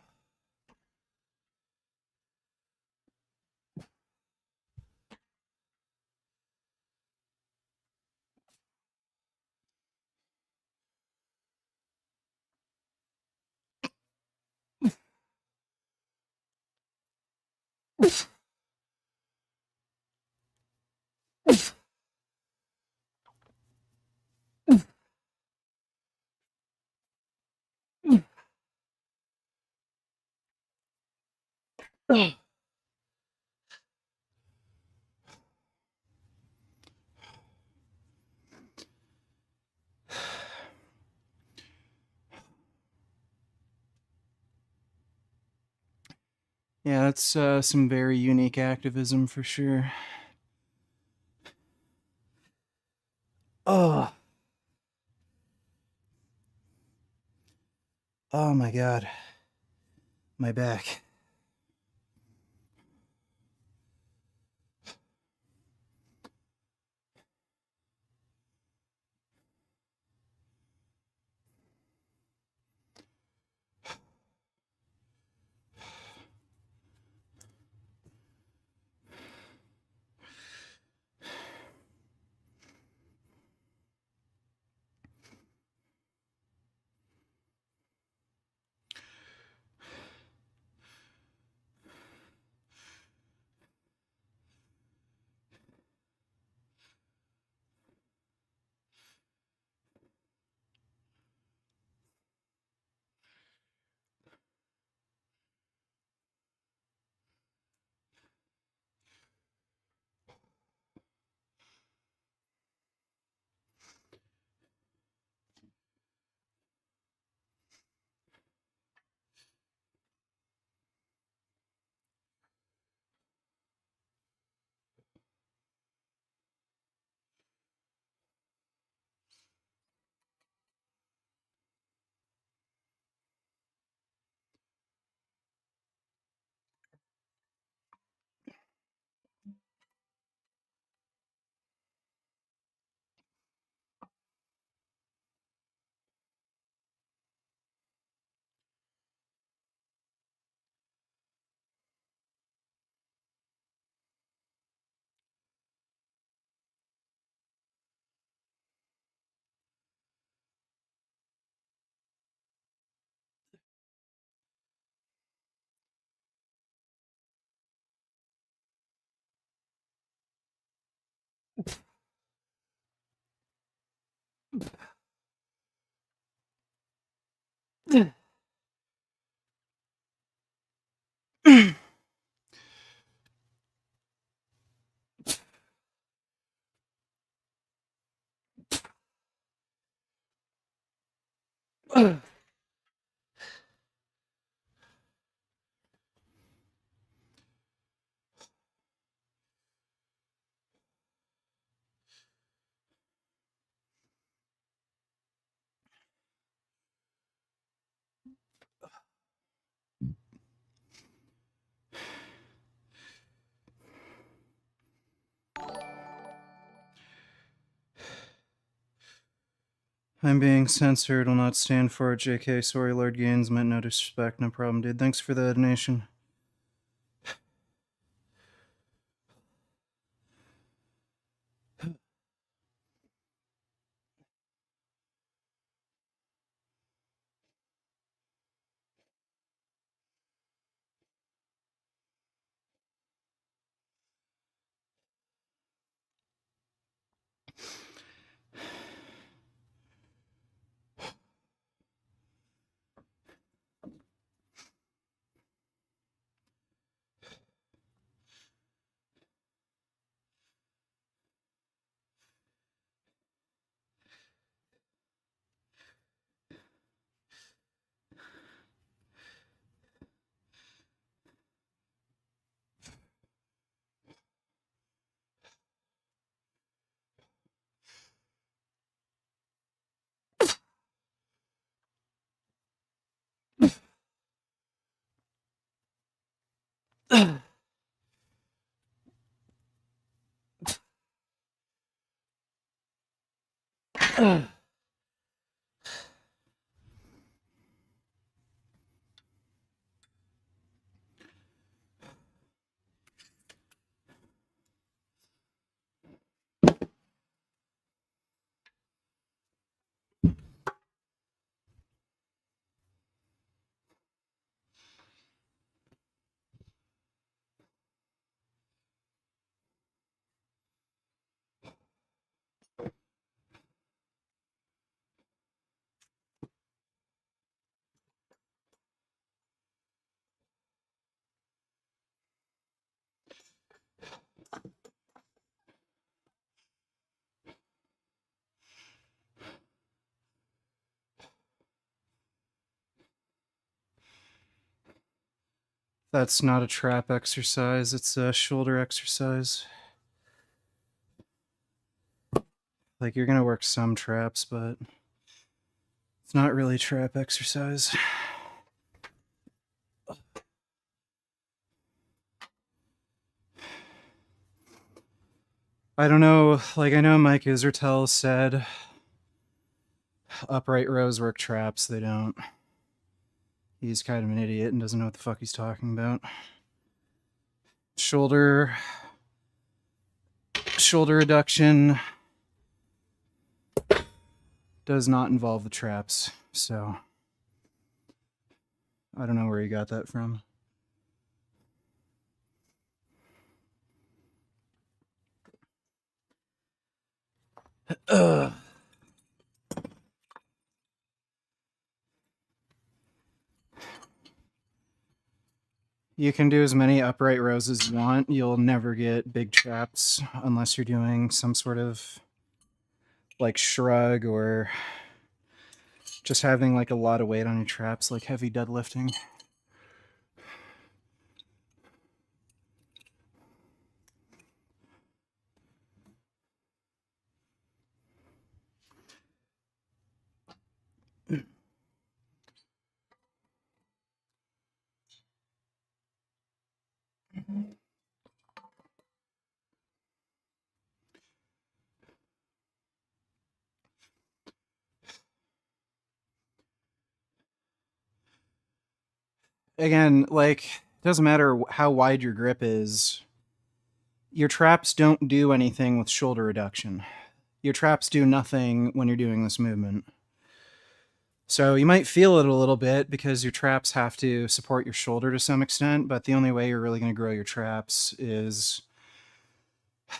Yeah, that's some very unique activism for sure. Oh. Oh my god. My back. I'm being censored. Will not stand for it. JK, sorry, Lord Gaines. Meant no disrespect. No problem, dude. Thanks for the donation. That's not a trap exercise. It's a shoulder exercise. Like, you're gonna work some traps, but it's not really trap exercise. I don't know, like, I know Mike Isertel said upright rows work traps. They don't. He's kind of an idiot and doesn't know what the fuck he's talking about. Shoulder reduction does not involve the traps, so I don't know where he got that from. Ugh. You can do as many upright rows as you want. You'll never get big traps unless you're doing some sort of like shrug or just having like a lot of weight on your traps, like heavy deadlifting. Again, like, it doesn't matter how wide your grip is. Your traps don't do anything with shoulder reduction. Your traps do nothing when you're doing this movement. So you might feel it a little bit because your traps have to support your shoulder to some extent, but the only way you're really going to grow your traps is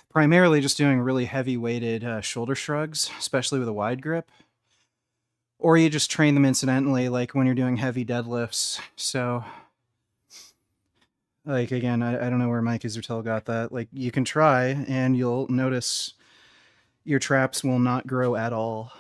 primarily just doing really heavy weighted shoulder shrugs, especially with a wide grip. Or you just train them incidentally, like when you're doing heavy deadlifts. So, like, again, I don't know where Mike Isertel got that. Like, you can try and you'll notice your traps will not grow at all.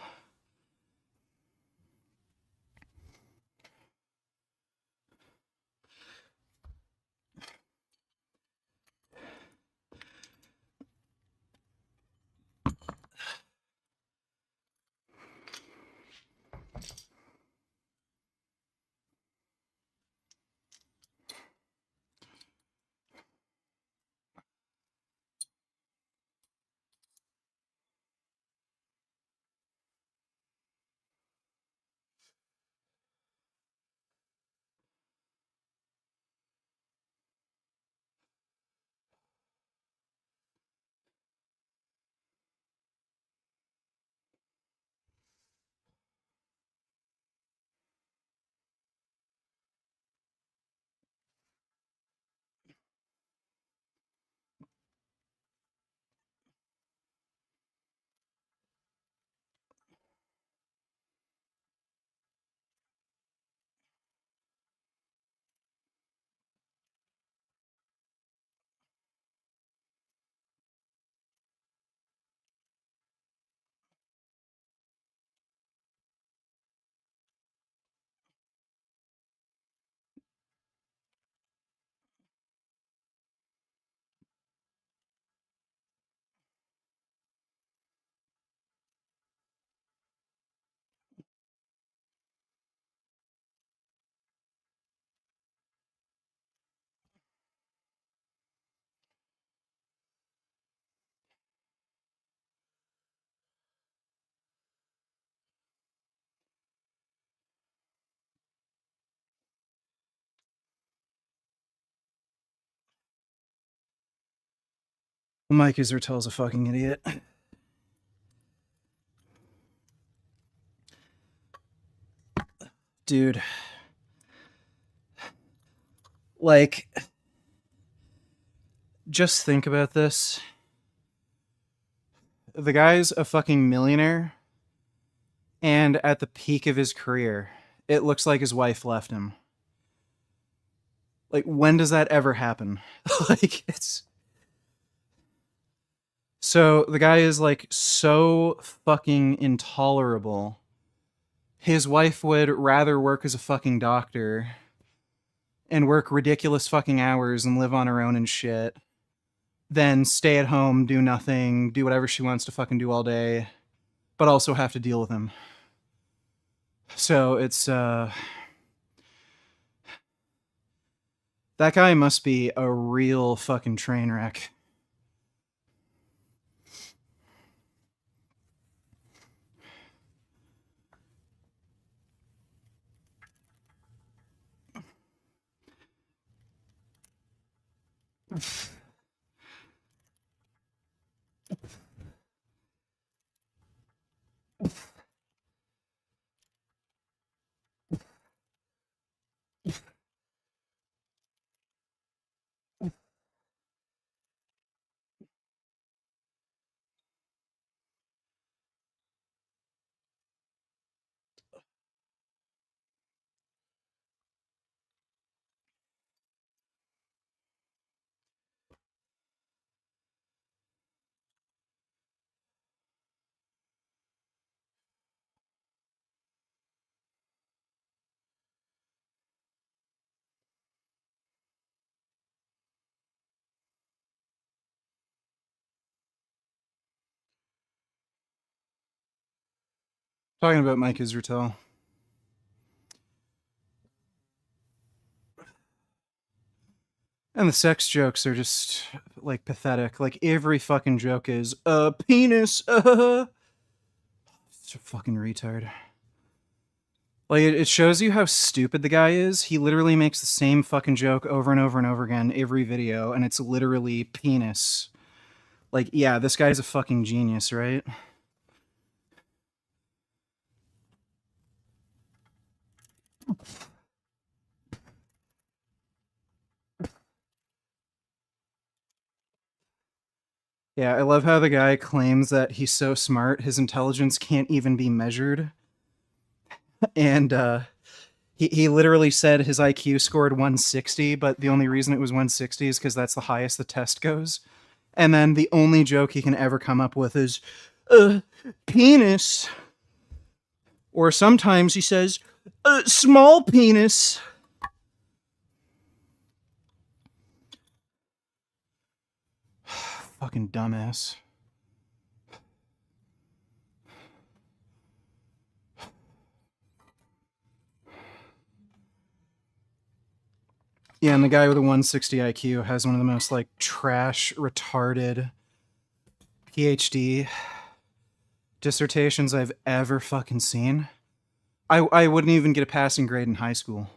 Mike Isertel's a fucking idiot. Dude. Like, just think about this. The guy's a fucking millionaire, and at the peak of his career, it looks like his wife left him. Like, when does that ever happen? Like, it's... So, the guy is, like, so fucking intolerable. His wife would rather work as a fucking doctor and work ridiculous fucking hours and live on her own and shit than stay at home, do nothing, do whatever she wants to fucking do all day, but also have to deal with him. So it's that guy must be a real fucking train wreck. Talking about Mike Israetel. And the sex jokes are just like pathetic. Like every fucking joke is a penis. Such a fucking retard. Like it shows you how stupid the guy is. He literally makes the same fucking joke over and over and over again every video, and it's literally penis. Like, yeah, this guy's a fucking genius, right? Yeah, I love how the guy claims that he's so smart, his intelligence can't even be measured. And he literally said his IQ scored 160, but the only reason it was 160 is because that's the highest the test goes. And then the only joke he can ever come up with is, penis. Or sometimes he says, small penis. Fucking dumbass. Yeah, and the guy with a 160 IQ has one of the most like trash, retarded PhD dissertations I've ever fucking seen. I wouldn't even get a passing grade in high school.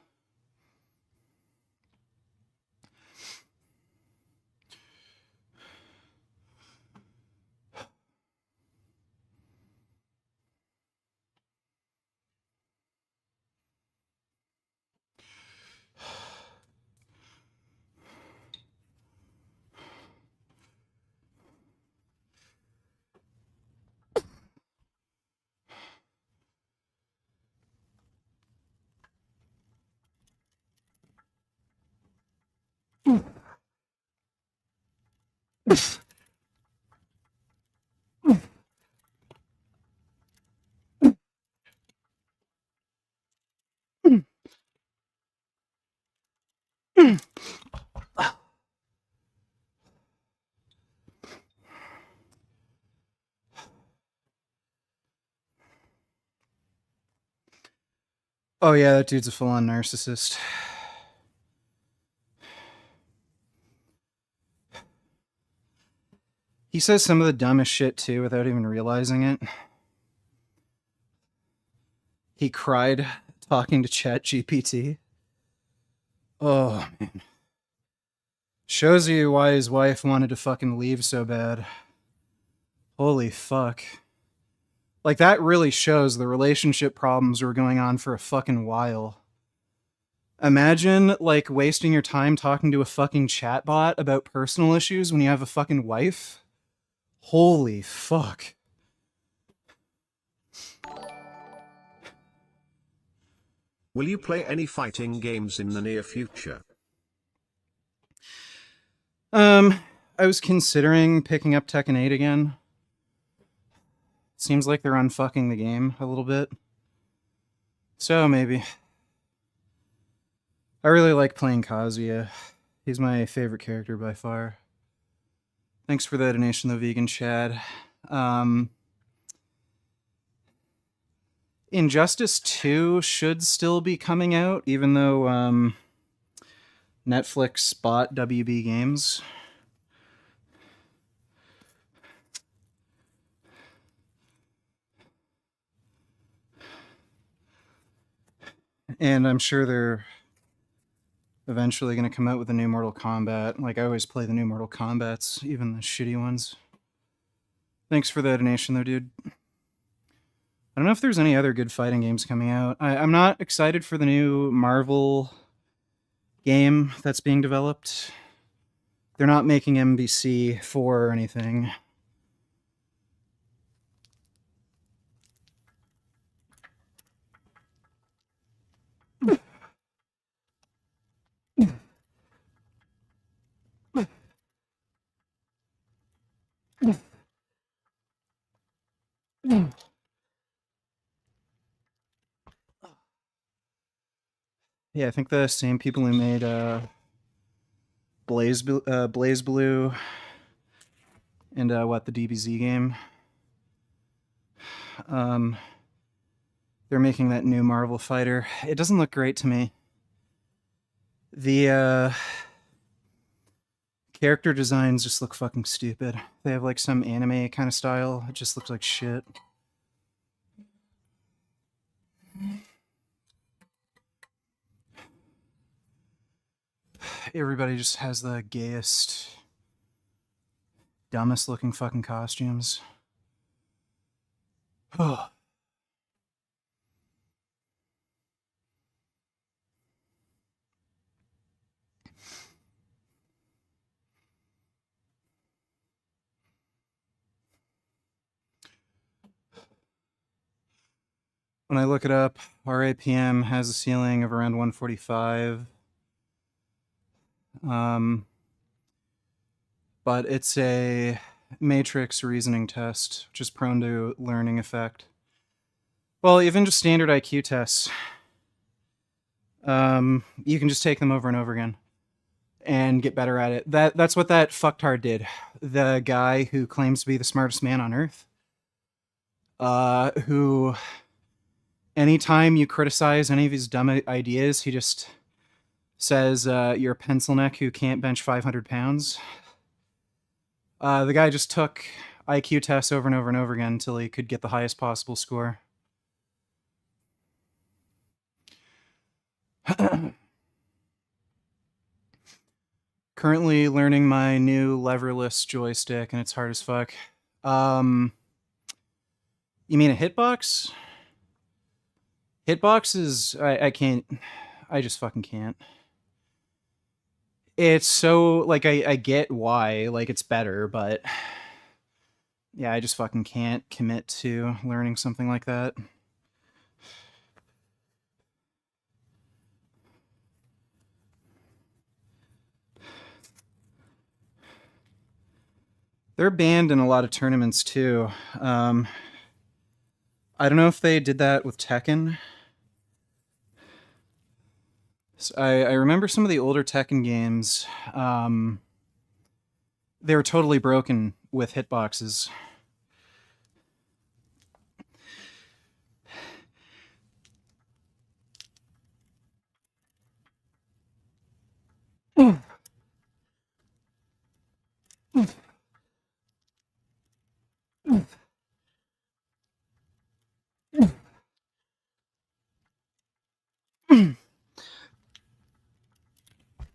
Oh yeah, that dude's a full-on narcissist. He says some of the dumbest shit too without even realizing it. He cried talking to ChatGPT. Oh man. Shows you why his wife wanted to fucking leave so bad. Holy fuck. Like, that really shows the relationship problems were going on for a fucking while. Imagine, like, wasting your time talking to a fucking chatbot about personal issues when you have a fucking wife. Holy fuck. Will you play any fighting games in the near future? I was considering picking up Tekken 8 again. Seems like they're unfucking the game a little bit. So maybe. I really like playing Kazuya. He's my favorite character by far. Thanks for the donation, though, Vegan Chad. Injustice 2 should still be coming out, even though Netflix bought WB Games. And I'm sure they're eventually going to come out with a new Mortal Kombat. Like, I always play the new Mortal Kombats, even the shitty ones. Thanks for the donation, though, dude. I don't know if there's any other good fighting games coming out. I'm not excited for the new Marvel game that's being developed. They're not making MBC4 or anything. Yeah, I think the same people who made Blaze Blue and the DBZ game. They're making that new Marvel fighter. It doesn't look great to me. The character designs just look fucking stupid. They have like some anime kind of style. It just looks like shit. Everybody just has the gayest, dumbest looking fucking costumes. Oh. When I look it up, our APM has a ceiling of around 145. But it's a matrix reasoning test, which is prone to learning effect. Well, even just standard IQ tests, you can just take them over and over again and get better at it. That's what that fucktard did. The guy who claims to be the smartest man on earth, who anytime you criticize any of his dumb ideas, he just says you're a pencil neck who can't bench 500 pounds. The guy just took IQ tests over and over and over again until he could get the highest possible score. Currently learning my new leverless joystick, and it's hard as fuck. You mean a hitbox? Hitbox is... I can't... I just fucking can't. It's so... Like, I get why. Like, it's better, but... Yeah, I just fucking can't commit to learning something like that. They're banned in a lot of tournaments, too. I don't know if they did that with Tekken. So I remember some of the older Tekken games. They were totally broken with hitboxes.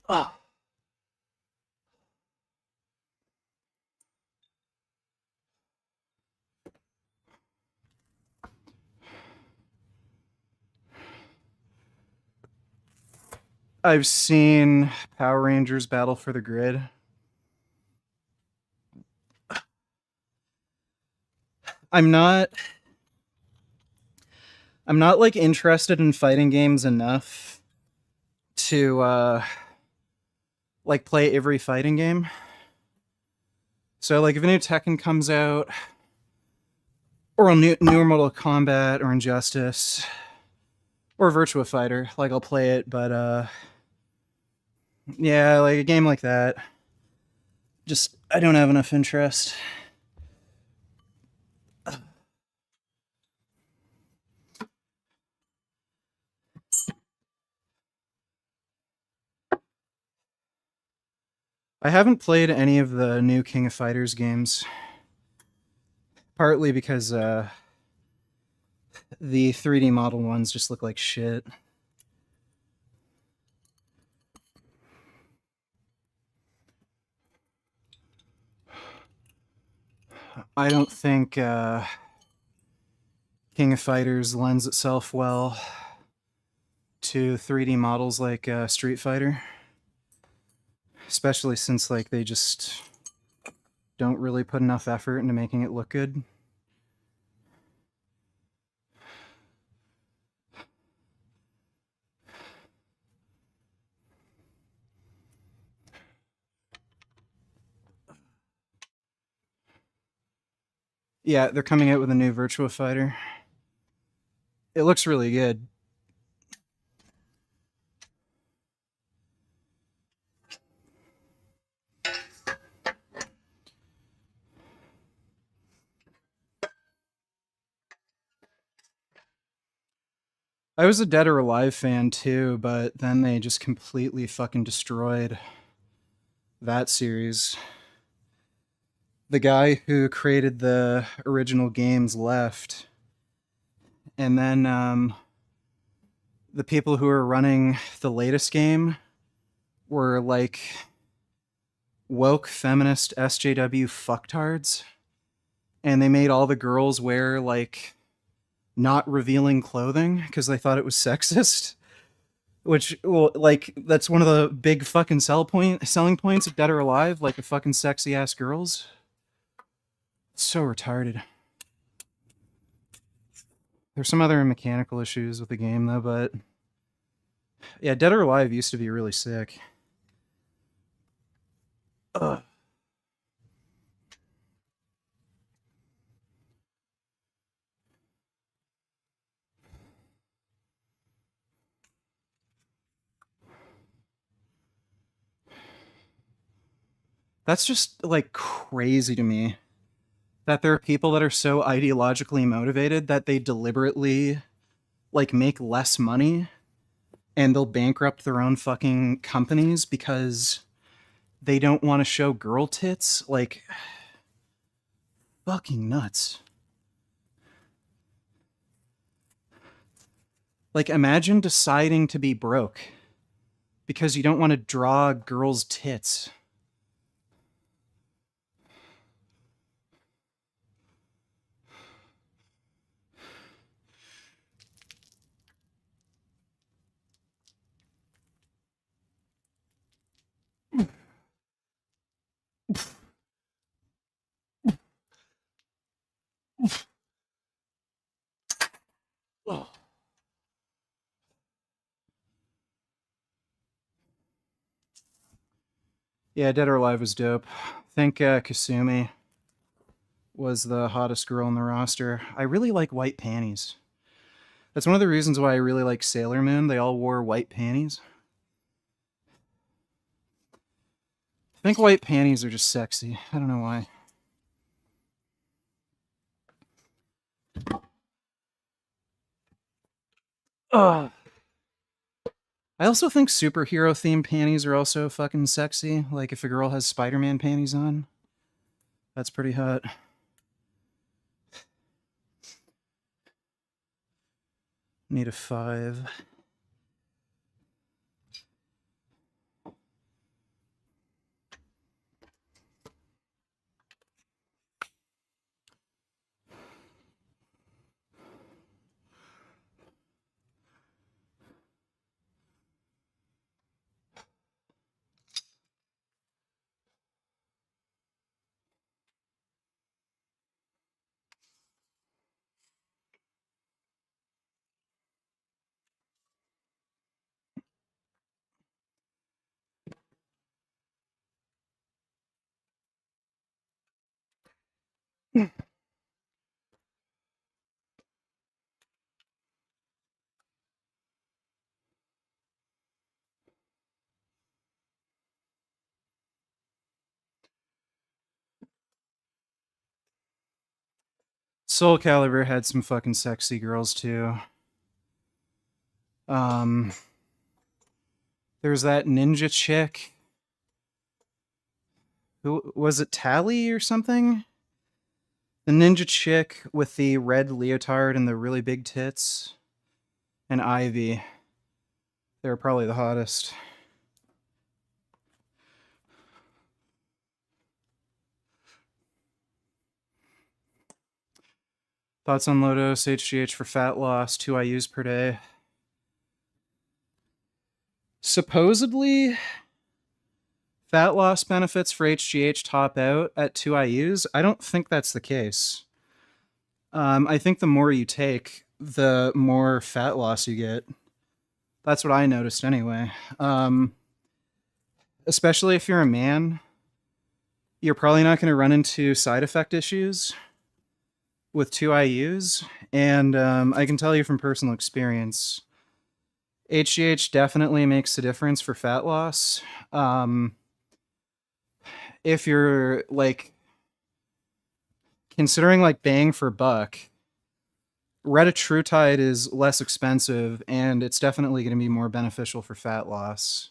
Ah. I've seen Power Rangers Battle for the Grid. I'm not like interested in fighting games enough to like play every fighting game. So like if a new Tekken comes out, or a new Mortal Kombat or Injustice or Virtua Fighter, like I'll play it, but yeah, like a game like that, just I don't have enough interest. I haven't played any of the new King of Fighters games, partly because the 3D model ones just look like shit. I don't think King of Fighters lends itself well to 3D models like Street Fighter, especially since like they just don't really put enough effort into making it look good. Yeah, they're coming out with a new Virtua Fighter. It looks really good. I was a Dead or Alive fan too, but then they just completely fucking destroyed that series. The guy who created the original games left, and then the people who are running the latest game were like woke feminist SJW fucktards, and they made all the girls wear like not revealing clothing because they thought it was sexist. Which, well, like, that's one of the big fucking selling points of Dead or Alive, like the fucking sexy ass girls. It's so retarded. There's some other mechanical issues with the game though, but yeah, Dead or Alive used to be really sick. Ugh. That's just like crazy to me that there are people that are so ideologically motivated that they deliberately like make less money and they'll bankrupt their own fucking companies because they don't want to show girl tits. Like, fucking nuts. Like, imagine deciding to be broke because you don't want to draw girls' tits. Yeah, Dead or Alive was dope. I think Kasumi was the hottest girl on the roster. I really like white panties. That's one of the reasons why I really like Sailor Moon. They all wore white panties. I think white panties are just sexy. I don't know why. Ugh. I also think superhero themed panties are also fucking sexy. Like if a girl has Spider-Man panties on, that's pretty hot. Need a 5. Soul Calibur had some fucking sexy girls too. Um, there's that ninja chick. Who was it? Tally or something? The ninja chick with the red leotard and the really big tits, and Ivy. They were probably the hottest. Thoughts on low dose HGH for fat loss, 2 IUs per day. Supposedly, fat loss benefits for HGH top out at 2 IUs. I don't think that's the case. I think the more you take, the more fat loss you get. That's what I noticed anyway. Especially if you're a man, you're probably not going to run into side effect issues with 2 IUs. And I can tell you from personal experience, HGH definitely makes a difference for fat loss. If you're like considering like bang for buck, retatrutide is less expensive and it's definitely going to be more beneficial for fat loss.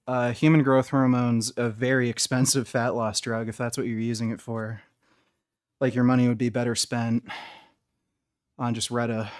Human growth hormone's a very expensive fat loss drug if that's what you're using it for. Like your money would be better spent on just Reta.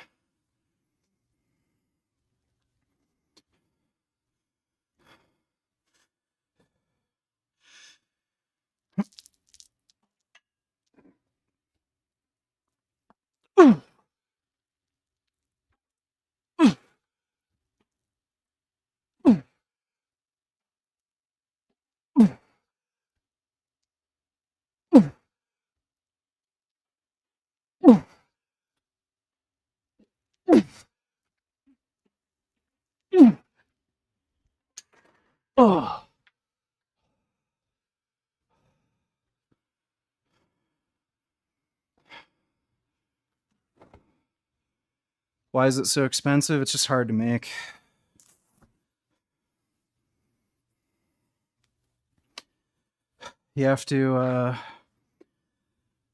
Oh. Why is it so expensive? It's just hard to make. You have to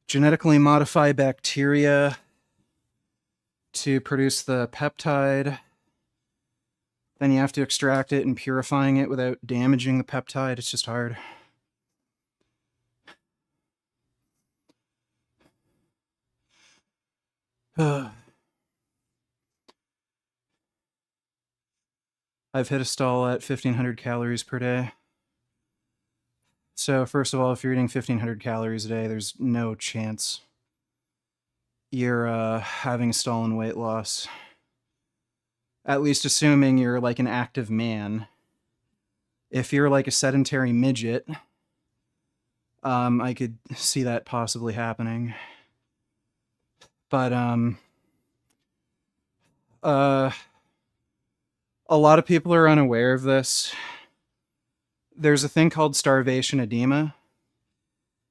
genetically modify bacteria to produce the peptide. Then you have to extract it and purifying it without damaging the peptide. It's just hard. I've hit a stall at 1,500 calories per day. So first of all, if you're eating 1,500 calories a day, there's no chance you're having a stall in weight loss. At least assuming you're like an active man. If you're like a sedentary midget, I could see that possibly happening. But a lot of people are unaware of this. There's a thing called starvation edema.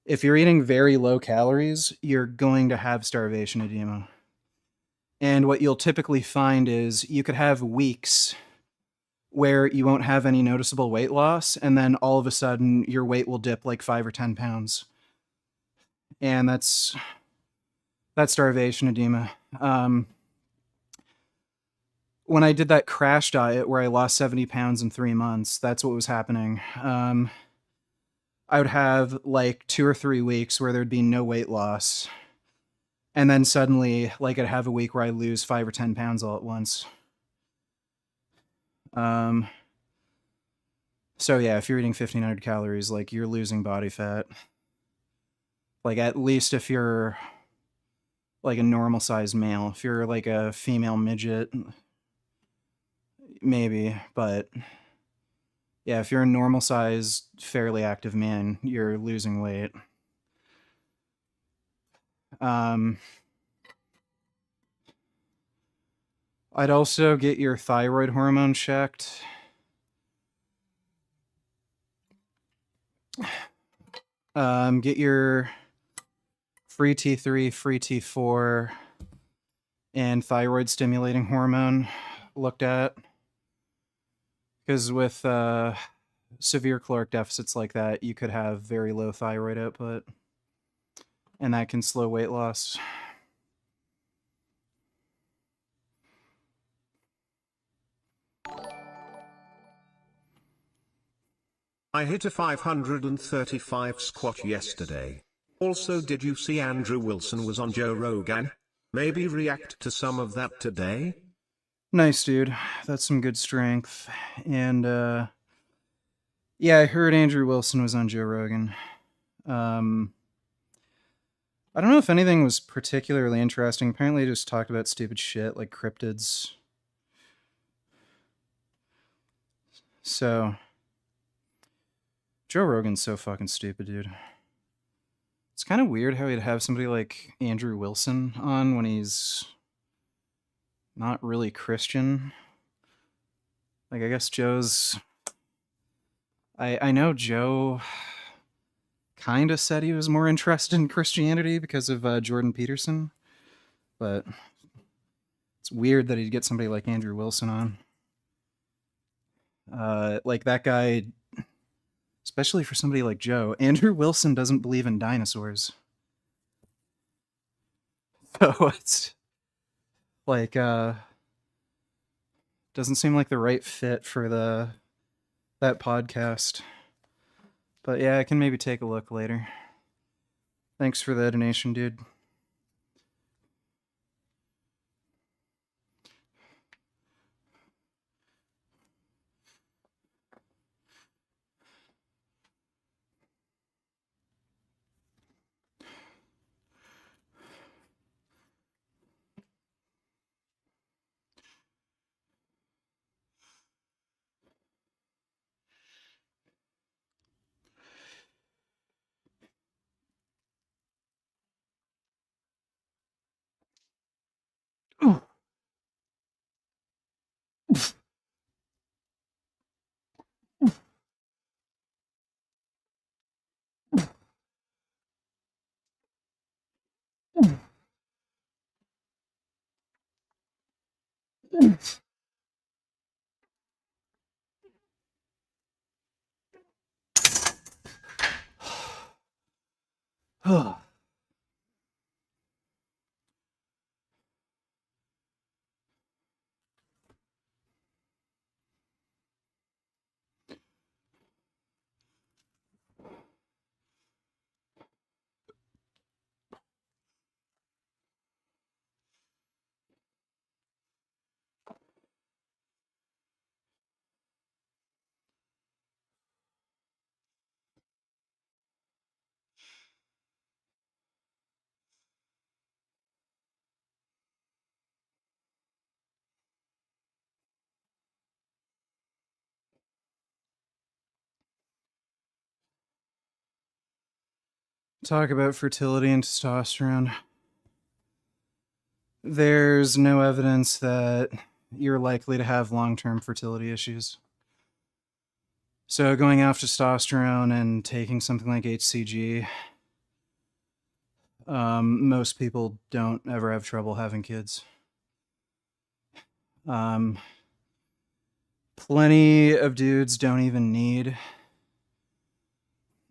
If you're eating very low calories, you're going to have starvation edema. And what you'll typically find is you could have weeks where you won't have any noticeable weight loss, and then all of a sudden your weight will dip like 5 or 10 pounds. And that's starvation edema. When I did that crash diet where I lost 70 pounds in 3 months, that's what was happening. I would have like 2 or 3 weeks where there'd be no weight loss. And then suddenly, like, I'd have a week where I lose 5 or 10 pounds all at once. So yeah, if you're eating 1,500 calories, like, you're losing body fat. Like, at least if you're like a normal sized male. If you're like a female midget, maybe, but yeah, if you're a normal sized, fairly active man, you're losing weight. I'd also get your thyroid hormone checked. Get your free T3, free T4, and thyroid stimulating hormone looked at. Because with severe caloric deficits like that, you could have very low thyroid output, and that can slow weight loss. I hit a 535 squat yesterday. Also, did you see Andrew Wilson was on Joe Rogan? Maybe react to some of that today? Nice, dude. That's some good strength. And, yeah, I heard Andrew Wilson was on Joe Rogan. I don't know if anything was particularly interesting. Apparently, he just talked about stupid shit like cryptids. So, Joe Rogan's so fucking stupid, dude. It's kind of weird how he'd have somebody like Andrew Wilson on when he's not really Christian. Like, I guess Joe's. I know Joe kind of said he was more interested in Christianity because of Jordan Peterson, but it's weird that he'd get somebody like Andrew Wilson on. Like that guy, especially for somebody like Joe, Andrew Wilson doesn't believe in dinosaurs. So it's like doesn't seem like the right fit for that podcast. But yeah, I can maybe take a look later. Thanks for the donation, dude. Talk about fertility and testosterone. There's no evidence that you're likely to have long-term fertility issues. So going off testosterone and taking something like HCG, most people don't ever have trouble having kids. Plenty of dudes don't even need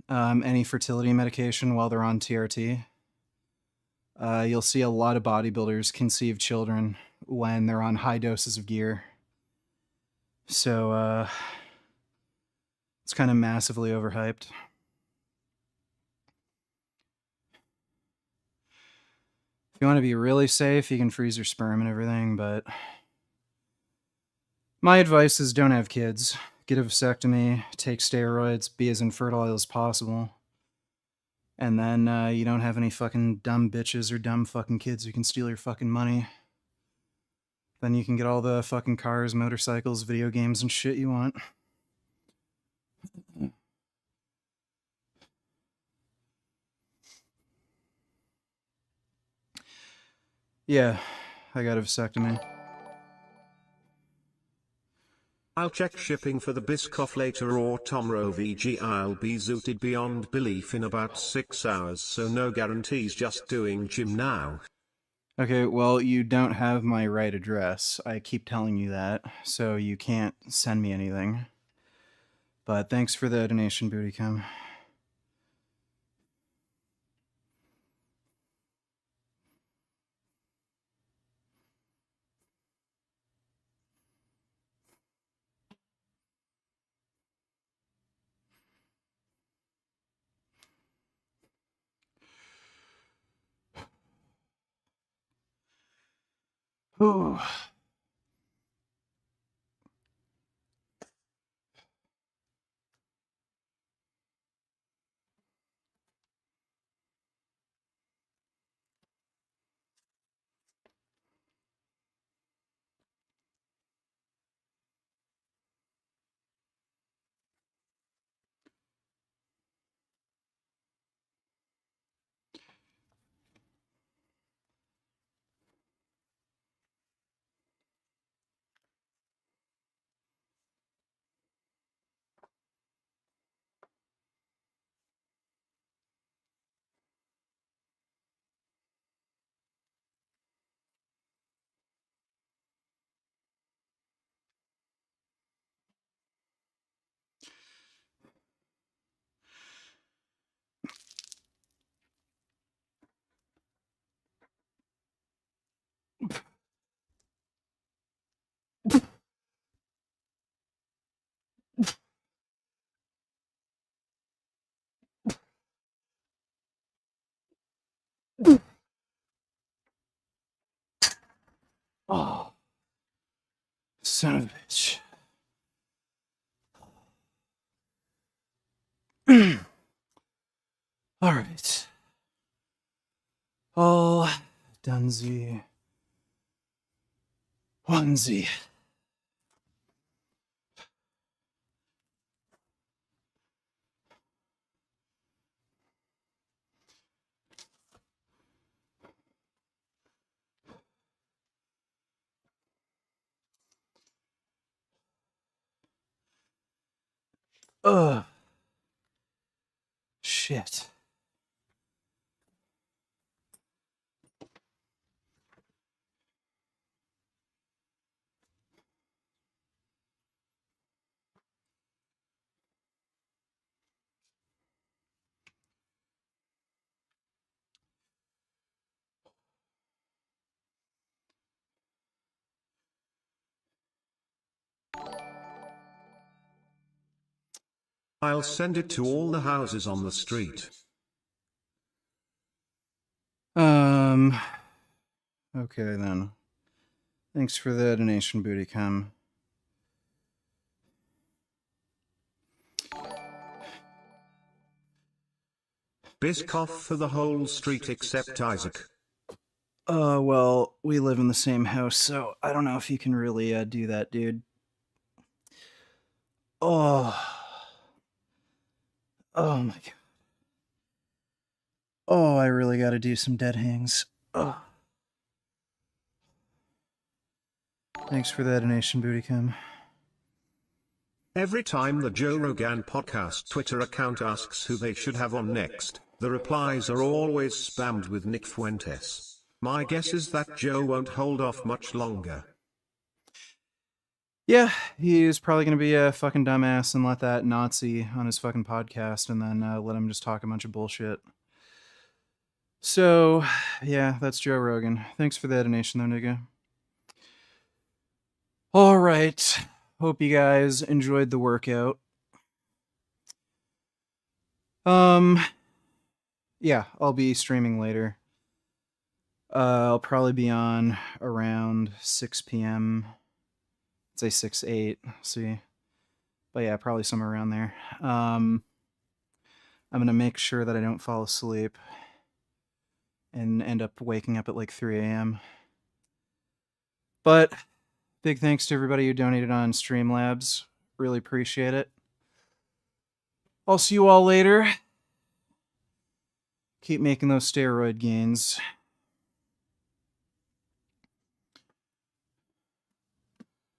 any fertility medication while they're on TRT. You'll see a lot of bodybuilders conceive children when they're on high doses of gear. So it's kind of massively overhyped. If you want to be really safe, you can freeze your sperm and everything, but my advice is don't have kids. Get a vasectomy, take steroids, be as infertile as possible. And then you don't have any fucking dumb bitches or dumb fucking kids who can steal your fucking money. Then you can get all the fucking cars, motorcycles, video games, and shit you want. Yeah, I got a vasectomy. I'll check shipping for the Biscoff later or tomorrow VG. I'll be zooted beyond belief in about 6 hours, so no guarantees, just doing gym now. Okay, well, you don't have my right address. I keep telling you that, so you can't send me anything. But thanks for the donation, Bootycom. Whew. Oh, son of a bitch. All right. All donesy onesie. Ugh. Shit. I'll send it to all the houses on the street. Okay then. Thanks for the donation, Booty Cum. Biscoff for the whole street except Isaac. Well, we live in the same house, so I don't know if you can really do that, dude. Oh. Oh my god. Oh, I really gotta do some dead hangs. Oh. Thanks for the donation, Booty Cum. Every time the Joe Rogan podcast Twitter account asks who they should have on next, the replies are always spammed with Nick Fuentes. My guess is that Joe won't hold off much longer. Yeah, he's probably gonna be a fucking dumbass and let that Nazi on his fucking podcast and then let him just talk a bunch of bullshit. So, yeah, that's Joe Rogan. Thanks for the donation, though, nigga. All right. Hope you guys enjoyed the workout. Yeah, I'll be streaming later. I'll probably be on around 6 p.m. I'd say 6, 8. See. But yeah, probably somewhere around there. I'm going to make sure that I don't fall asleep and end up waking up at like 3 a.m. But big thanks to everybody who donated on Streamlabs. Really appreciate it. I'll see you all later. Keep making those steroid gains.